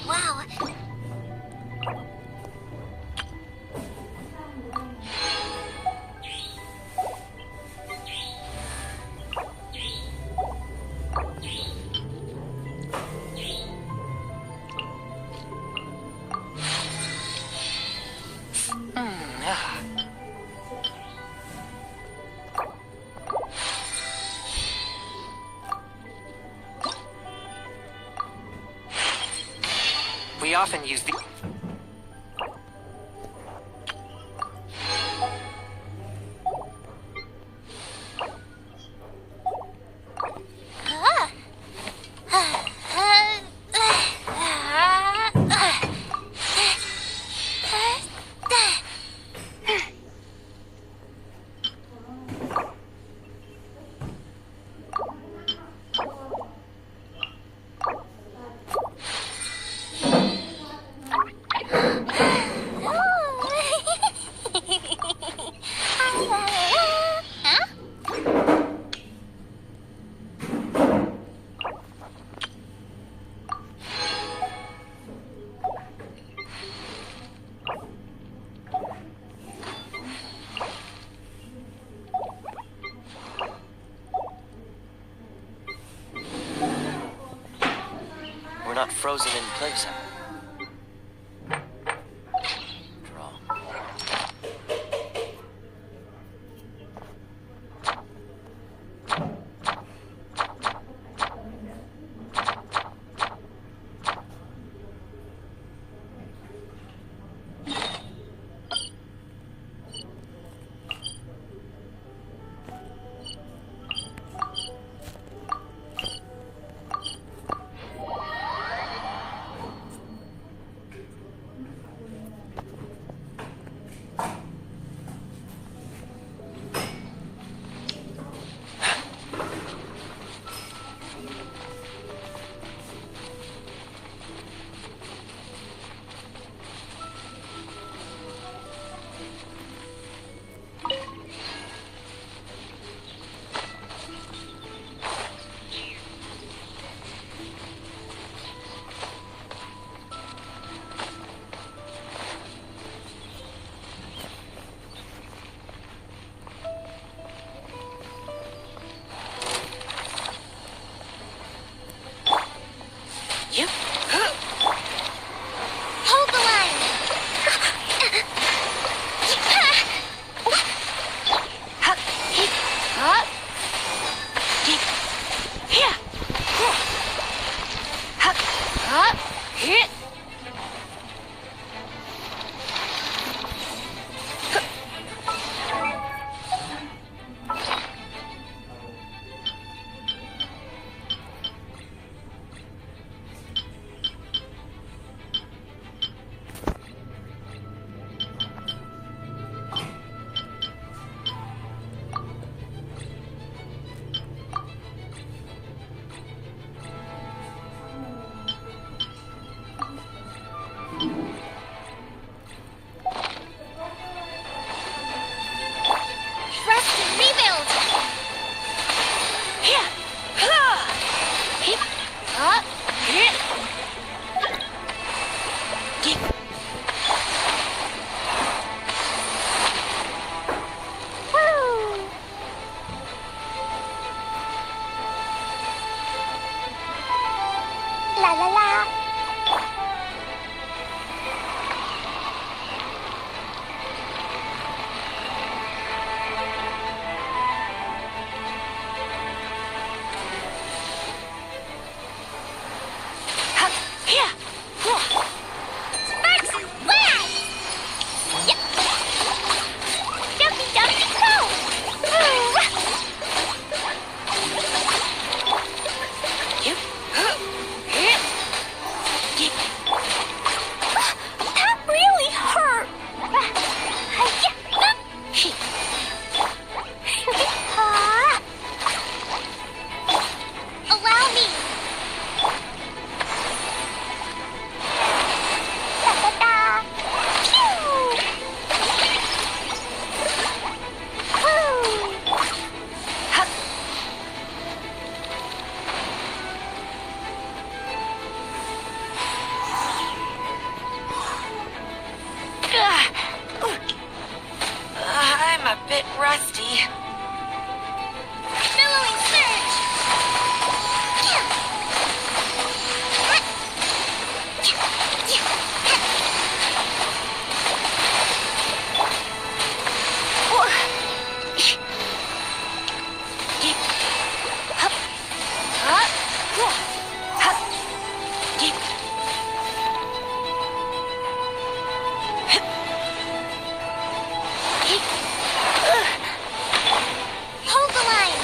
Wow. We often use the... We're not frozen in place. Draw. La la la. I'm a bit rusty. Billowing surge. Hold the line.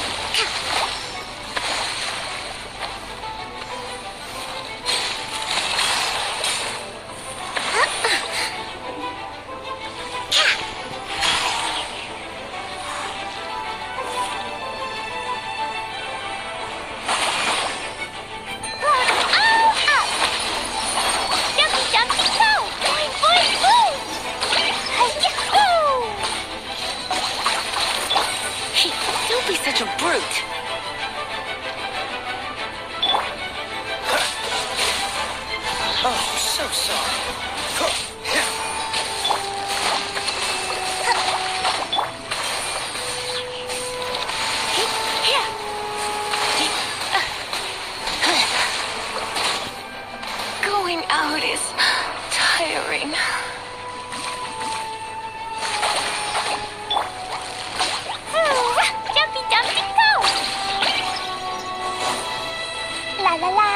Jumpy, jumpy, go! Boing, boing, boom! Hi-yahoo! Hey, don't be such a brute. Oh, so sorry. Going out is tiring. Jumpy, jumpy, go! La la la.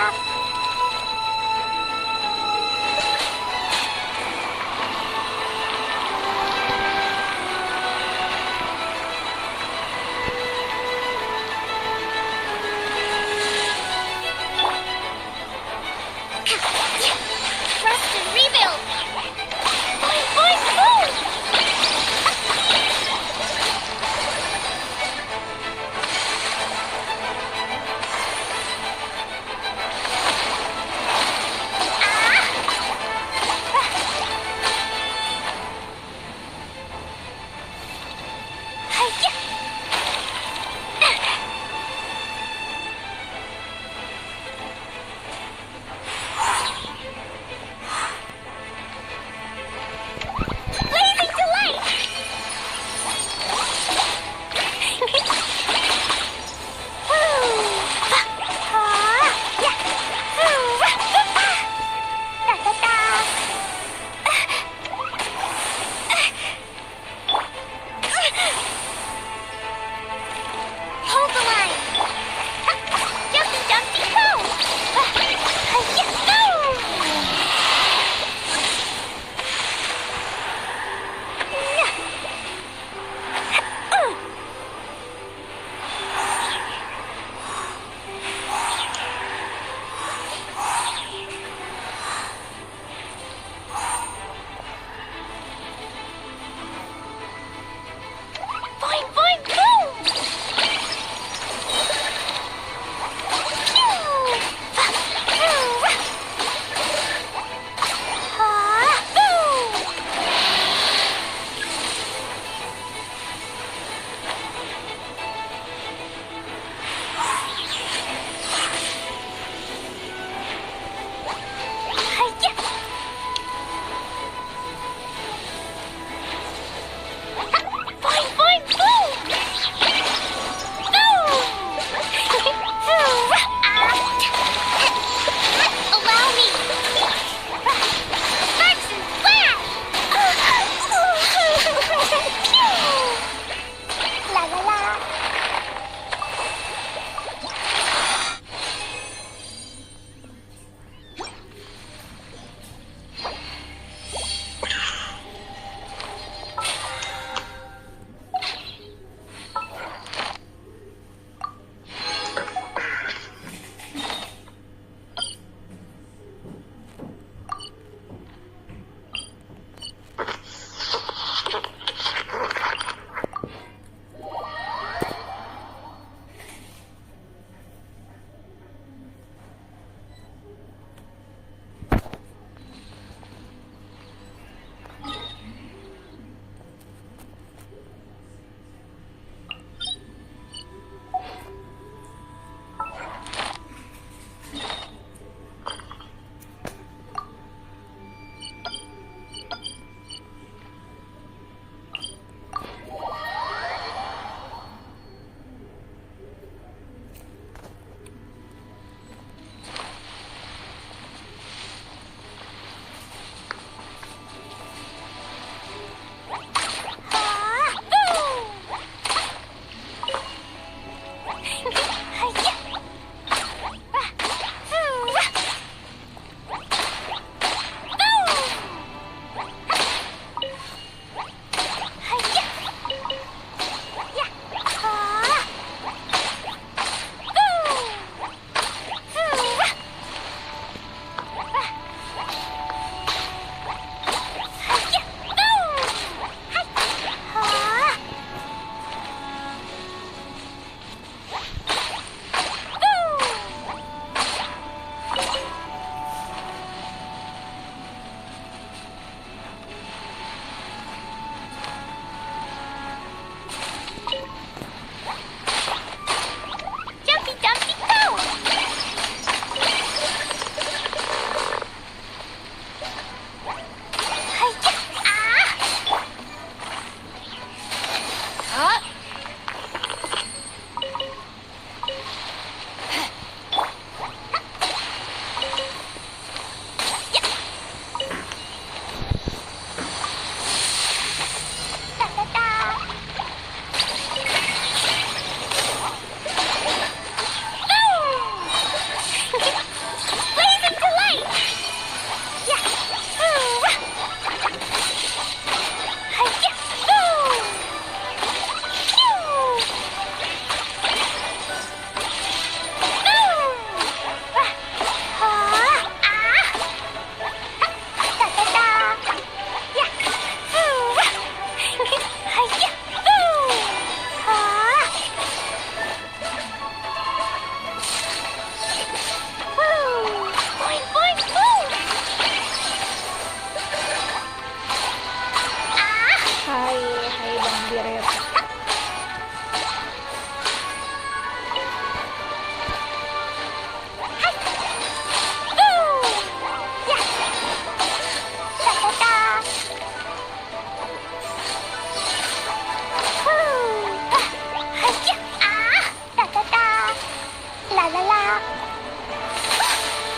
Rest and rebuild. Boing, boing, boom!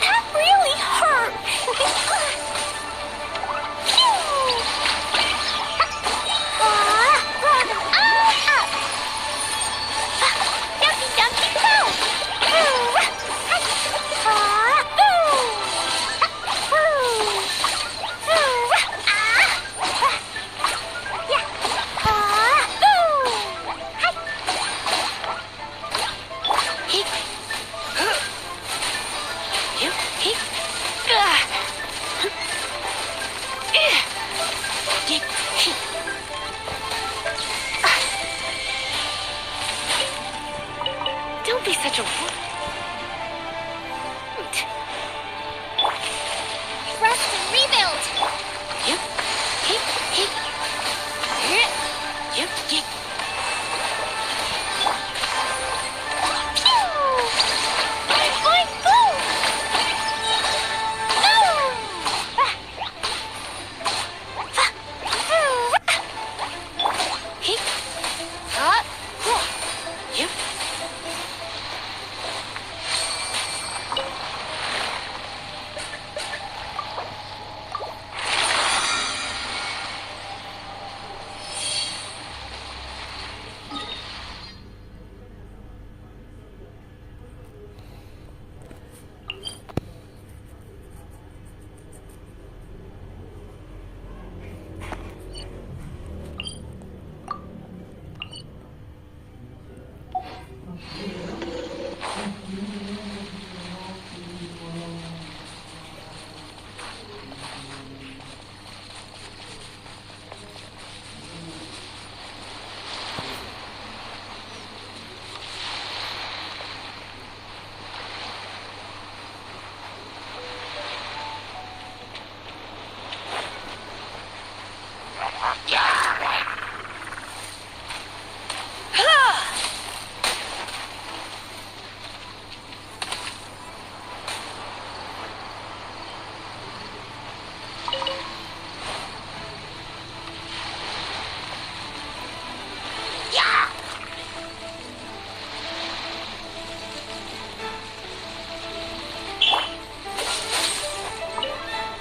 That really hurt. Dumpty dumpty go. Don't be such a... Rest and rebuild. Yep. Yep. Yep. Yep. Yep. Boing, boing, boom. Yep.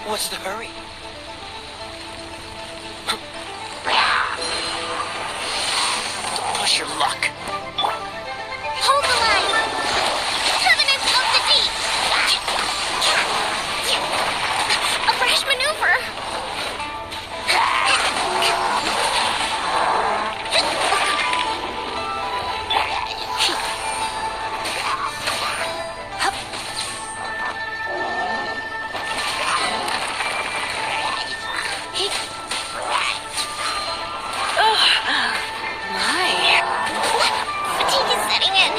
What's the hurry? Don't push your luck. Hold the line. Covenant of the deep. A fresh maneuver. Fatigue is setting in.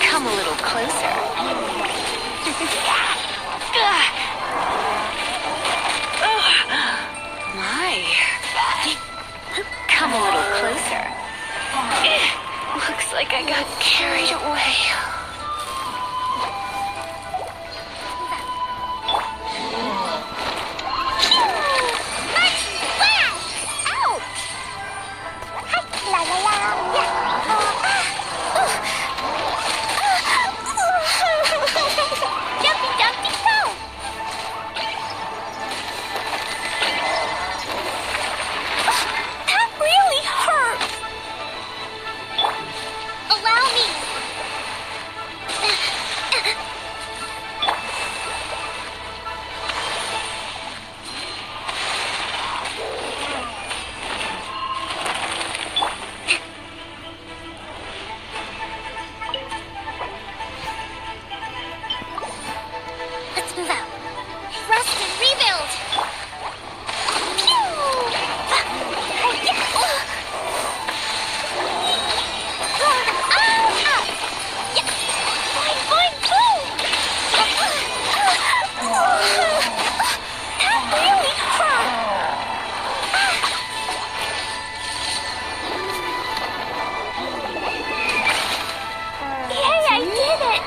Come a little closer. My. Come a little closer. Looks like I got carried away. La la la. Dumpty dumpty go. That really hurt. Allow me. Let's move out. Rest and rebuild. Pew! Boing, boing, boom! That really hurt. Yay, I did it!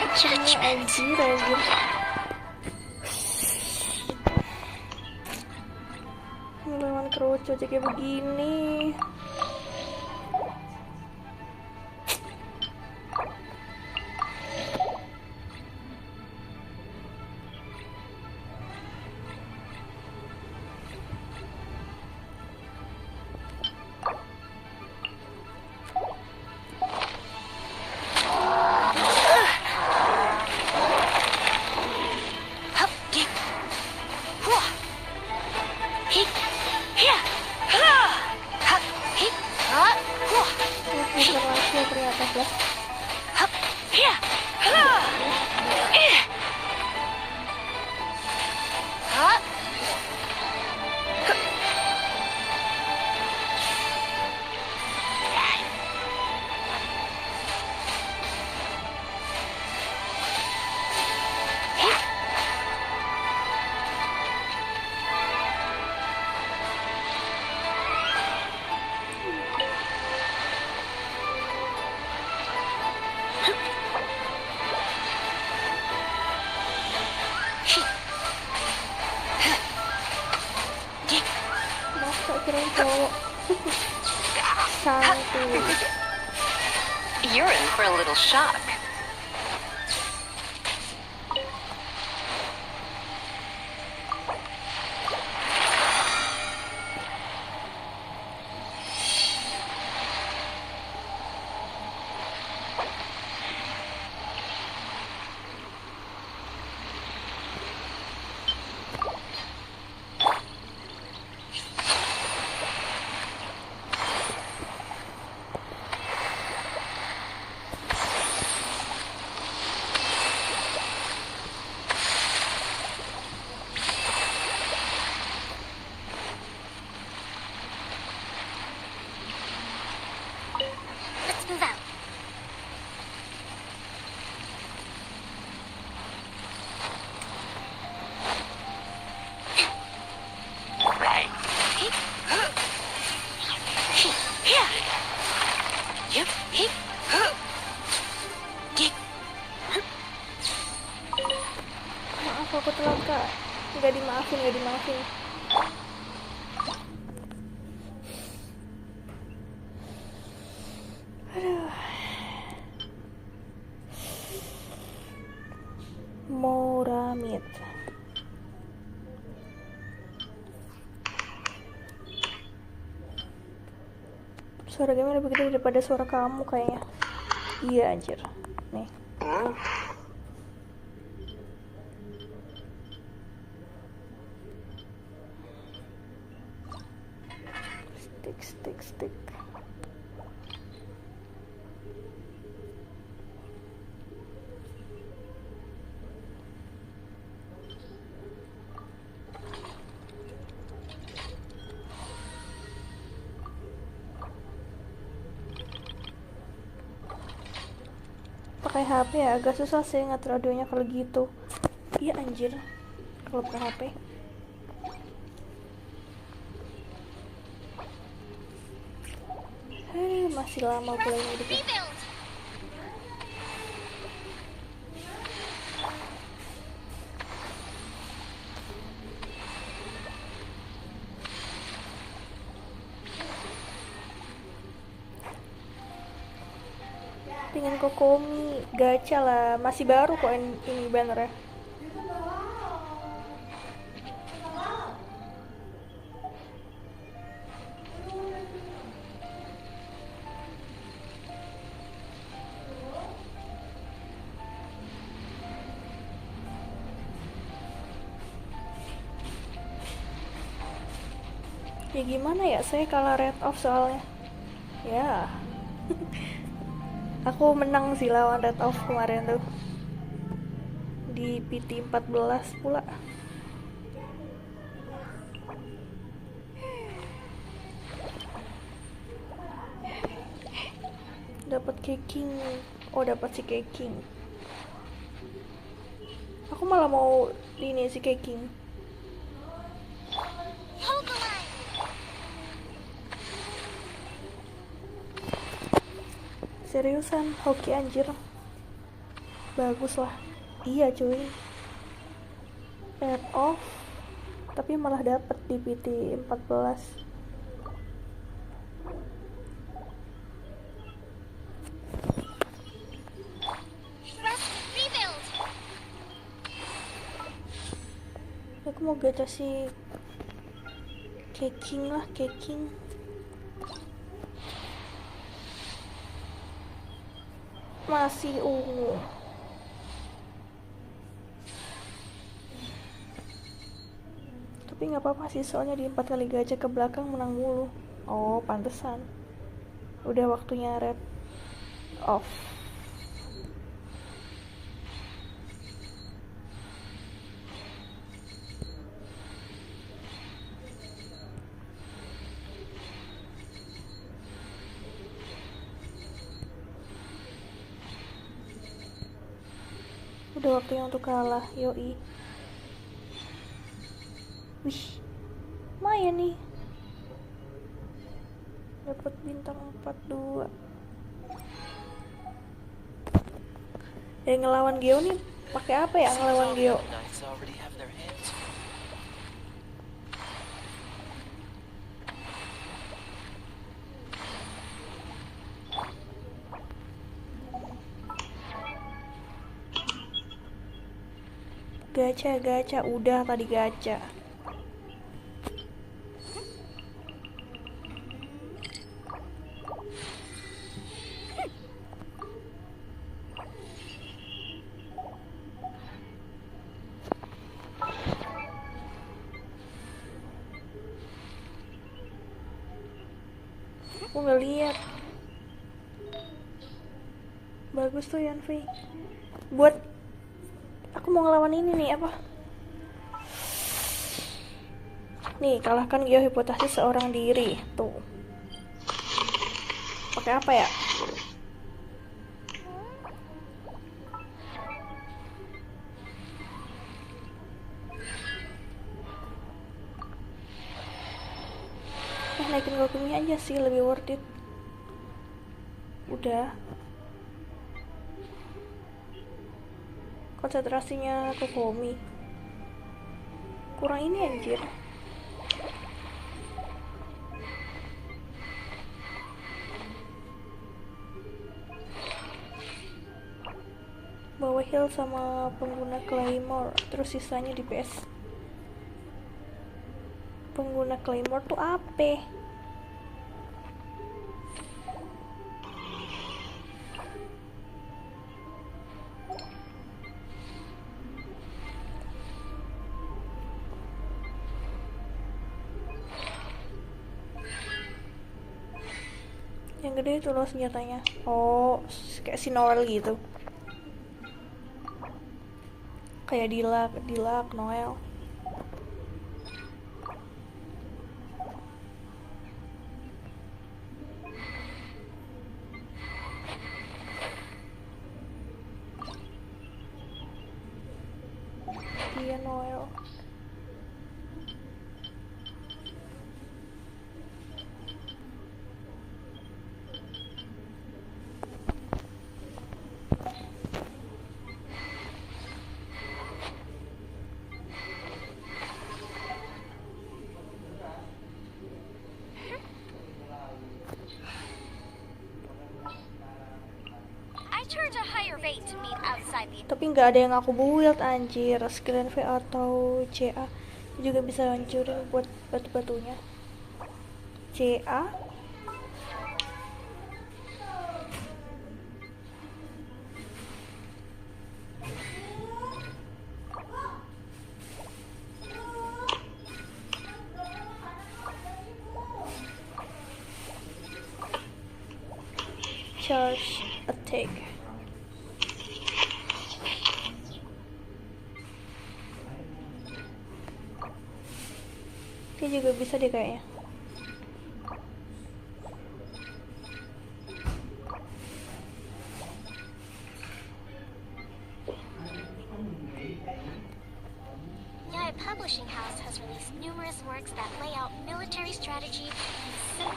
Anjir. Lawan kerucut aja kayak begini. You're in for a little shock. Let's move out. Right. Yep. Maaf aku telat kak. Nggak dimaafin. Aduh. Moramid. Suara game lebih gede daripada suara kamu kayaknya. Iya anjir. Nih. Stick. Pakai HP ya agak susah sih ngatur audionya kalau gitu. Iya anjir. Kalau pakai HP. Masih lama pula ini hidup. Pengen kokomi, gacha lah, masih baru kok ini bannernya. Ya gimana ya, saya kalah red off soalnya. Ya. Aku menang sih lawan red off kemarin tuh. Di PT 14 pula. Dapat caking. Oh, dapat si caking. Aku malah mau ini si caking. Seriusan, hoki anjir. bagus lah. Iya cuy, add off tapi malah dapet di PT 14. Aku mau gacha si caking lah, caking. Masih ungu. Tapi nggak apa-apa sih, soalnya di 4 kali gacha ke belakang menang mulu. Oh, pantesan. Udah waktunya red off. Udah waktunya untuk kalah, yoi. Wih, lumayan nih. Dapat bintang 42. Ngelawan Geo nih pakai apa ya ngelawan Geo? Knights already have their hands full. Gacha, udah tadi gacha. Aku nggak lihat. Bagus tuh Yanfi. Buat aku mau ngelawan ini nih, apa? Nih, kalahkan geohipotesis seorang diri. Tuh. Pakai apa ya? Naikin Gokumi aja sih, lebih worth it. Udah. Konsentrasinya ke Komi kurang ini anjir. Bawa heal sama pengguna Claymore, terus sisanya di PS. Pengguna Claymore tuh apa? Yang gede itu loh senjatanya. Oh, kayak si Noel gitu. Kayak Dilak, Noel. Iya, Noel. Tapi nggak ada yang aku build anjir. Screen V atau CA juga bisa hancurin buat batu-batunya. CA charge attack. Dia juga bisa deh kayaknya. Yai Publishing House has released numerous works that lay out military strategy and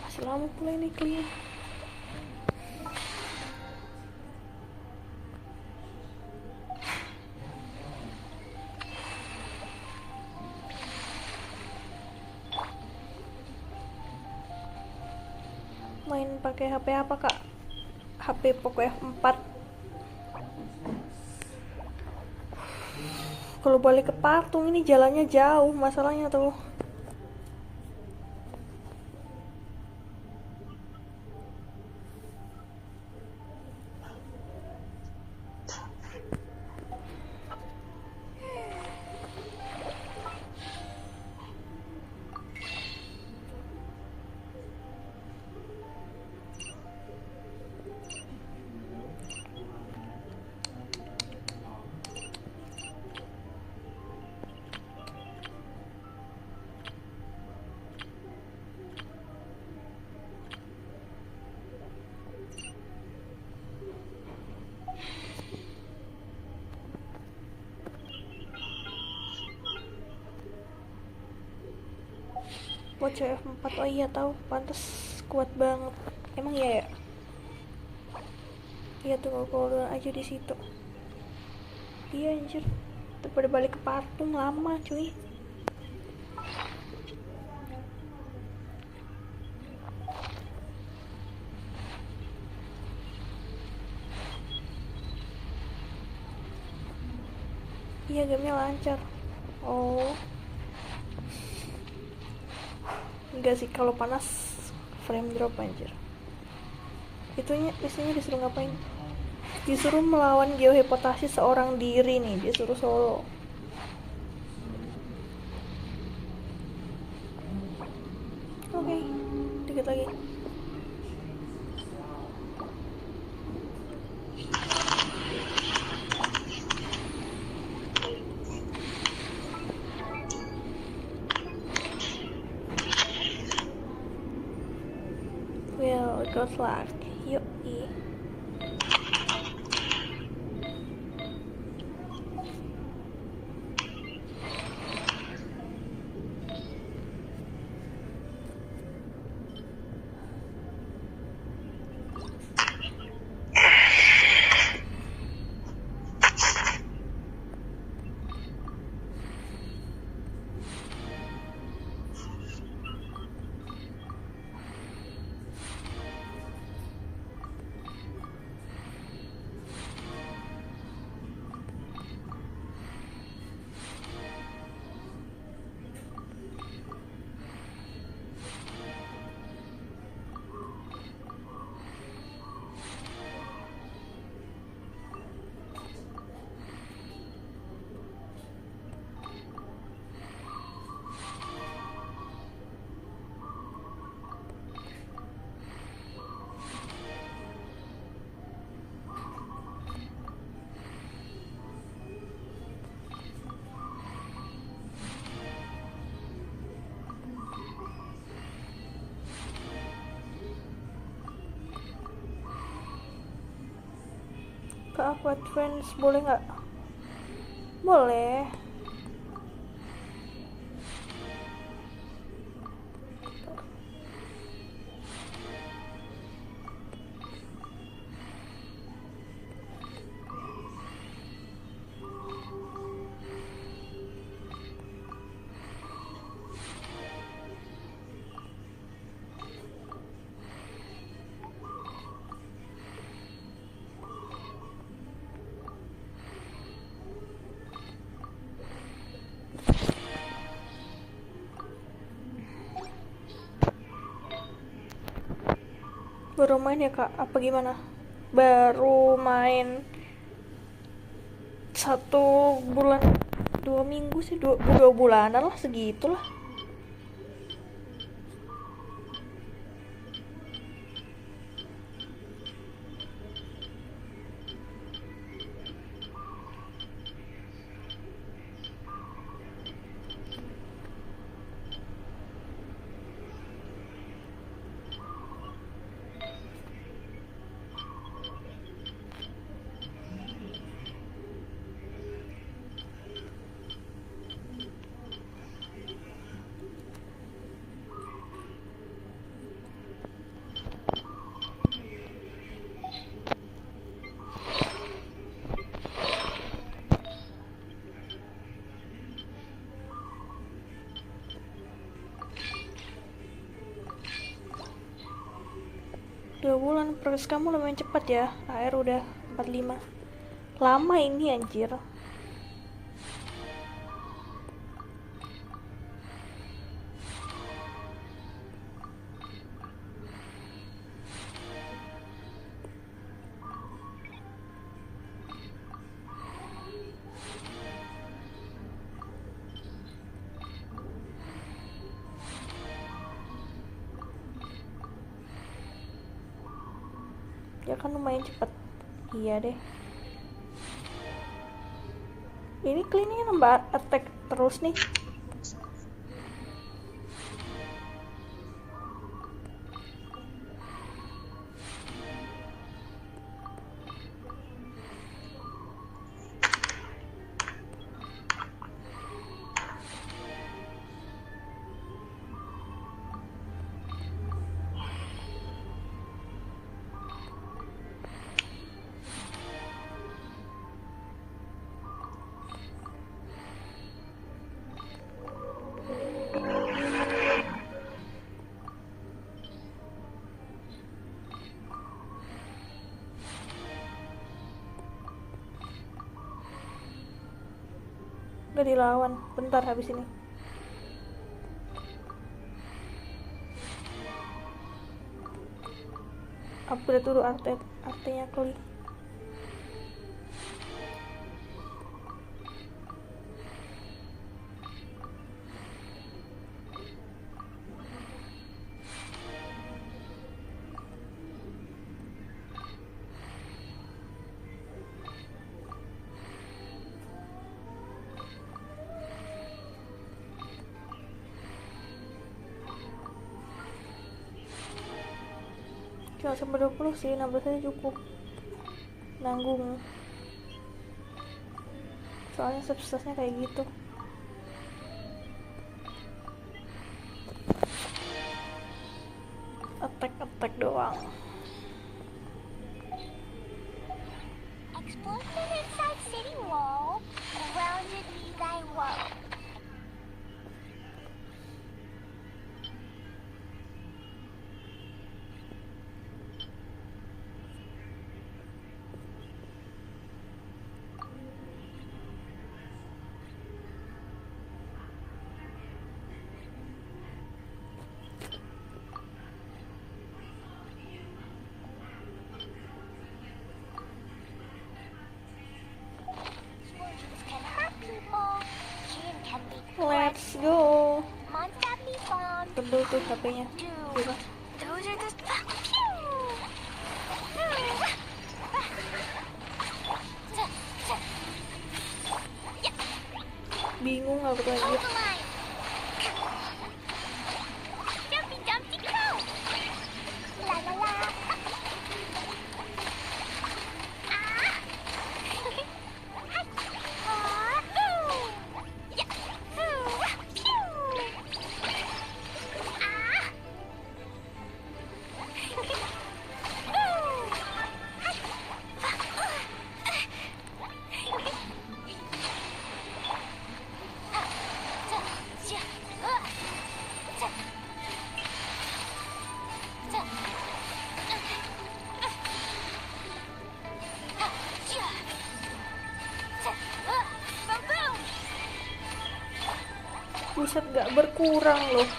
Masih lama pula ini clean. pakai HP apa kak? HP Poco F4. Kalau balik ke patung ini jalannya jauh, masalahnya tuh. Bocah F4, oh iya tahu, pantas kuat banget. Emang iya ya? Iya tuh kalau aja di situ. Iya anjir. Daripada balik ke patung lama cuy. Iya gamenya lancar. Oh. Enggak sih, kalau panas frame drop anjir. Itunya biasanya disuruh ngapain? Disuruh melawan geohipotasis seorang diri nih, disuruh solo. Oke, dikit lagi. Well, good luck. Yuk. Ke Aqua Trends boleh nggak? Boleh. Baru main ya kak? Apa gimana? Baru main 1 bulan, 2 minggu sih, 2 bulanan lah, segitulah. bulan. Progres kamu lumayan cepat ya. AR udah 45. Lama ini anjir. Ya kan lumayan cepet. Iya deh. Ini cleaningnya nambah attack terus nih. Udah dilawan, bentar habis ini. Upgrade dulu artinya klik. Cuma sampai 20 sih, 16 aja cukup nanggung, soalnya substasnya kayak gitu. Attack doang. Explore the inside city wall, around it thy wall. Let's go. Monster be bomb. Tebel tuh HP-nya. Coba. Those are the Bingung aku tuh Hold anjir. the line. Jumpy Dumpty go. La la la. Buset, gak berkurang loh.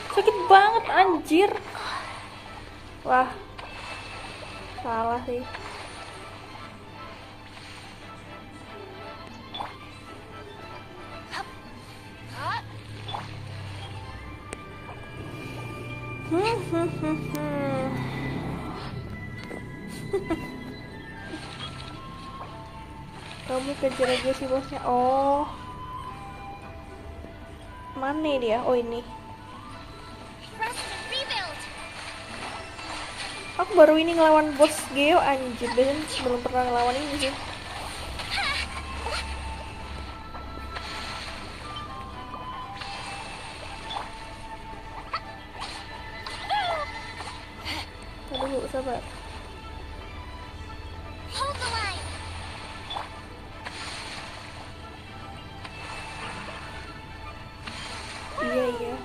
Sakit banget anjir. Wah, salah sih. Kamu kejar aja si bosnya. Oh, mana dia? Oh ini. Aku baru ini ngelawan bos Geo anjir. Biasanya belum pernah ngelawan ini sih. Tunggu, sabar. Hold the line. ya.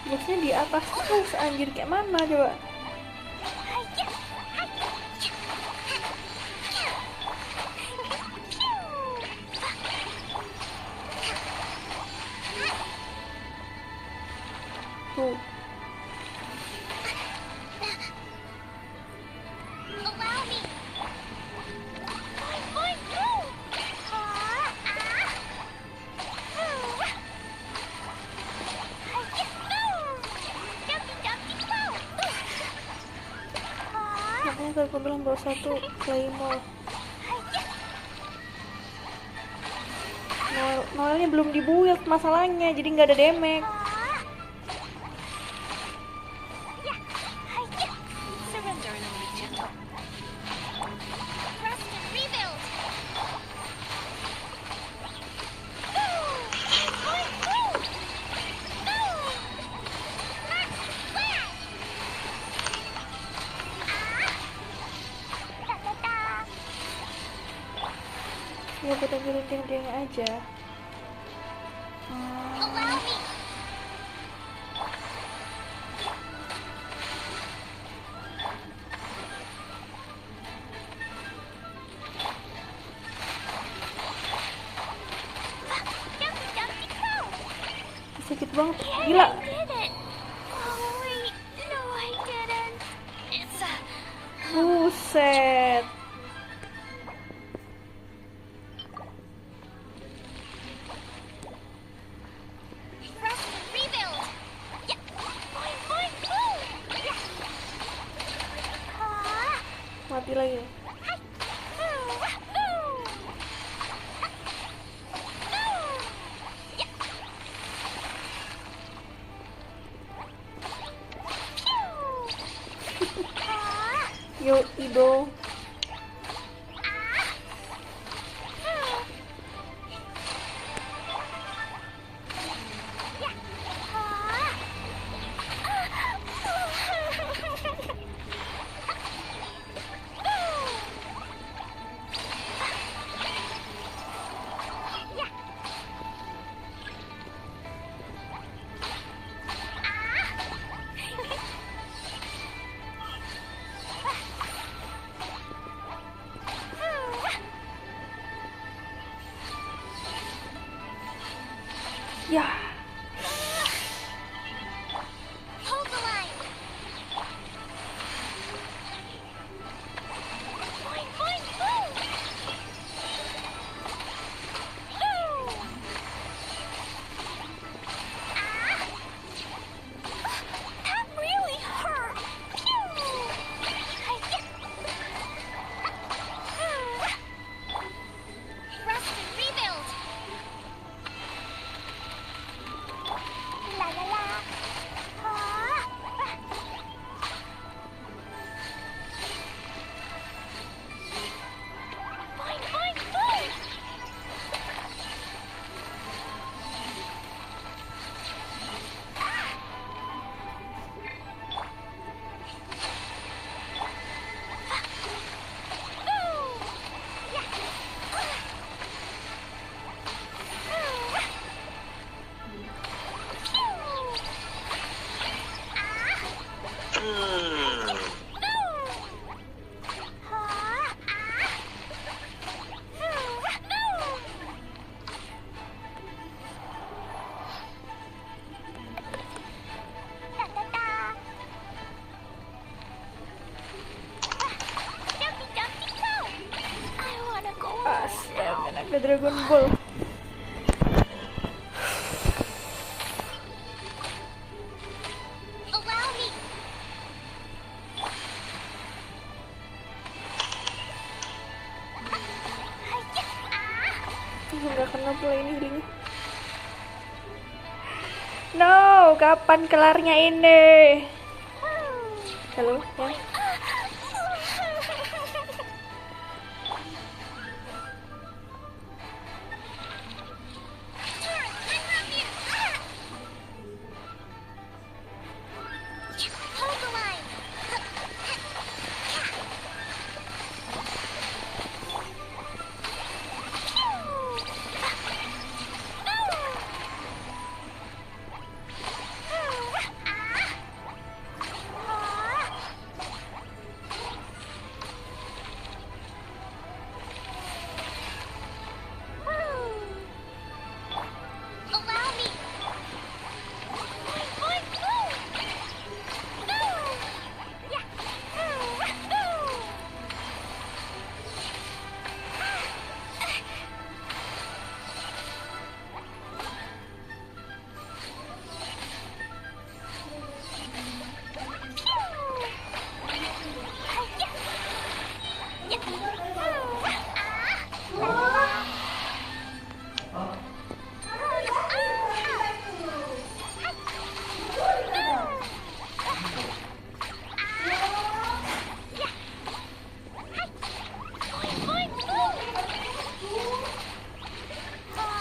Boxnya di atas terus, anjir, kayak mana coba? Tuh. Makanya aku bilang bawa satu claymore. Noelnya belum dibuild masalahnya, jadi nggak ada damage. Ya kita ambil tiang-tiang aja. Sakit banget, gila. Buset. Mati lagi. Yo, Ido. Ya. Astaga, Dragon Ball. Nggak kena pula ini healing. No, kapan kelarnya ini? Halo, ya.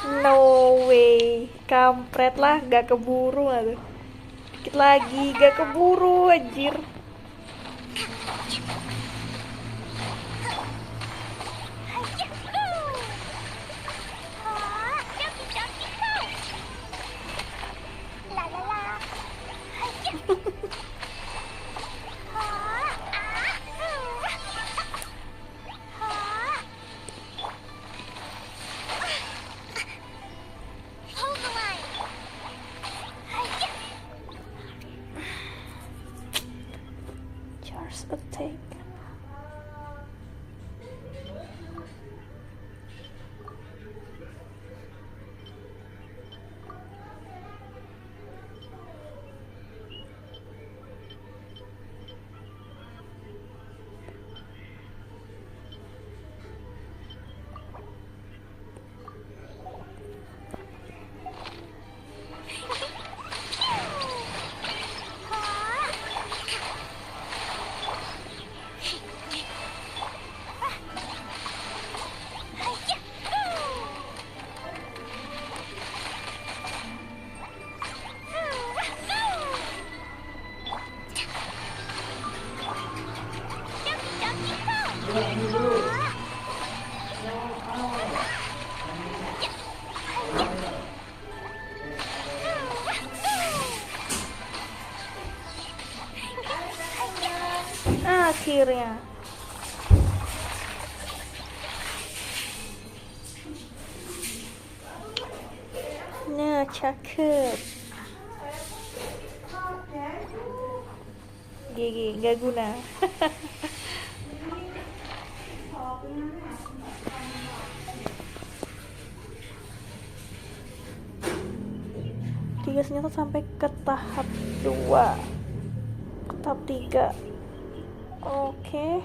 No way, kampret lah, gak keburu lah tuh. Dikit lagi, gak keburu anjir. Charge attack. Akhirnya. Nah, cakep. GG, gak guna. Tiga senjata sampai ke tahap 2. Ke tahap 3. Oke.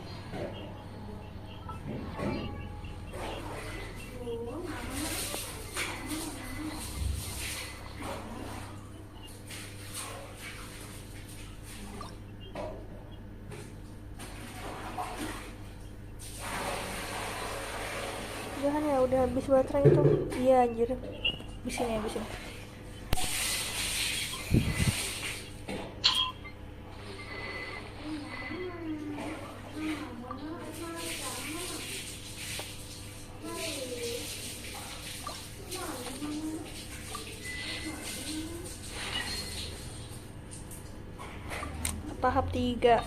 Jangan ya, udah habis baterai itu. Iya anjir. Habisin. Tahap 3.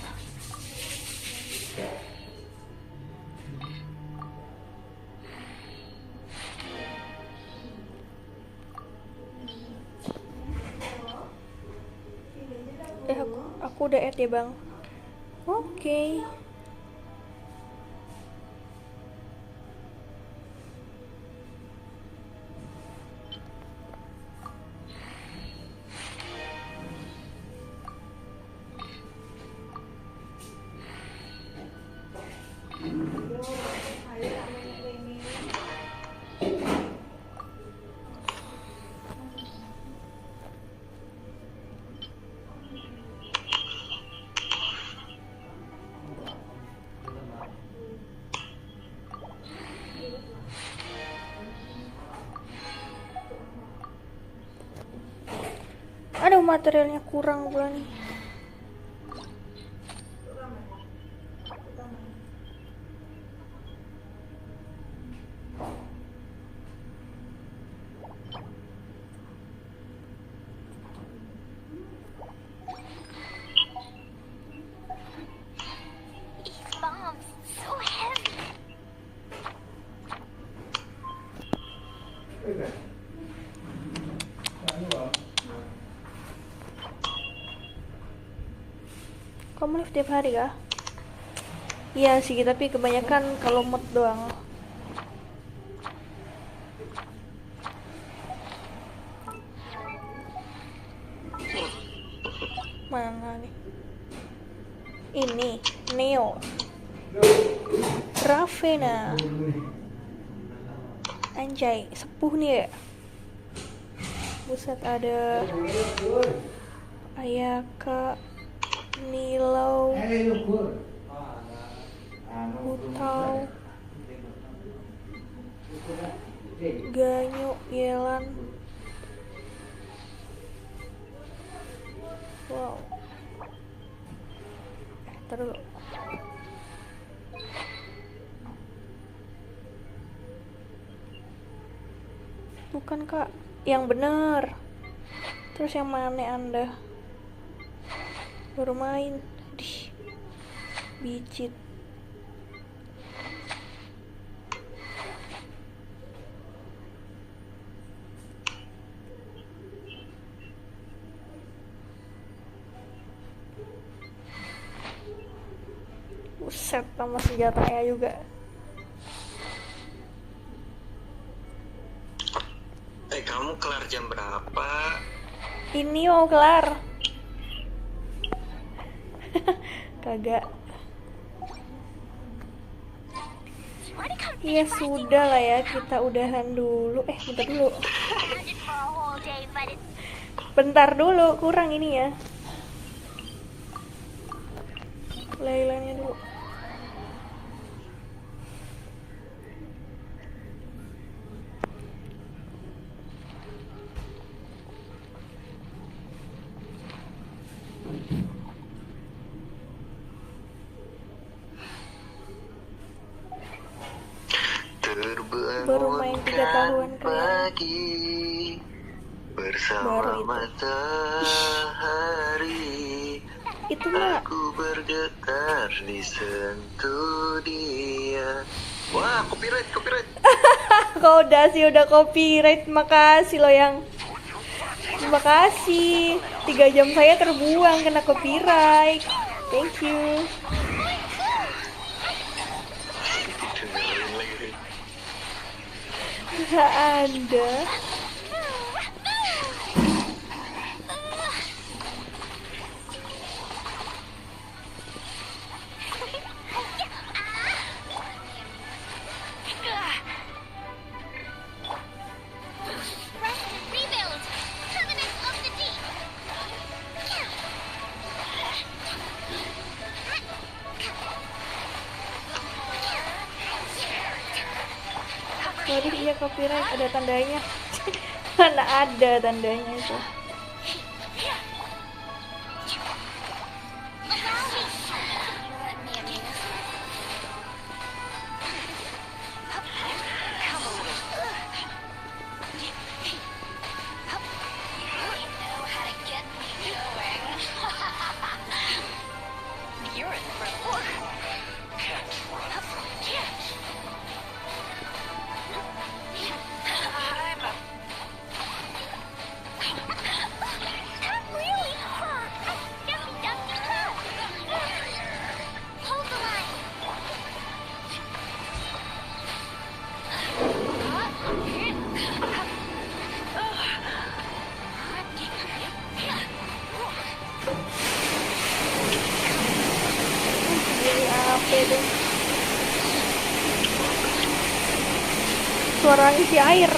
Aku udah add ya bang. Oke. Aduh, materialnya kurang pula nih. These bombs so heavy. Kamu live tiap hari kah? Iya sih, tapi kebanyakan kalau mood doang. Mana nih? Ini Neo. Ravena. Anjay, sepuh nih ya. Buset, ada Ayaka, Nilau, Hutau, Ganyu, Yelan. Wow. Terus bukan kak, yang bener. Terus yang mana Anda? Baru main. Dih, bicit. Buset, sama senjatanya juga. Kamu kelar jam berapa? Ini mau kelar. Kagak. Ya sudah lah ya, kita udahan dulu. Bentar dulu. Bentar dulu, kurang ini ya. Lailanya dulu. Baru main 3 tahun pagi bersama matahari. Itu mah Aku bergetar disentuh dia. Wah, copyright. kau udah copyright. Makasih lo yang. Terima kasih. 3 jam saya terbuang kena copyright. Thank you. Gak ada. Waduh, iya copyright, ada tandanya. Mana ada tandanya itu. Suaranya isi air.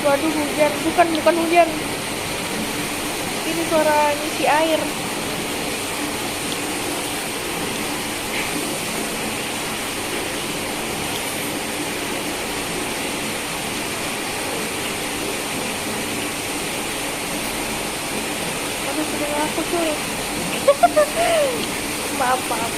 Waduh, hujan. Bukan hujan. Ini suara isi air. Aku sulit. maaf.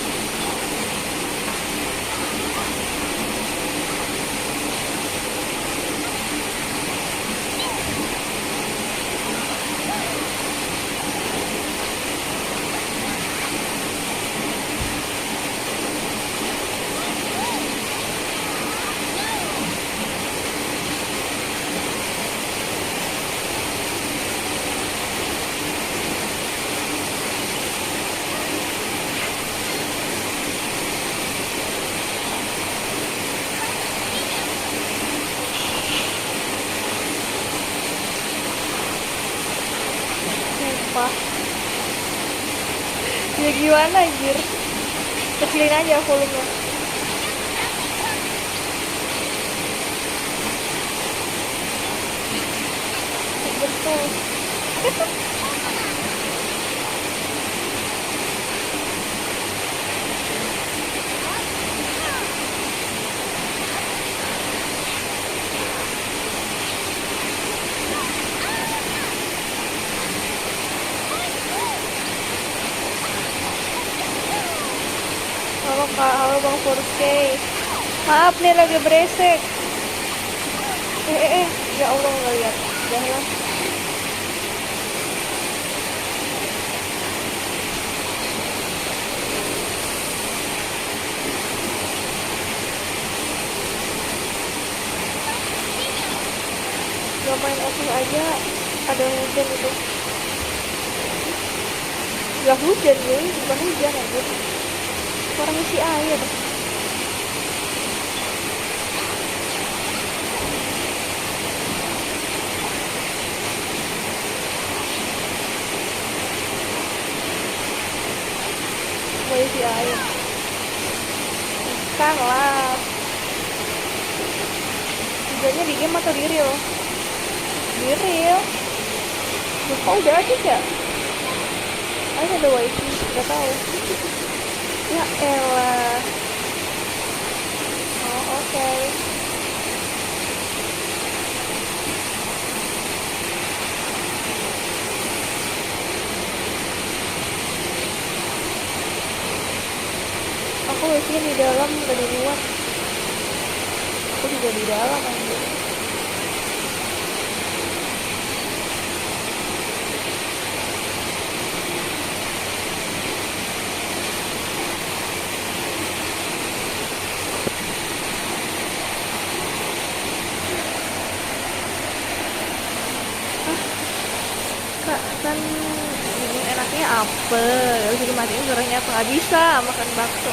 Gimana anjir? Kecilin aja volumenya. Betul. Halo kak, halo bang 4K. Maaf nih lagi beresek. Ya Allah nggak lihat. Jangan. Gak main off aja, ada hujan itu. Gak hujan gue, bukan hujan aja. Orang isi air. Gue isi air. Kan lah. Hujannya di game atau di real? Di real. Kok udah ada ya? Ada wifi, gak tahu. Ya elah. Oh oke. Aku wifi di dalam gak di luar. Aku juga di dalam anjir. Kan ini enaknya apa? Harus dimatiin suaranya apa? Nggak bisa makan bakso.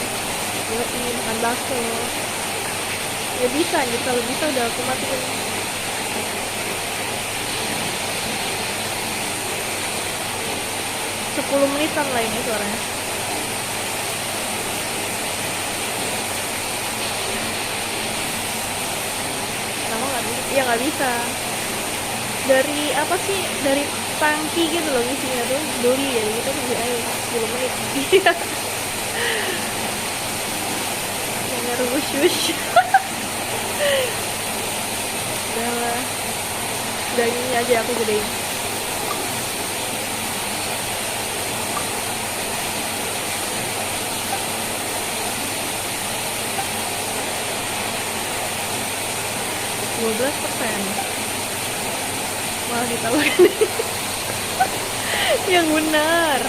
Yoi, makan bakso. Ya bisa gitu, kalau bisa udah aku matiin. Sepuluh menitan lah ini suaranya. Kenapa nggak bisa? Ya nggak bisa. Dari apa sih? Dari tangki gitu loh isinya tuh doli ya gitu tuh ayo 10 menit. Iya. Yang rusuh. Udah ini aja aku gedein. %. Malah ditawarin. Yang benar.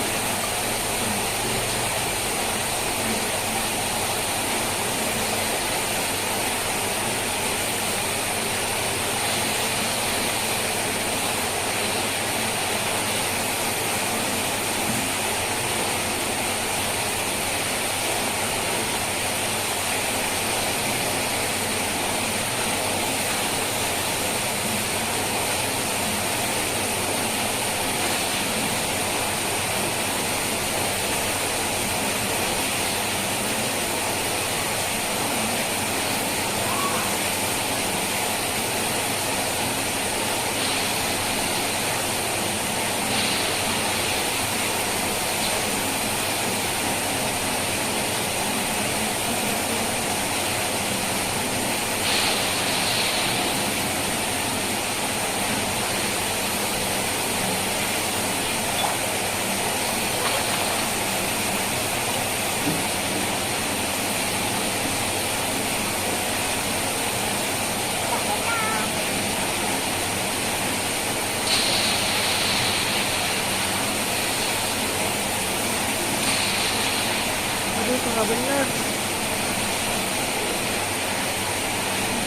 Aduh, nggak bener.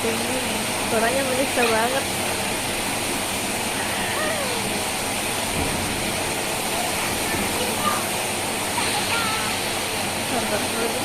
Ini suaranya menyiksa banget. Sabar dulu.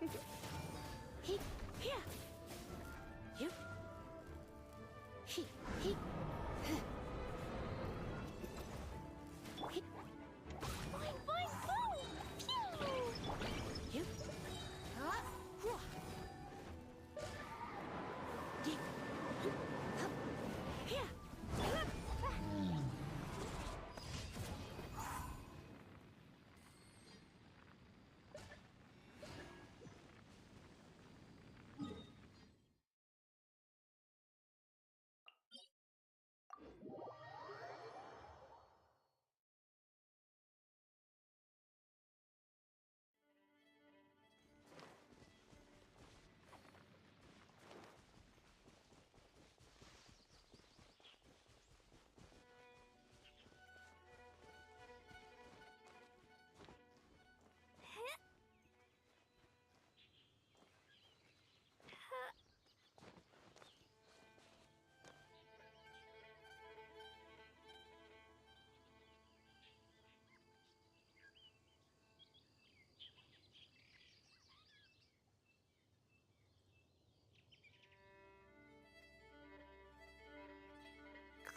Boing, boing, boom! Pew!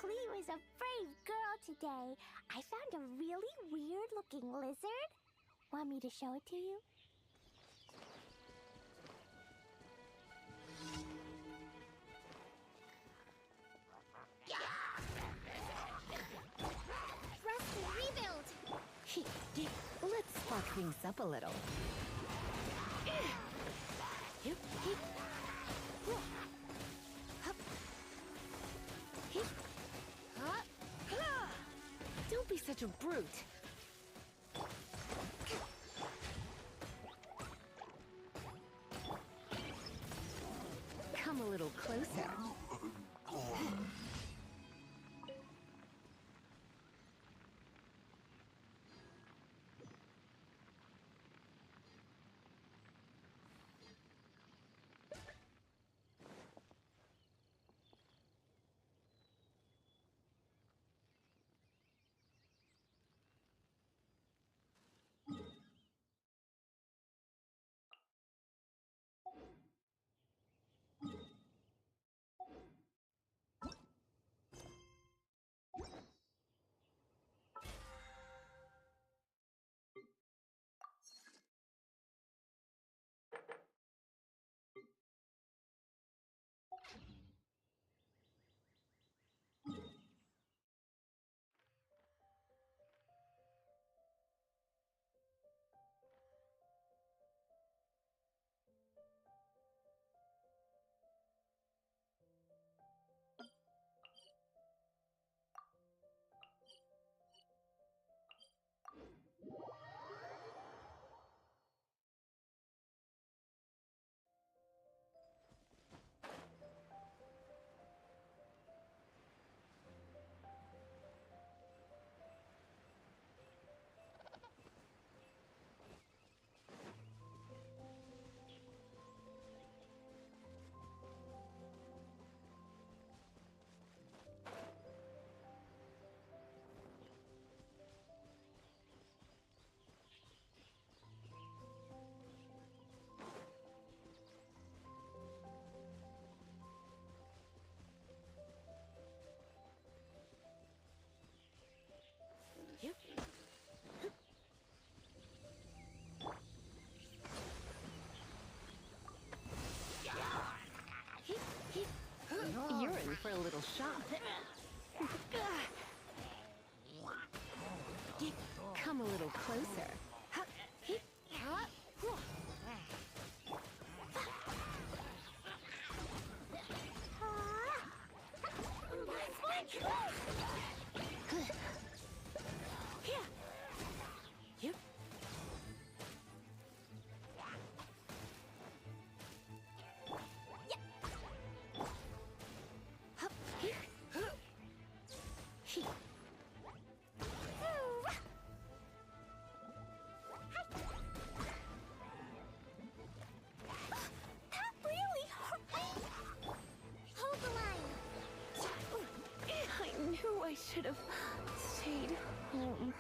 Cleo is a brave girl today. I found a really weird-looking lizard. Want me to show it to you? Rest and rebuild! Let's spark things up a little. Don't be such a brute. Come a little closer. You're in for a little shock. Come a little closer. I should have stayed home.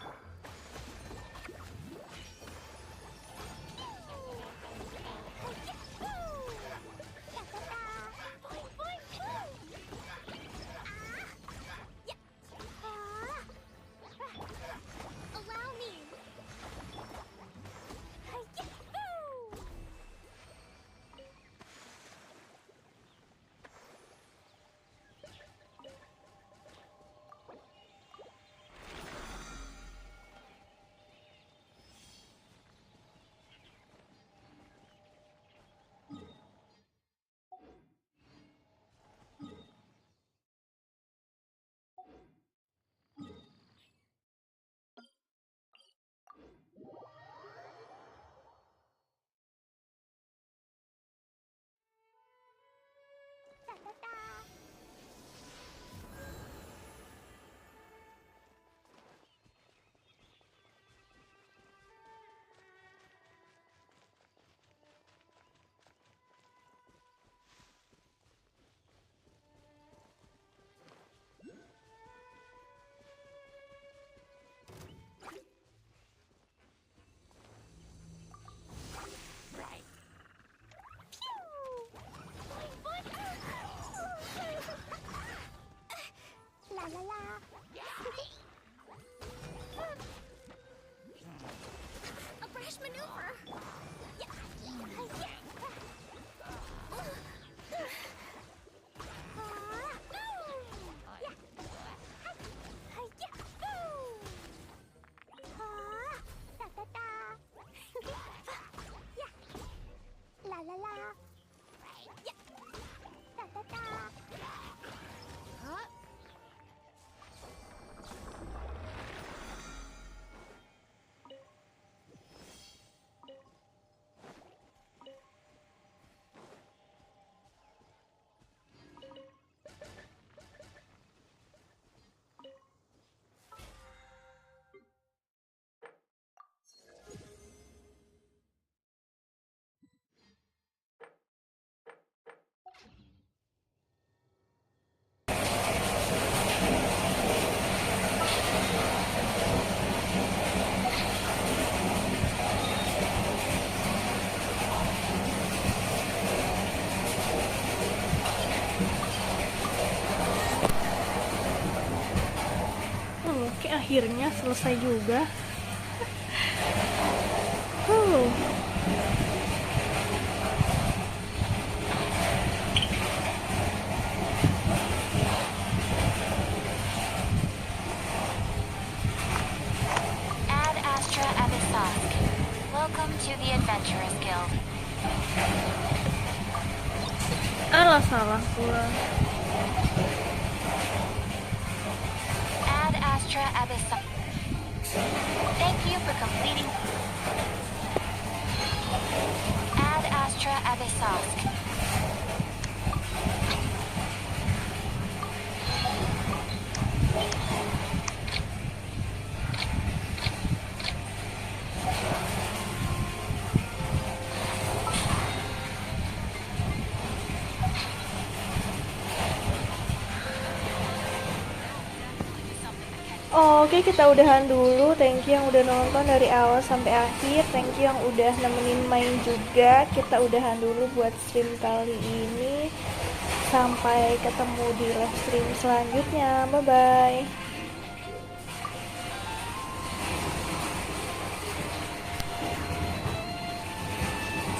akhirnya selesai juga. Ad Astra Abyssosque. Welcome to the Adventurers Guild. Alah, salah pula. Ad Astra Abyssosque. Thank you for completing Ad Astra Abyssosque. Oke, kita udahan dulu. Thank you yang udah nonton dari awal sampai akhir. Thank you yang udah nemenin main juga. Kita udahan dulu buat stream kali ini. Sampai ketemu di live stream selanjutnya. Bye bye.